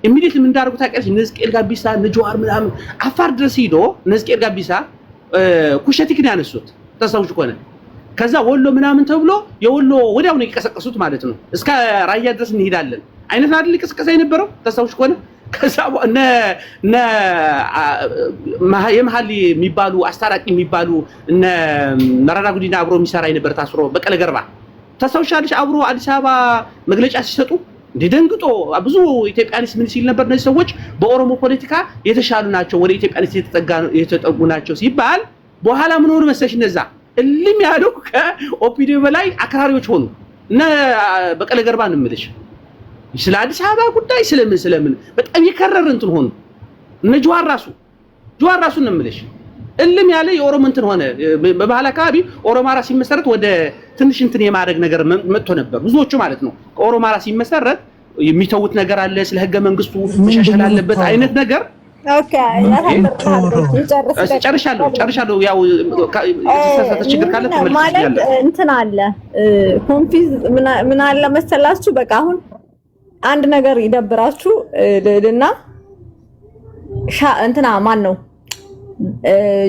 ኢሚዲየትሊ ምን እንዳደረጉ ታውቂያለሽ? ነዝቄል ጋቢሳ ነጆዋር ምናምን አፋር ድረስ ሄዶ ነዝቄል ጋቢሳ ኩሸቲክን ያነሱት ታሳውሽ ከሆነ ከዛ ወሎ ምናምን ተብሎ የወሎ ወዲያው ነው የቀሰቀሱት ማለት ነው። እስከ ራያ ድረስ እንሄዳለን አይነት አይደል ቅስቀሳ የነበረው ታሳውሽ ከሆነ ከዛ የመሀል የሚባሉ አስታራቂ የሚባሉ እነ መረራ ጉዲና አብሮ የሚሰራ የነበረ ታስሮ በቀለ ገርባ ታሳውሻለሽ? አብሮ አዲስ አበባ መግለጫ ሲሰጡ ደንግጦ ብዙ ኢትዮጵያኒስ ምን ሲል ነበር? እነዚህ ሰዎች በኦሮሞ ፖለቲካ የተሻሉ ናቸው፣ ወደ ኢትዮጵያኒስ የተጠጉ ናቸው ሲባል በኋላ ምን ሆነ መሰለሽ? እነዛ እልም ያለው ከኦፒዲዮ በላይ አክራሪዎች ሆኑ እና በቀለ ገርባ ነው የምልሽ። ስለ አዲስ አበባ ጉዳይ ስለምን በጣም የከረረ እንትን ሆኑ። እነ ጀዋር ራሱ ነው የምልሽ። እልም ያለ የኦሮሞ እንትን ሆነ። በባህል አካባቢ ኦሮማራ ሲመሰረት ወደ ትንሽ እንትን የማድረግ ነገር መጥቶ ነበር ብዙዎቹ ማለት ነው። ከኦሮማራ ሲመሰረት የሚተውት ነገር አለ፣ ስለ ህገ መንግስቱ መሻሻል አለበት አይነት ነገር። ኦኬ ጨርሻለሁ። ያው የተሳሳተ ችግር ካለ ተመልሰኛለሁ። እንትን አለ ኮንፊዝ ምን አለ መሰላችሁ? በቃ አሁን አንድ ነገር ይደብራችሁ እና እንትና ማን ነው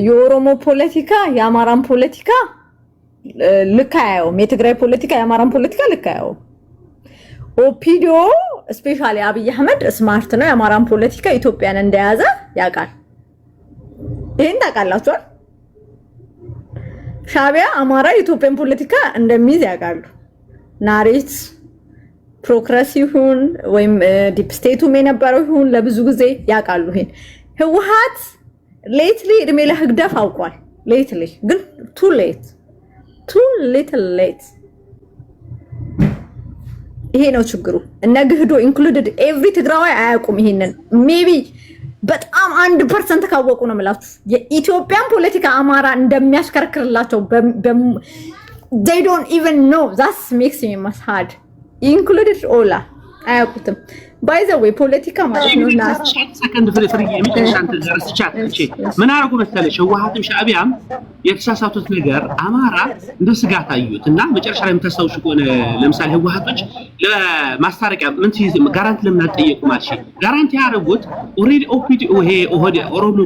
የኦሮሞ ፖለቲካ የአማራን ፖለቲካ ልክ አያየውም። የትግራይ ፖለቲካ የአማራን ፖለቲካ ልክ አያየውም። ኦፒዲዮ ስፔሻሊ አብይ አህመድ ስማርት ነው። የአማራን ፖለቲካ ኢትዮጵያን እንደያዘ ያውቃል። ይሄን ታውቃላችኋል። ሻቢያ አማራ የኢትዮጵያን ፖለቲካ እንደሚይዝ ያውቃሉ። ናሬት ፕሮግረሲቭን ወይም ዲፕ ስቴቱም የነበረው ይሁን ለብዙ ጊዜ ያውቃሉ። ይሄን ህወሓት ሌትሊ እድሜ ለህግደፍ አውቋል። ሌትሊ ግን ቱ ሊትል ሌት። ይሄ ነው ችግሩ። እነ ግህዶ ኢንክሉድድ ኤቭሪ ትግራዋይ አያውቁም ይሄንን። ሜቢ በጣም 1% ካወቁ ነው የምላችሁ የኢትዮጵያን ፖለቲካ አማራ እንደሚያሽከረክርላቸው they don't even know. that makes me mad included Ola አያውቁትም። ባይ ዘ ወይ ፖለቲካ ማለት ነው። ሰከንድ ፍሪ የመጨረሻ አንተ ደረስቻት እቺ ምን አረጉ መሰለሽ ህወሓትም ሻዕቢያም የተሳሳቱት ነገር አማራ እንደ ስጋት አዩት እና መጨረሻ ላይ የምታስታውሱ ከሆነ ለምሳሌ ህወሓቶች ለማስታረቂያ ምን ጋራንቲ ለምን አልጠየቁ ማለት ጋራንቲ ያደረጉት ኦሬዲ ኦፒዲ ይሄ ኦሮሞ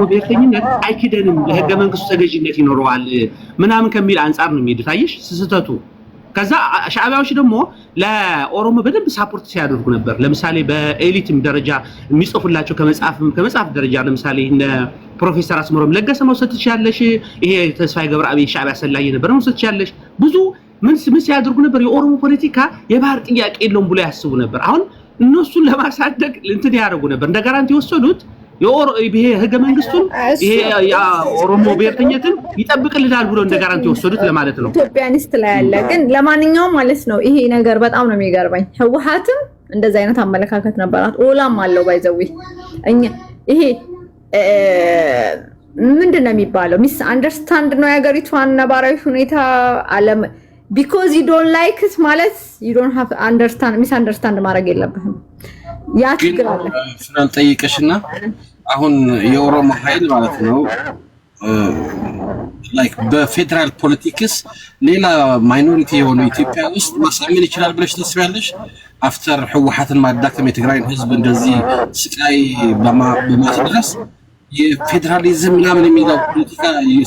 ብሔርተኝነት አይክደንም ለህገ መንግስቱ ተገዥነት ይኖረዋል ምናምን ከሚል አንፃር ነው የሚሄዱት። አየሽ ስህተቱ። ከዛ ሻዕቢያዎች ደግሞ ለኦሮሞ በደንብ ሳፖርት ሲያደርጉ ነበር። ለምሳሌ በኤሊትም ደረጃ የሚጽፉላቸው ከመጽሐፍ ደረጃ ለምሳሌ እነ ፕሮፌሰር አስመሮም ለገሰ መውሰድ ትችያለሽ። ይሄ ተስፋዬ ገብረአብ ሻዕቢያ ሰላይ ነበር መውሰድ ትችያለሽ። ብዙ ምን ሲያደርጉ ነበር? የኦሮሞ ፖለቲካ የባህር ጥያቄ የለውም ብሎ ያስቡ ነበር። አሁን እነሱን ለማሳደግ እንትን ያደርጉ ነበር። እንደ ጋራንቲ ወሰዱት። ይሄ ህገ መንግስቱን ይሄ ኦሮሞ ብሔርተኝነትን ይጠብቅልናል ብሎ እንደ ጋራንቲ ወሰዱት ለማለት ነው። ኢትዮጵያኒስት ላይ ያለ ግን ለማንኛውም ማለት ነው ይሄ ነገር በጣም ነው የሚገርመኝ። ህወሓትም እንደዛ አይነት አመለካከት ነበራት። ኦላም አለው ባይዘዊ እኛ ይሄ ምንድነው የሚባለው ሚስ አንደርስታንድ ነው የሀገሪቷን ነባራዊ ሁኔታ አለም because you don't like it ማለት you don't have understand ሚስ አንደርስታንድ ማድረግ የለብህም። ያ ችግር አለ። ፍራን ጠይቀሽና አሁን የኦሮሞ ኃይል ማለት ነው ላይክ በፌደራል ፖለቲክስ ሌላ ማይኖሪቲ የሆኑ ኢትዮጵያ ውስጥ ማሳመን ይችላል ብለሽ ታስቢያለሽ? አፍተር ህወሓትን ማዳከም የትግራይን ህዝብ እንደዚህ ስቃይ በማድረስ የፌደራሊዝም ምናምን የሚለው ፖለቲካ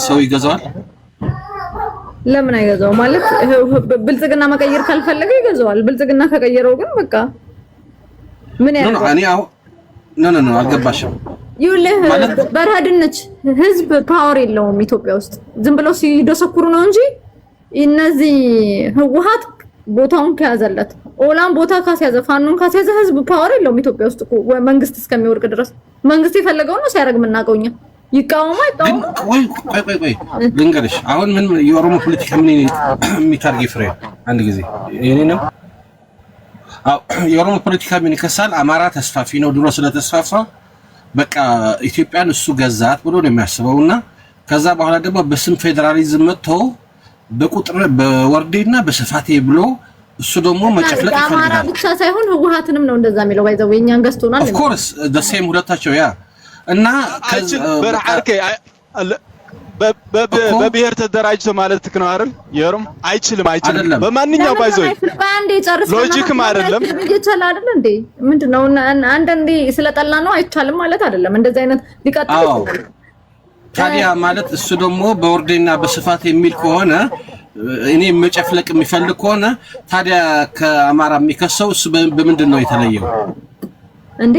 ሰው ይገዛዋል? ለምን አይገዛው? ማለት ብልጽግና መቀየር ካልፈለገ ይገዛዋል። ብልጽግና ከቀየረው ግን በቃ ምን ያደርጋል? እኔ ኖ አልገባሽም። ይኸውልህ በረሃድነች ህዝብ ፓወር የለውም ኢትዮጵያ ውስጥ ዝም ብለው ሲደሰኩሩ ነው እንጂ እነዚህ ህወሓት ቦታውን ከያዘለት ኦላም ቦታ ካስያዘ ፋኖን ካስያዘ ህዝብ ፓወር የለውም ኢትዮጵያ ውስጥ መንግስት እስከሚወርቅ ድረስ መንግስት የፈለገው ነው ሲያደርግ የምናውቀው እኛ ይቃወማ ቆይ ልንገርሽ። አሁን ምን የኦሮሞ ፖለቲካ ምን የሚታርግ ፍሬ አንድ ጊዜ የኔ ነው የኦሮሞ ፖለቲካ ምን ይከሳል? አማራ ተስፋፊ ነው ድሮ ስለተስፋፋ በቃ ኢትዮጵያን እሱ ገዛት ብሎ ነው የሚያስበውና ከዛ በኋላ ደግሞ በስም ፌደራሊዝም መጥቶ በቁጥር በወርዴና በስፋቴ ብሎ እሱ ደግሞ መጨፍለቅ ይፈልጋል። አማራ ብቻ ሳይሆን ህወሓትንም ነው እንደዛ የሚለው ባይዘው የኛን ገዝቶናል። ኦፍ ኮርስ the same ሁለታቸው ያ እና በራርከ በብሔር ተደራጅቶ ማለት ነው አይደል? የሮም አይችልም በማንኛው ባይዘው ባንዴ ጨርሰናል። ሎጂክም አይደለም ይቻላል አይደል እንዴ? ምንድነው አንዳንዴ ስለጠላ ነው አይቻልም ማለት አይደለም። እንደዚህ አይነት ሊቀጥል ይችላል። ታዲያ ማለት እሱ ደግሞ በወርዴና በስፋት የሚል ከሆነ እኔ መጨፍለቅ የሚፈልግ ከሆነ ታዲያ ከአማራ የሚከሰው እሱ በምንድን ነው የተለየው?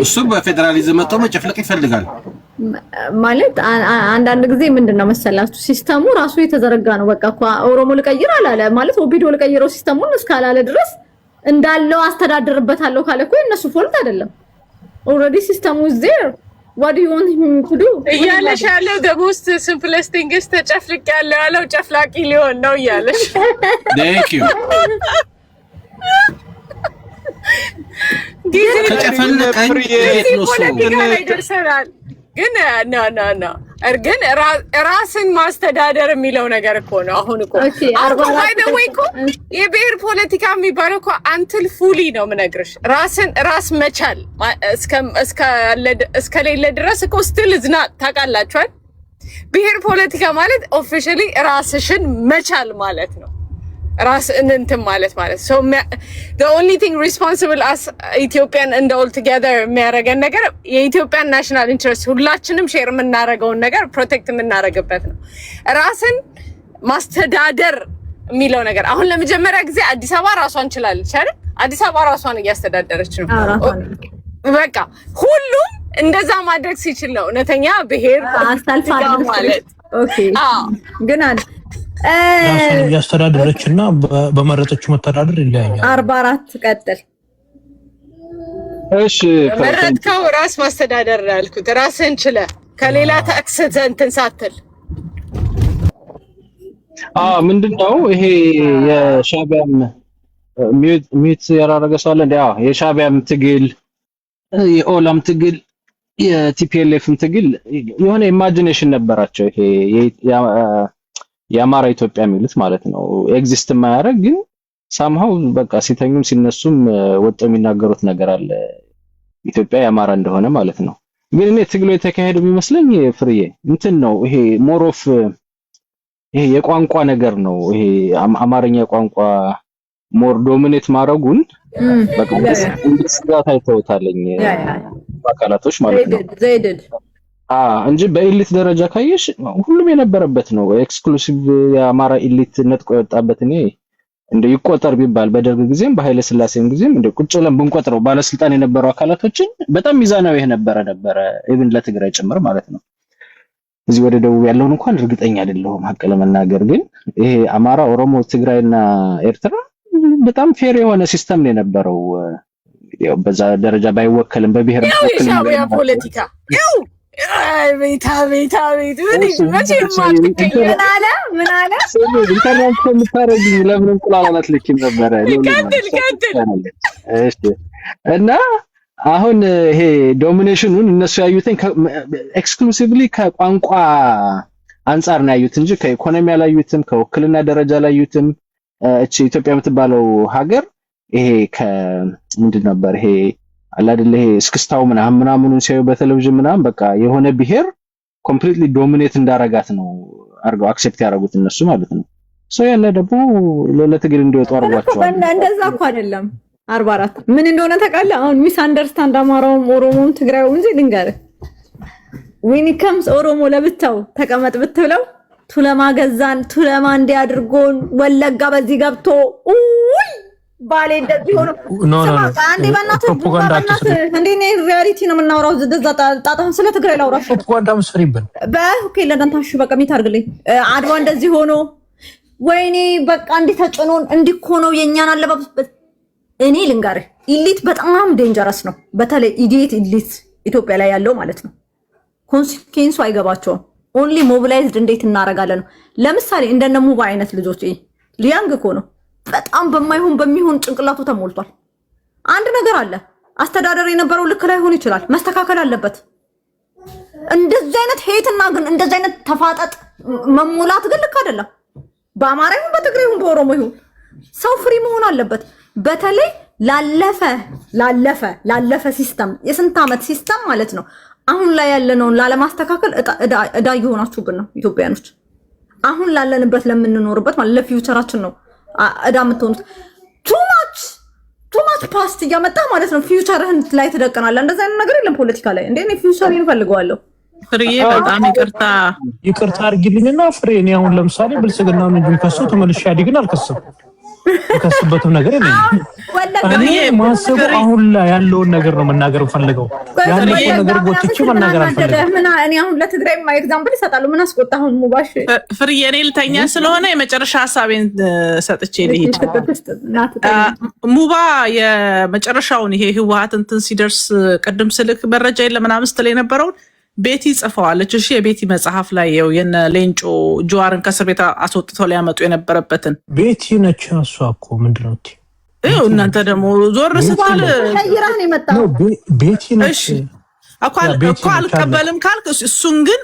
እሱ በፌደራሊዝም መጥቶ መጨፍለቅ ይፈልጋል ማለት አንዳንድ ጊዜ ምንድነው መሰላችሁ ሲስተሙ ራሱ የተዘረጋ ነው። በቃ ኦሮሞ ልቀይር አላለ ማለት ኦፒዶ ልቀይረው ሲስተሙን እስካላለ ድረስ እንዳለው አስተዳደርበታለሁ ካለ እኮ እነሱ ፎልት አይደለም። ኦልሬዲ ሲስተሙ is there. what do you want him to do? እያለሽ ያለው the most simplest thing is ተጨፍልቅ ያለው ጨፍላቂ ሊሆን ነው እያለሽ thank you ከተፈለቀኝ ፖለቲካ ላይ ደርሰናል። ግን ና እርግን ራስን ማስተዳደር የሚለው ነገር እኮ ነው። አሁን እኮ ባይደወይ እኮ የብሔር ፖለቲካ የሚባለው እኮ አንትል ፉሊ ነው የምነግርሽ። ራስ መቻል እስከሌለ ድረስ እኮ ስቲል ዝና ታውቃላችኋል። ብሔር ፖለቲካ ማለት ኦፊሻሊ ራስሽን መቻል ማለት ነው። ራስ እንትን ማለት so the only thing responsible as Ethiopian and all together የሚያረገን ነገር የኢትዮጵያን ናሽናል ኢንትረስት ሁላችንም ሼር የምናረገውን ነገር ፕሮቴክት የምናረግበት ነው። ራስን ማስተዳደር የሚለው ነገር አሁን ለመጀመሪያ ጊዜ አዲስ አበባ ራሷን ችላለች አይደል? አዲስ አበባ ራሷን እያስተዳደረች ነው። በቃ ሁሉም እንደዛ ማድረግ ሲችል ነው እውነተኛ ብሔር ማለት ኦኬ ግን ራስን እያስተዳደረችና በመረጠችው መተዳደር ይለያያል። 44 ቀጥል። እሺ መረጥከው ራስ ማስተዳደር ያልኩት ራስን ችለ ከሌላ ታክስ እንትን ሳትል ምንድነው ይሄ የሻዕቢያም ሚት ያራረገ ሰው አለ እንዴ? የሻዕቢያም ትግል የኦላም ትግል የቲፒኤልኤፍም ትግል የሆነ ኢማጂኔሽን ነበራቸው። ይሄ የአማራ ኢትዮጵያ የሚሉት ማለት ነው ኤግዚስት የማያደርግ ግን ሳምሃው በቃ ሲተኙም ሲነሱም ወጥተው የሚናገሩት ነገር አለ ኢትዮጵያ የአማራ እንደሆነ ማለት ነው። ግን እኔ ትግሉ የተካሄደው የሚመስለኝ ፍርዬ እንትን ነው ይሄ ሞሮፍ ይሄ የቋንቋ ነገር ነው። ይሄ አማርኛ ቋንቋ ሞር ዶሚኔት ማድረጉን በቃ እንድስጋት አይተውታለኝ አካላቶች ማለት ነው እንጂ በኢሊት ደረጃ ካየሽ ሁሉም የነበረበት ነው። ኤክስክሉሲቭ የአማራ ኢሊት ነጥቆ የወጣበት እኔ እንደ ይቆጠር ቢባል በደርግ ጊዜም በኃይለ ሥላሴም ጊዜም እንደ ቁጭ ብለን ብንቆጥረው ባለስልጣን የነበሩ አካላቶችን በጣም ሚዛናዊ ነበረ ኢቭን ለትግራይ ጭምር ማለት ነው። እዚህ ወደ ደቡብ ያለውን እንኳን እርግጠኛ አይደለሁም ሀቅ ለመናገር ግን ይሄ አማራ፣ ኦሮሞ፣ ትግራይና ኤርትራ በጣም ፌር የሆነ ሲስተም ነው የነበረው። ያው በዛ ደረጃ ባይወከልም በብሔር ሻቢያ ፖለቲካ ያው ቤታ ምን አለ ኢንተርኔት ከምታረጊ ለምን እንቁላላት ልኪም ነበረ እሺ። እና አሁን ይሄ ዶሚኔሽኑን እነሱ ያዩትን ኤክስክሉሲቭሊ ከቋንቋ አንፃር ነው ያዩት እንጂ ከኢኮኖሚ ያላዩትም ከውክልና ደረጃ ያላዩትም። እቺ ኢትዮጵያ የምትባለው ሀገር ይሄ ከምንድን ነበር ይሄ አለ አይደል ይሄ እስክስታው ምናምኑን ሲያዩ በቴሌቪዥን ምናምን በቃ የሆነ ብሔር ኮምፕሊትሊ ዶሚኔት እንዳረጋት ነው አርገው አክሴፕት ያደረጉት እነሱ ማለት ነው። ያለ ደግሞ ለትግል እንዲወጡ አርጓቸዋል። እንደዛ እኮ አይደለም 44 ምን እንደሆነ ታውቃለህ? አሁን ሚስ አንደርስታንድ አማራውም ኦሮሞም ትግራዩም እንጂ ልንገርህ when it comes ኦሮሞ ለብቻው ተቀመጥ ብትብለው ቱለማ ገዛን ቱለማ እንዲያድርጎን ወለጋ በዚህ ገብቶ ኡይ ባሌ እንደዚህ ሆኖ አንዴ በእናትህ እንዴ ነው ሪያሊቲ ነው የምናወራው። እንደዛ ጣጣውን ስለ ትግራይ ላውራሽ ፕሮፓጋንዳ መስሪብን በኦኬ ለዳንታሽ በቃ ሚታርግልኝ አድዋ እንደዚህ ሆኖ ወይኔ በቃ እንዴ ተጭኖን እንዲኮነው የኛን አለባበስ እኔ ልንገርህ ኢሊት በጣም ዴንጀረስ ነው። በተለይ ኢዲየት ኢሊት ኢትዮጵያ ላይ ያለው ማለት ነው። ኮንሲኩዌንሱ አይገባቸውም። ኦንሊ ሞቢላይዝድ እንዴት እናረጋለን ነው። ለምሳሌ እንደነ ሙባ አይነት ልጆች ሊያንግ እኮ ነው በጣም በሚሆን ጭንቅላቱ ተሞልቷል። አንድ ነገር አለ አስተዳደር የነበረው ልክ ላይ ሆን ይችላል መስተካከል አለበት። እንደዚህ አይነት ሄትና ግን እንደዚህ አይነት ተፋጠጥ መሞላት ግን ልክ አይደለም። በአማራ ይሁን በትግራይ ይሁን በኦሮሞ ይሁን ሰው ፍሪ መሆን አለበት። በተለይ ላለፈ ሲስተም የስንት ዓመት ሲስተም ማለት ነው አሁን ላይ ያለነውን ላለማስተካከል እዳ እየሆናችሁብን ነው ኢትዮጵያኖች። አሁን ላለንበት ለምንኖርበት ማለት ለፊውቸራችን ነው እዳ የምትሆኑት። ቱማች ፓስት እያመጣ ማለት ነው ፊውቸርህን ላይ ትደቀናለህ። እንደዛ አይነት ነገር የለም ፖለቲካ ላይ። እንዴ እኔ ፊውቸሬን እፈልገዋለሁ። ፍሬዬ በጣም ይቅርታ አድርጊልኝና ፍሬ እኔ አሁን ለምሳሌ ብልጽግናውን እንጂ ከሰው ተመልሼ አዲግን አልከስም ከስበቱ ነገር የለኝም። እኔ ማሰቡ አሁን ላይ ያለውን ነገር ነው መናገር ፈልገው ያለውን ነገር ጎትቼ መናገር አልፈልግም። እኔ አሁን ለትግራይ ኤግዛምፕል ይሰጣሉ። ምን አስቆጣ አሁን ሙባሽ ፍሬዬ እኔ ልተኛ ስለሆነ የመጨረሻ ሐሳቤን ሰጥቼ ልሂድ። ሙባ የመጨረሻውን ይሄ ህወሓት እንትን ሲደርስ ቅድም ስልክ መረጃ የለም ምናምን ስትል የነበረውን ቤቲ ጽፈዋለች። እሺ የቤቲ መጽሐፍ ላይ ነው የነ ሌንጮ ጆዋርን ከእስር ቤት አስወጥተው ሊያመጡ የነበረበትን ቤቲ ነች። እሷ እኮ ምንድነው እናንተ ደግሞ ዞር ስትል ይራን የመጣው ቤቲ ነች እኮ አልቀበልም ካልክ እሱን ግን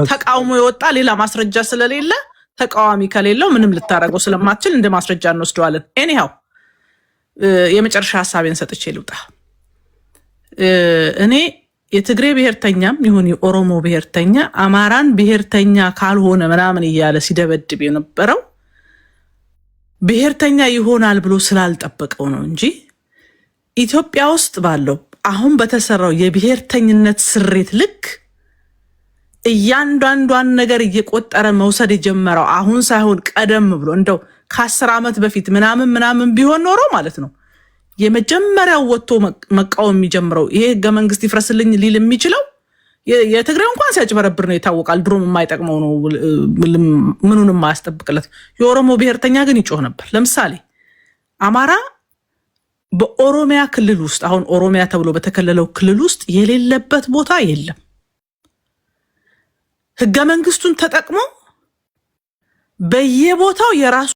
ተቃውሞ የወጣ ሌላ ማስረጃ ስለሌለ ተቃዋሚ ከሌለው ምንም ልታረገው ስለማትችል እንደ ማስረጃ እንወስደዋለን። ኤኒሃው የመጨረሻ ሐሳቤን ሰጥቼ ልውጣ። እኔ የትግራይ ብሔርተኛም ይሁን የኦሮሞ ብሔርተኛ አማራን ብሔርተኛ ካልሆነ ምናምን እያለ ሲደበድብ የነበረው ብሔርተኛ ይሆናል ብሎ ስላልጠበቀው ነው እንጂ ኢትዮጵያ ውስጥ ባለው አሁን በተሰራው የብሔርተኝነት ስሬት ልክ እያንዳንዷን ነገር እየቆጠረ መውሰድ የጀመረው አሁን ሳይሆን ቀደም ብሎ እንደው ከ10 ዓመት በፊት ምናምን ቢሆን ኖሮ ማለት ነው የመጀመሪያው ወጥቶ መቃወም የሚጀምረው ይሄ ህገ መንግስት ይፍረስልኝ ሊል የሚችለው የትግራይ እንኳን ሲያጭበረብር ነው ይታወቃል። ድሮም የማይጠቅመው ነው ምኑንም የማያስጠብቅለት። የኦሮሞ ብሔርተኛ ግን ይጮህ ነበር። ለምሳሌ አማራ በኦሮሚያ ክልል ውስጥ አሁን ኦሮሚያ ተብሎ በተከለለው ክልል ውስጥ የሌለበት ቦታ የለም። ህገ መንግስቱን ተጠቅሞ በየቦታው የራሱ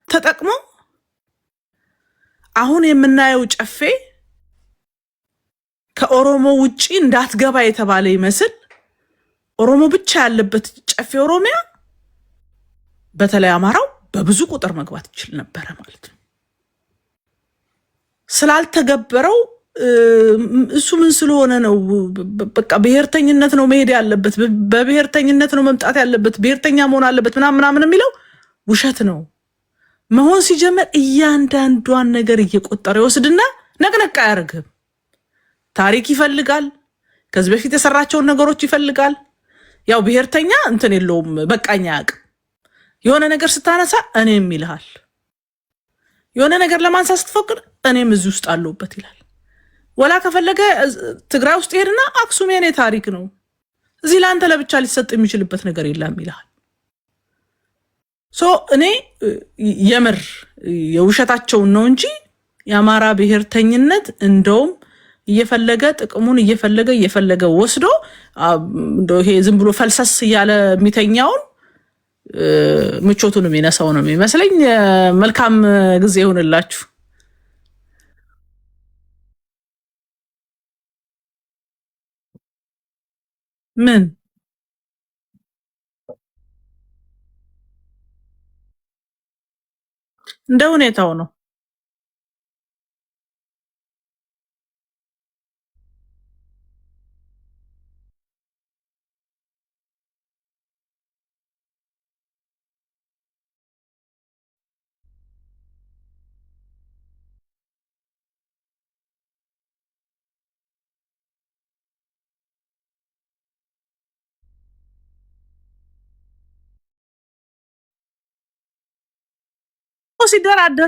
ተጠቅሞ አሁን የምናየው ጨፌ ከኦሮሞ ውጪ እንዳትገባ የተባለ ይመስል ኦሮሞ ብቻ ያለበት ጨፌ ኦሮሚያ በተለይ አማራው በብዙ ቁጥር መግባት ይችላል ነበር ማለት ነው። ስላልተገበረው እሱ ምን ስለሆነ ነው በቃ ብሔርተኝነት ነው መሄድ ያለበት በብሔርተኝነት ነው መምጣት ያለበት ብሔርተኛ መሆን አለበት ምናምን የሚለው ውሸት ነው። መሆን ሲጀመር እያንዳንዷን ነገር እየቆጠረ ይወስድና ነቅነቅ አያርግም። ታሪክ ይፈልጋል፣ ከዚህ በፊት የሰራቸውን ነገሮች ይፈልጋል። ያው ብሔርተኛ እንትን የለውም በቃኛ ያቅ የሆነ ነገር ስታነሳ እኔም ይልሃል። የሆነ ነገር ለማንሳት ስትፈቅድ እኔም እዚህ ውስጥ አለውበት ይላል። ወላ ከፈለገ ትግራይ ውስጥ ሄድና አክሱም የኔ ታሪክ ነው እዚህ ላንተ ለብቻ ሊሰጥ የሚችልበት ነገር የለም ይልሃል። እኔ የምር የውሸታቸውን ነው እንጂ የአማራ ብሔርተኝነት እንደውም እየፈለገ ጥቅሙን እየፈለገ ወስዶ እንደው ይሄ ዝም ብሎ ፈልሰስ ያለ የሚተኛውን ምቾቱን የሚነሳው ነው የሚመስለኝ። መልካም ጊዜ ይሁንላችሁ። ምን እንደ ሁኔታው ነው። ሲደራደር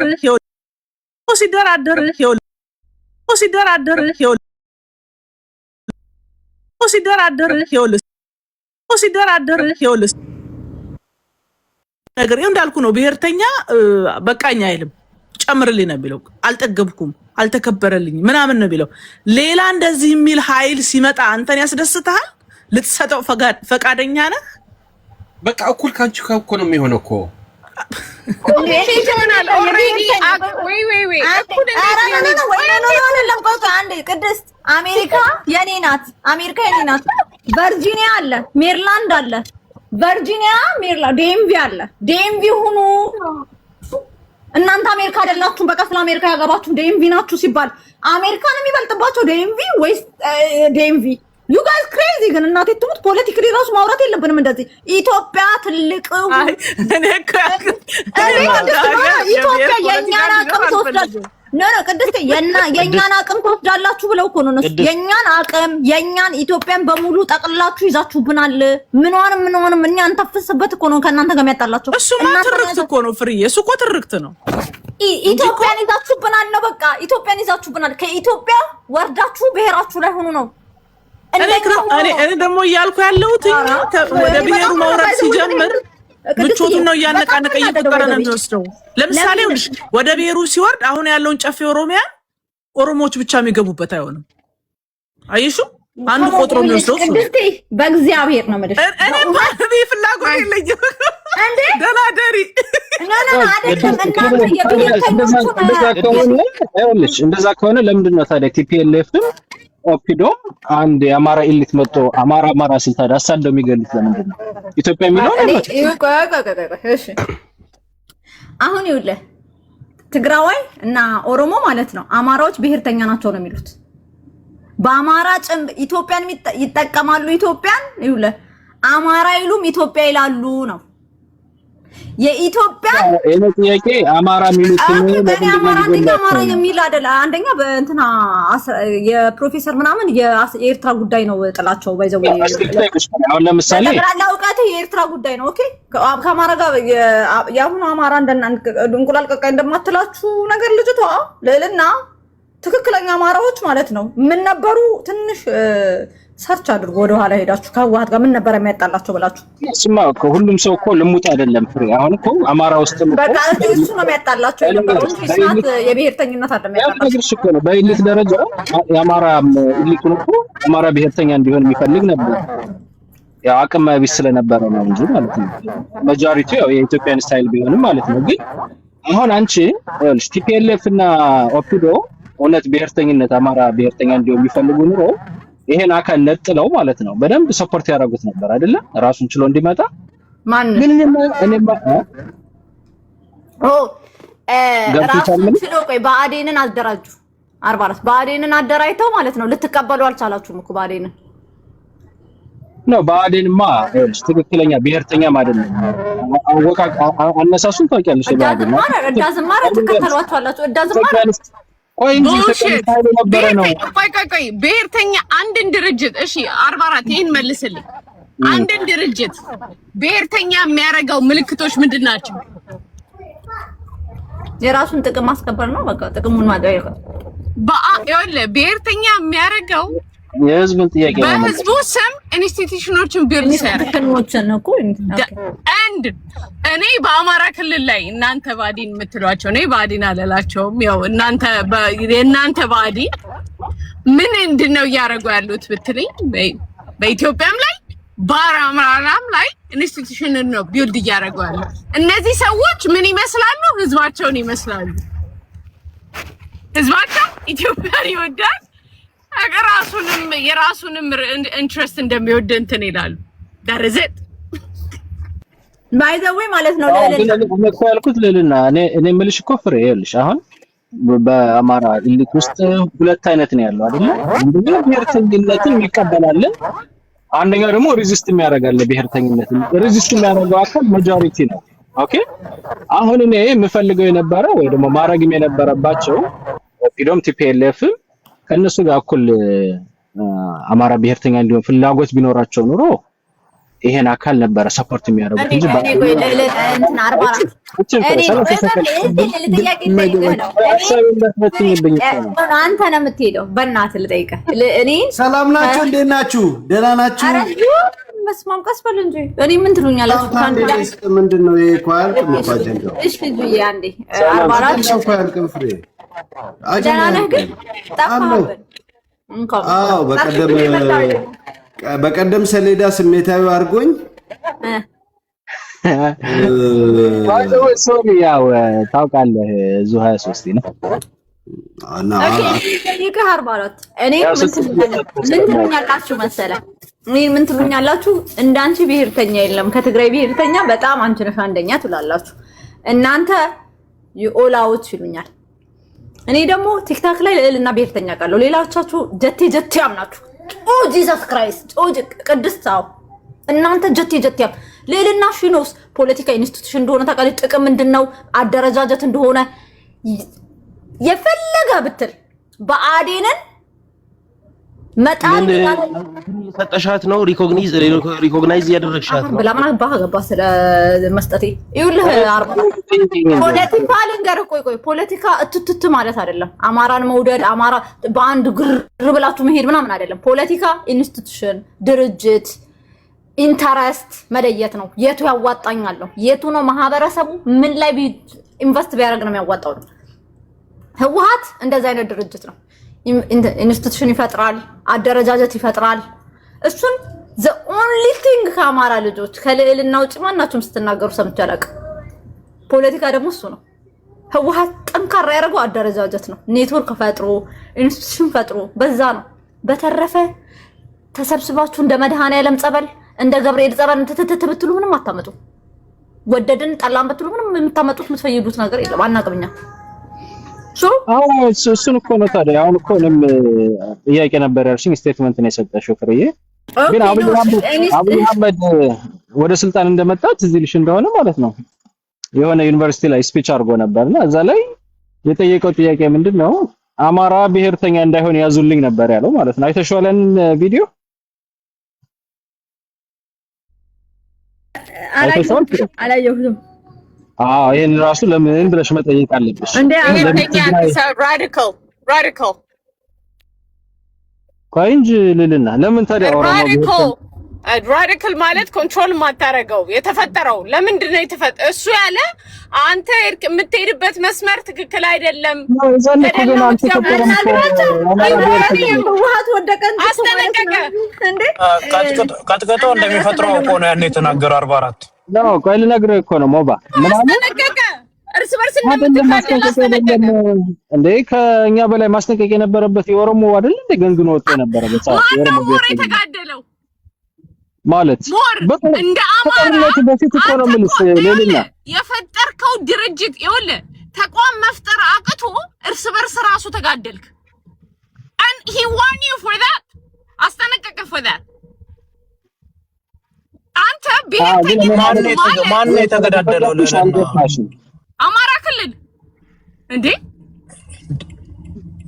ነገር እንዳልኩ ነው። ብሔርተኛ በቃኝ አይልም። ጨምርልኝ ነው የሚለው። አልጠገብኩም፣ አልተከበረልኝ ምናምን ነው የሚለው። ሌላ እንደዚህ የሚል ኃይል ሲመጣ አንተን ያስደስተሃል? ልትሰጠው ፈቃደኛ ነህ? በቃ እኩል ካንቺ እኮ ነው የሚሆነው እኮ ቅድስት አሜሪካ የኔ ናት። ቨርጂኒያ አለ፣ ሜሪላንድ አለ። ቨርጂኒያ፣ ሜሪላንድ፣ ዴምቪ አለ። ዴምቪ ሁኑ እናንተ አሜሪካ አይደላችሁ። በቃ ስለ አሜሪካ ያገባችሁ ዴምቪ ናችሁ ሲባል አሜሪካን የሚበልጥባቸው ዴምቪ ወይስ ዴምቪ? ዩ ጋይስ ክሬዚ ግን እናቴ ትሙት ፖለቲካሊ ራሱ ማውራት የለብንም እንደዚህ። ኢትዮጵያ ትልቅ ኢትዮጵያ የኛን አቅም ትወስዳላችሁ። ቅድስት የኛን አቅም ትወስዳላችሁ ብለው እኮ ነው እነሱ። የኛን አቅም የኛን ኢትዮጵያን በሙሉ ጠቅላችሁ ይዛችሁብናል። ምንዋንም እኛን ተፍስበት እኮ ነው ከእናንተ ጋር የሚያጣላችሁ። እሱማ ትርክት እኮ ነው ፍሪ። እሱ እኮ ትርክት ነው። ኢትዮጵያን ይዛችሁብናል ነው በቃ ኢትዮጵያን ይዛችሁብናል። ከኢትዮጵያ ወርዳችሁ ብሔራችሁ ላይ ሆኑ ነው። እኔ ደግሞ እያልኩ ያለሁት ወደ ብሔሩ መውረድ ሲጀምር ምቾቱን ነው እያነቃነቀ እየቆጠረ ነው የሚወስደው። ለምሳሌ ወደ ብሔሩ ሲወርድ አሁን ያለውን ጨፌ ኦሮሚያ ኦሮሞዎች ብቻ የሚገቡበት አይሆንም። አይሹ አንዱ ቆጥሮ የሚወስደው ቅድስቴ በእግዚአብሔር ነው ማለት እኔ ፍላጎት የለኝም። እንዴ ደላደሪ እንደዛ ከሆነ ለምንድን ነው ታዲያ ቲፒኤልኤፍም ኦፒዶ አንድ የአማራ ኢሊት መጥቶ አማራ ሲል ታዲያ አሳደው የሚገሉት ለምንድን ነው? ኢትዮጵያ የሚለው እሺ አሁን ይኸውልህ ትግራዋይ እና ኦሮሞ ማለት ነው አማራዎች ብሔርተኛ ናቸው ነው የሚሉት። በአማራ ኢትዮጵያን ይጠቀማሉ። ኢትዮጵያን ይኸውልህ አማራ ይሉም ኢትዮጵያ ይላሉ ነው የኢትዮጵያ እኔ ጥያቄ አማራ ሚሉት አማራ የሚል አይደለ። አንደኛ በእንትና የፕሮፌሰር ምናምን የኤርትራ ጉዳይ ነው ጥላቸው ባይዘው አሁን ለምሳሌ ተግራላ እውቀት የኤርትራ ጉዳይ ነው። ኦኬ ከአማራ ጋር ያሁኑ አማራ እንቁላል ቀቃይ እንደማትላችሁ ነገር ልጅቷ ልዕልና ትክክለኛ አማራዎች ማለት ነው ምን ነበሩ? ትንሽ ሰርች አድርጎ ወደ ኋላ ሄዳችሁ ከህወሓት ጋር ምን ነበር የሚያጣላቸው ብላችሁ። እሱማ እኮ ሁሉም ሰው እኮ ልሙጥ አይደለም ፍሬ። አሁን እኮ አማራ ውስጥ በቃ እሱ ነው የሚያጣላቸው የነበረው እንጂ ስናት የብሔርተኝነት አይደለም የሚያጣላቸው እኮ ነው። በኢሊት ደረጃ የአማራ ኢሊቱን እኮ አማራ ብሔርተኛ እንዲሆን የሚፈልግ ነበር። ያው አቅም ቢስ ስለነበረ ነው እንጂ ማለት ነው። ማጆሪቲ ያው የኢትዮጵያን ስታይል ቢሆንም ማለት ነው። ግን አሁን አንቺ ቲፒኤልኤፍ እና ኦፒዶ እውነት ብሔርተኝነት አማራ ብሔርተኛ እንዲሆን ቢፈልጉ ኑሮ ይሄን አካል ነጥለው ማለት ነው በደንብ ሰፖርት ያደርጉት ነበር አይደለ? ራሱን ችሎ እንዲመጣ ግን እኔማ ራሱን ችሎ ቆይ ብአዴንን አደራጁ 44 ብአዴንን አደራጅተው ማለት ነው። ልትቀበሉ አልቻላችሁም እኮ ብአዴንን ነው። ብአዴንማ ትክክለኛ ብሔርተኛም አይደለም። አነሳሱን ታውቂያለሽ? ብአዴን እዳዝማረ ተከተሏቸዋላችሁ። እዳዝማረ ቆይ እንጂ ተከታታይ ነበረ ነው። ቆይ ብሔርተኛ አንድን ድርጅት እሺ 44 ይሄን መልስልኝ። አንድን ድርጅት ብሔርተኛ የሚያደርገው ምልክቶች ምንድን ናቸው? የራሱን ጥቅም ማስከበር ነው። በቃ ጥቅሙን ማድረግ ብሔርተኛ የሚያደርገው የህዝብን ጥያቄ ነው። በህዝቡ ስም ኢንስቲትዩሽኖችን ቢልድ አንድ እኔ በአማራ ክልል ላይ እናንተ ብአዴን የምትሏቸው እኔ ብአዴን አልላቸውም። ያው እናንተ ብአዴን ምን እንድነው እያደረጉ ያሉት ብትልኝ በኢትዮጵያም ላይ በአማራም ላይ ኢንስቲትዩሽንን ነው ቢልድ እያደረጉ ያሉት። እነዚህ ሰዎች ምን ይመስላሉ? ህዝባቸውን ይመስላሉ። ህዝባቸው ኢትዮጵያን ይወዳል። ራሱንም የራሱንም ኢንትረስት እንደሚወድ እንትን ይላሉ። ዳርዘት ባይዘዌ ማለት ነው። ለእኮ ያልኩት ልልና እኔ የምልሽ እኮ ፍሬ ይኸውልሽ፣ አሁን በአማራ ኢሊት ውስጥ ሁለት አይነት ነው ያለው አይደል? አንደኛው ብሔርተኝነትን ይቀበላል፣ አንደኛው ደግሞ ሬዚስት የሚያደርጋል። ብሔርተኝነትን ሬዚስት የሚያደርገው አካል ማጆሪቲ ነው። ኦኬ፣ አሁን እኔ የምፈልገው የነበረው ወይ ደግሞ ማረግም የነበረባቸው ኦፒዶም ቲፒኤልኤፍ ከነሱ ጋር እኩል አማራ ብሔርተኛ እንዲሆን ፍላጎት ቢኖራቸው ኑሮ ይሄን አካል ነበረ ሰፖርት የሚያደርጉት እንጂ አንተ ነው የምትሄደው። በእናትህ ልጠይቅህ፣ እኔ ሰላም ናችሁ? እንዴት ናችሁ? ደህና ናችሁ? መስማም ቀስ በል እንጂ እኔ ምን ትሉኛላችሁ? ምንድን ነው ይሄ? እኮ አያልቅም እኮ አጀንዳው። እሺ ጁዬ አንዴ 44 እኮ አያልቅም ፍሬ። ደህና ነህ ግን ጠፋህብን። አዎ በቀደም ሰሌዳ ስሜታዊ አድርጎኝ ሶሪ ያው ታውቃለህ ዙ 23 ነው እና ይሄ 44 እኔ ምን ትሉኛላችሁ መሰለህ? ምን ትሉኛላችሁ? እንዳንቺ ብሔርተኛ የለም ከትግራይ ብሔርተኛ በጣም አንቺ ነሽ አንደኛ ትላላችሁ እናንተ ይኦላውት ይሉኛል። እኔ ደግሞ ቲክታክ ላይ ልዕልና ብሔርተኛ ቃለው ሌላዎቻችሁ ጀቴ ያምናችሁ። ኦ ጂሰስ ክራይስት ኦ ቅድስታው እናንተ ጀቴ ያም ልዕልና ሽኖስ ፖለቲካ ኢንስቲትዩሽን እንደሆነ ታውቃለች። ጥቅም ምንድነው? አደረጃጀት እንደሆነ የፈለገ ብትል ብአዴንን መጣል ሰጠሻት ነው ሪኮግናይዝ ያደረግሻት ነው። ብላማ ባገባ ስለ መስጠቴ ይኸውልህ 40 ፖለቲካ ልንገርህ። ቆይ ፖለቲካ እትትት ማለት አይደለም። አማራን መውደድ አማራ በአንድ ግር ብላችሁ መሄድ ምናምን አይደለም። ፖለቲካ ኢንስቲትዩሽን፣ ድርጅት፣ ኢንተረስት መለየት ነው። የቱ ያዋጣኛል ነው፣ የቱ ነው ማህበረሰቡ ምን ላይ ኢንቨስት ቢያደርግ ነው የሚያዋጣው ነው። ህወሓት እንደዛ አይነት ድርጅት ነው። ኢንስቲትዩሽን ይፈጥራል፣ አደረጃጀት ይፈጥራል። እሱን the only thing ከአማራ ልጆች ከልዕልና ውጭ ማናችሁም ስትናገሩ ሰምቼ አላውቅም። ፖለቲካ ደግሞ እሱ ነው። ህወሓት ጠንካራ ያደረገው አደረጃጀት ነው። ኔትወርክ ፈጥሮ ኢንስቲትዩሽን ፈጥሮ በዛ ነው። በተረፈ ተሰብስባችሁ እንደ መድኃኔዓለም ጸበል እንደ ገብርኤል ጸበል ትትት ብትሉ ምንም አታመጡ። ወደድን ጠላን ብትሉ ምንም የምታመጡት የምትፈይዱት ነገር የለም። አናቅምኛ እሱን እኮ ነው ታዲያ። አሁን እኮ እኔም ጥያቄ ነበር ያልሽኝ ስቴትመንት ነው የሰጠሽው ፍሬዬ። ግን አብይ አህመድ ወደ ስልጣን እንደመጣ ትዝ ይልሽ እንደሆነ ማለት ነው የሆነ ዩኒቨርሲቲ ላይ ስፒች አድርጎ ነበርና እዛ ላይ የጠየቀው ጥያቄ ምንድነው? አማራ ብሔርተኛ እንዳይሆን ያዙልኝ ነበር ያለው ማለት ነው። አይተሽዋለን ቪዲዮ? አላየሁትም። ይሄን ራሱ ለምን ብለሽ መጠየቅ አለብሽ። እንዴ ራዲካል ቆይ እንጂ ልልና ለምን ታዲያ ራዲካል ማለት ኮንትሮል ማታረገው የተፈጠረው ለምንድን ነው የተፈጠረው? እሱ ያለ አንተ የምትሄድበት መስመር ትክክል አይደለም። ቀጥቅጦ እንደሚፈጥረው እኮ ነው ያን የተናገረው 44 ነው። ቆይ ልነግርህ እኮ ነው ሞባ አስጠነቀቀ። እርስ በርስ እንደምትካደል አስጠነቀቀ እንዴ? ከኛ በላይ ማስጠንቀቅ የነበረበት የኦሮሞ አይደል እንደ ገንግኖ ወጣ የነበረ በሰዓት የኦሮሞ ሞር የተጋደለው ማለት እንደ አማራ በፊት እኮ ነው የምልሽ ሌሊና የፈጠርከው ድርጅት ይኸውልህ ተቋም መፍጠር አቅቶ እርስ በርስ ራሱ ተጋደልክ and he warned you for that አስጠነቀቀ for that አንተ ብሔርተኛ ማን ነው የተገዳደለው አማራ ክልል እንዴ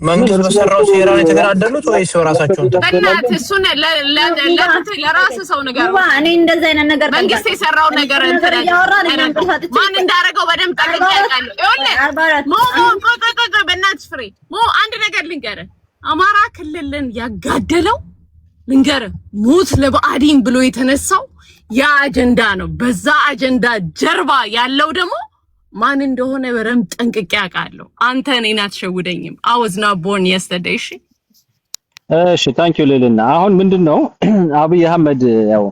መንግስት በሰራው ሴራ ነው የተገዳደሉት ወይስ ራሳቸው በእናትህ እሱን ለራስህ ሰው ነገር እኔ እንደዛ አይነት ነገር መንግስት የሰራው ነገር ማን እንዳደረገው በደንብ ጠንቅቄ አውቃለሁ ይኸውልህ በእናትህ ፍሬ አንድ ነገር ልንገርህ አማራ ክልልን ያጋደለው ልንገርህ ሞት ለብአዴን ብሎ የተነሳው ያ አጀንዳ ነው በዛ አጀንዳ ጀርባ ያለው ደግሞ ማን እንደሆነ በደንብ ጠንቅቄ አውቃለሁ አንተ እኔን አትሸውደኝም I was not born yesterday እሺ ታንክ ዩ ሌሊና አሁን ምንድነው አብይ አህመድ ያው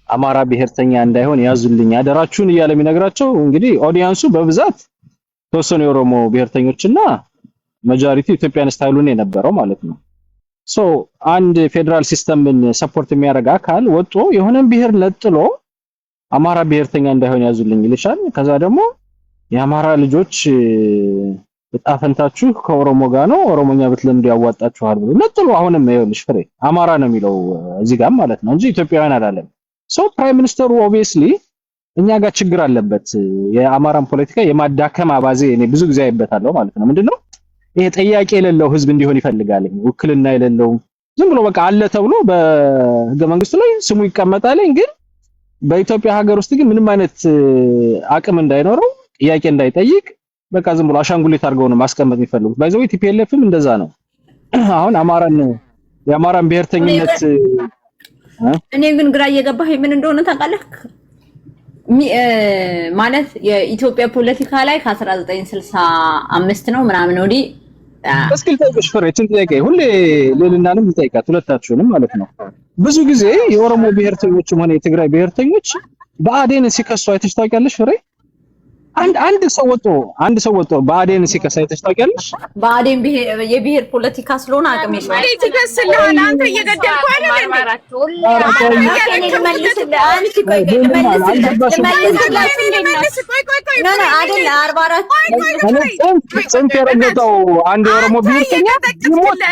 አማራ ብሔርተኛ እንዳይሆን ያዙልኝ አደራችሁን እያለ የሚነግራቸው እንግዲህ ኦዲየንሱ በብዛት ተወሰኑ የኦሮሞ ብሔርተኞችና ማጆሪቲ ኢትዮጵያን ስታይሉን የነበረው ማለት ነው ሶ አንድ ፌደራል ሲስተምን ሰፖርት የሚያደርግ አካል ወጥቶ የሆነን ብሔር ለጥሎ አማራ ብሔርተኛ እንዳይሆን ያዙልኝ ይልሻል ከዛ ደግሞ የአማራ ልጆች በጣፈንታችሁ ከኦሮሞ ጋር ነው ኦሮሞኛ ብትለምዱ ያዋጣችኋል ብሎ ለጥሎ አሁንም ይኸውልሽ ፍሬ አማራ ነው የሚለው እዚህ ጋር ማለት ነው እንጂ ኢትዮጵያውያን አይደለም ሶ ፕራይም ሚኒስተሩ ኦብቪየስሊ እኛ ጋር ችግር አለበት የአማራን ፖለቲካ የማዳከም አባዜ እኔ ብዙ ጊዜ አይበታለሁ ማለት ነው ምንድነው ይሄ ጥያቄ የሌለው ህዝብ እንዲሆን ይፈልጋል ውክልና የሌለው ዝም ብሎ በቃ አለ ተብሎ በህገ መንግስቱ ላይ ስሙ ይቀመጣል ግን በኢትዮጵያ ሀገር ውስጥ ግን ምንም አይነት አቅም እንዳይኖረው ጥያቄ እንዳይጠይቅ በቃ ዝም ብሎ አሻንጉሊት አድርገው ነው ማስቀመጥ የሚፈልጉት ባይዘው ቲፒኤልኤፍም እንደዛ ነው አሁን የአማራን ብሔርተኝነት እኔ ግን ግራ እየገባህ ምን እንደሆነ ታውቃለህ ማለት የኢትዮጵያ ፖለቲካ ላይ ከ1965 ነው ምናምን ወዲህ እስኪ ልጠይቅሽ ፍሬ ጥያቄ ሁሌ ሌልናንም ልጠይቃት ሁለታችሁንም ማለት ነው ብዙ ጊዜ የኦሮሞ ብሔርተኞችም ሆነ የትግራይ ብሔርተኞች ብአዴን ሲከሱ አይተሽ ታውቂያለሽ ፍሬ አንድ ሰው ወጥቶ ብአዴን ሲከሳ አይተሽ ታውቂያለሽ ብአዴን የብሔር ፖለቲካ ስለሆነ አቅም የለውም ፖለቲካ ስለሆነ አንተ እየገደልኩ አይደለም ጽንፍ የረገጠው አንድ የኦሮሞ ብሔርተኛ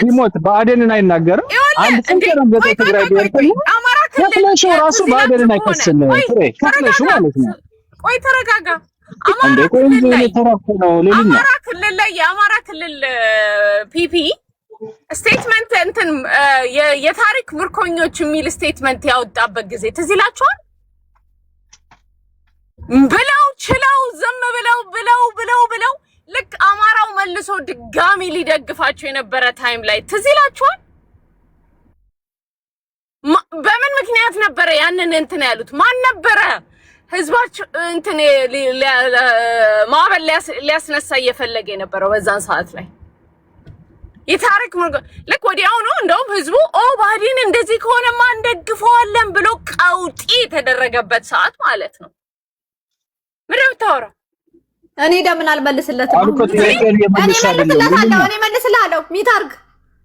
ቢሞት ብአዴንን አይናገርም አንድ ጽንፍ የረገጠው ትግራይ ብሔርተኛ ከፍለሹ ራሱ ብአዴንን አይከስም ፍሬ ከፍለሹ ማለት ነው ቆይ ተረጋጋ አማራ ክልል ላይ የአማራ ክልል ፒፒ ስቴትመንት እንትን የታሪክ ምርኮኞች የሚል ስቴትመንት ያወጣበት ጊዜ ትዝ ይላችኋል ብለው ችለው ዝም ብለው ልክ አማራው መልሶ ድጋሚ ሊደግፋቸው የነበረ ታይም ላይ ትዝ ይላችኋል በምን ምክንያት ነበረ ያንን እንትን ያሉት ማን ነበረ ህዝባቸው እንትን ማዕበል ሊያስነሳ እየፈለገ የነበረው በዛን ሰዓት ላይ የታሪክ ልክ ወዲያው ነው እንደውም ህዝቡ ብአዴን እንደዚህ ከሆነማ እንደግፈዋለን ብሎ ቀውጢ የተደረገበት ሰዓት ማለት ነው ምንድን ነው የምታወራው እኔ ደምን አልመልስለትም እኔ መልስልሃለሁ ሚታርግ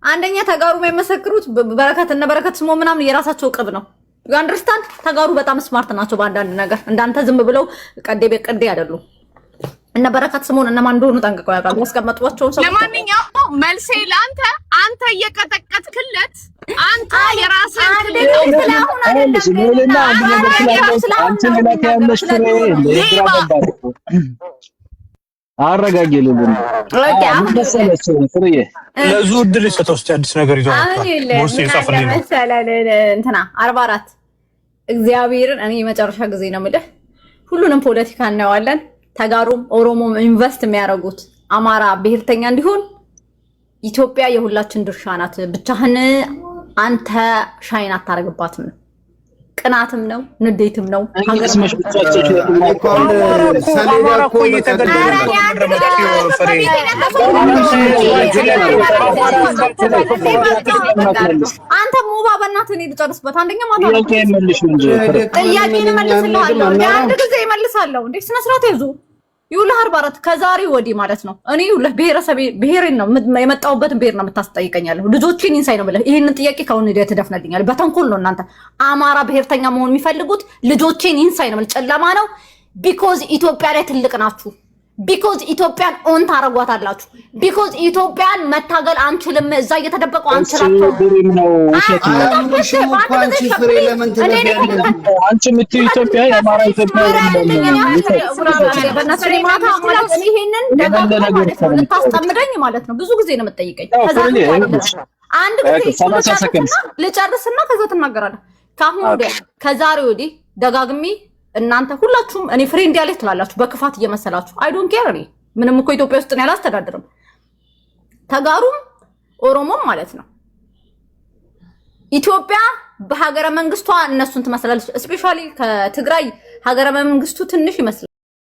አንደኛ ተጋሩ የመሰክሩት በረከት ስሞ ምናምን የራሳቸው ቅብ ነው you understand ተጋሩ በጣም ስማርት ናቸው በአንዳንድ ነገር እንዳንተ ዝም ብለው ቀዴ አይደሉም እና በረከት ስሞን እና ማን እንደሆኑ ጠንቅቀው ያውቃሉ ያስቀመጧቸው ሰው ለማንኛውም መልሴ ለአንተ አንተ እየቀጠቀጥክለት አንተ የራስህ ስለአሁን አረጋግልልን ለዙ ድል ሰተውስጥ አዲስ ነገር ይዟል ወርስ ይጻፈልኝ እንትና 44 እግዚአብሔርን እኔ የመጨረሻ ጊዜ ነው የምልህ ሁሉንም ፖለቲካ እናየዋለን ተጋሩም ኦሮሞም ኢንቨስት የሚያደርጉት አማራ ብሔርተኛ እንዲሆን ኢትዮጵያ የሁላችን ድርሻ ናት ብቻህን አንተ ሻይን አታረግባትም ቅናትም ነው ንዴትም ነው አንገስመሽ ብቻቸው አማራ እኮ አንተ ሙባ በእናትህ ነው ልጨርስበት አንደኛ ማታ ጥያቄ መልስልሃለሁ አንድ ጊዜ መልሳለሁ እንዴ ስነ ስርዓት ያዙ ይኸውልህ 44 ከዛሬ ወዲህ ማለት ነው እኔ ይኸውልህ ብሔሬን ነው የመጣሁበትን ብሔር ነው የምታስጠይቀኛለህ። ልጆቼን ኢንሳይ ነው ብለህ ይሄንን ጥያቄ ከአሁን ወዲያ ትደፍነልኛለህ። በተንኮል ነው እናንተ አማራ ብሔርተኛ መሆን የሚፈልጉት። ልጆቼን ኢንሳይ ነው ጨለማ ነው። ቢኮዝ ኢትዮጵያ ላይ ትልቅ ናችሁ። ቢኮዝ ኢትዮጵያን ኦን ታረጓታላችሁ። ቢኮዝ ኢትዮጵያን መታገል አንችልም። እዛ እየተደበቁ አንችላችሁ። አንቺ የምትይው ኢትዮጵያ የአማራ ኢትዮጵያ ልታስጠምደኝ ማለት ነው። ብዙ ጊዜ ነው የምትጠይቀኝ። አንድ ጊዜ ልጨርስና ከዛ ትናገራለህ። ከአሁን ወዲያ ከዛሬ ወዲህ ደጋግሚ እናንተ ሁላችሁም እኔ ፍሬንድ ያለች ትላላችሁ በክፋት እየመሰላችሁ። አይ ዶንት ኬር። እኔ ምንም እኮ ኢትዮጵያ ውስጥ ነው ያላስተዳድርም። ተጋሩም ኦሮሞም ማለት ነው። ኢትዮጵያ በሀገረ መንግስቷ እነሱን ትመስላለች። ስፔሻሊ ከትግራይ ሀገረ መንግስቱ ትንሽ ይመስላል።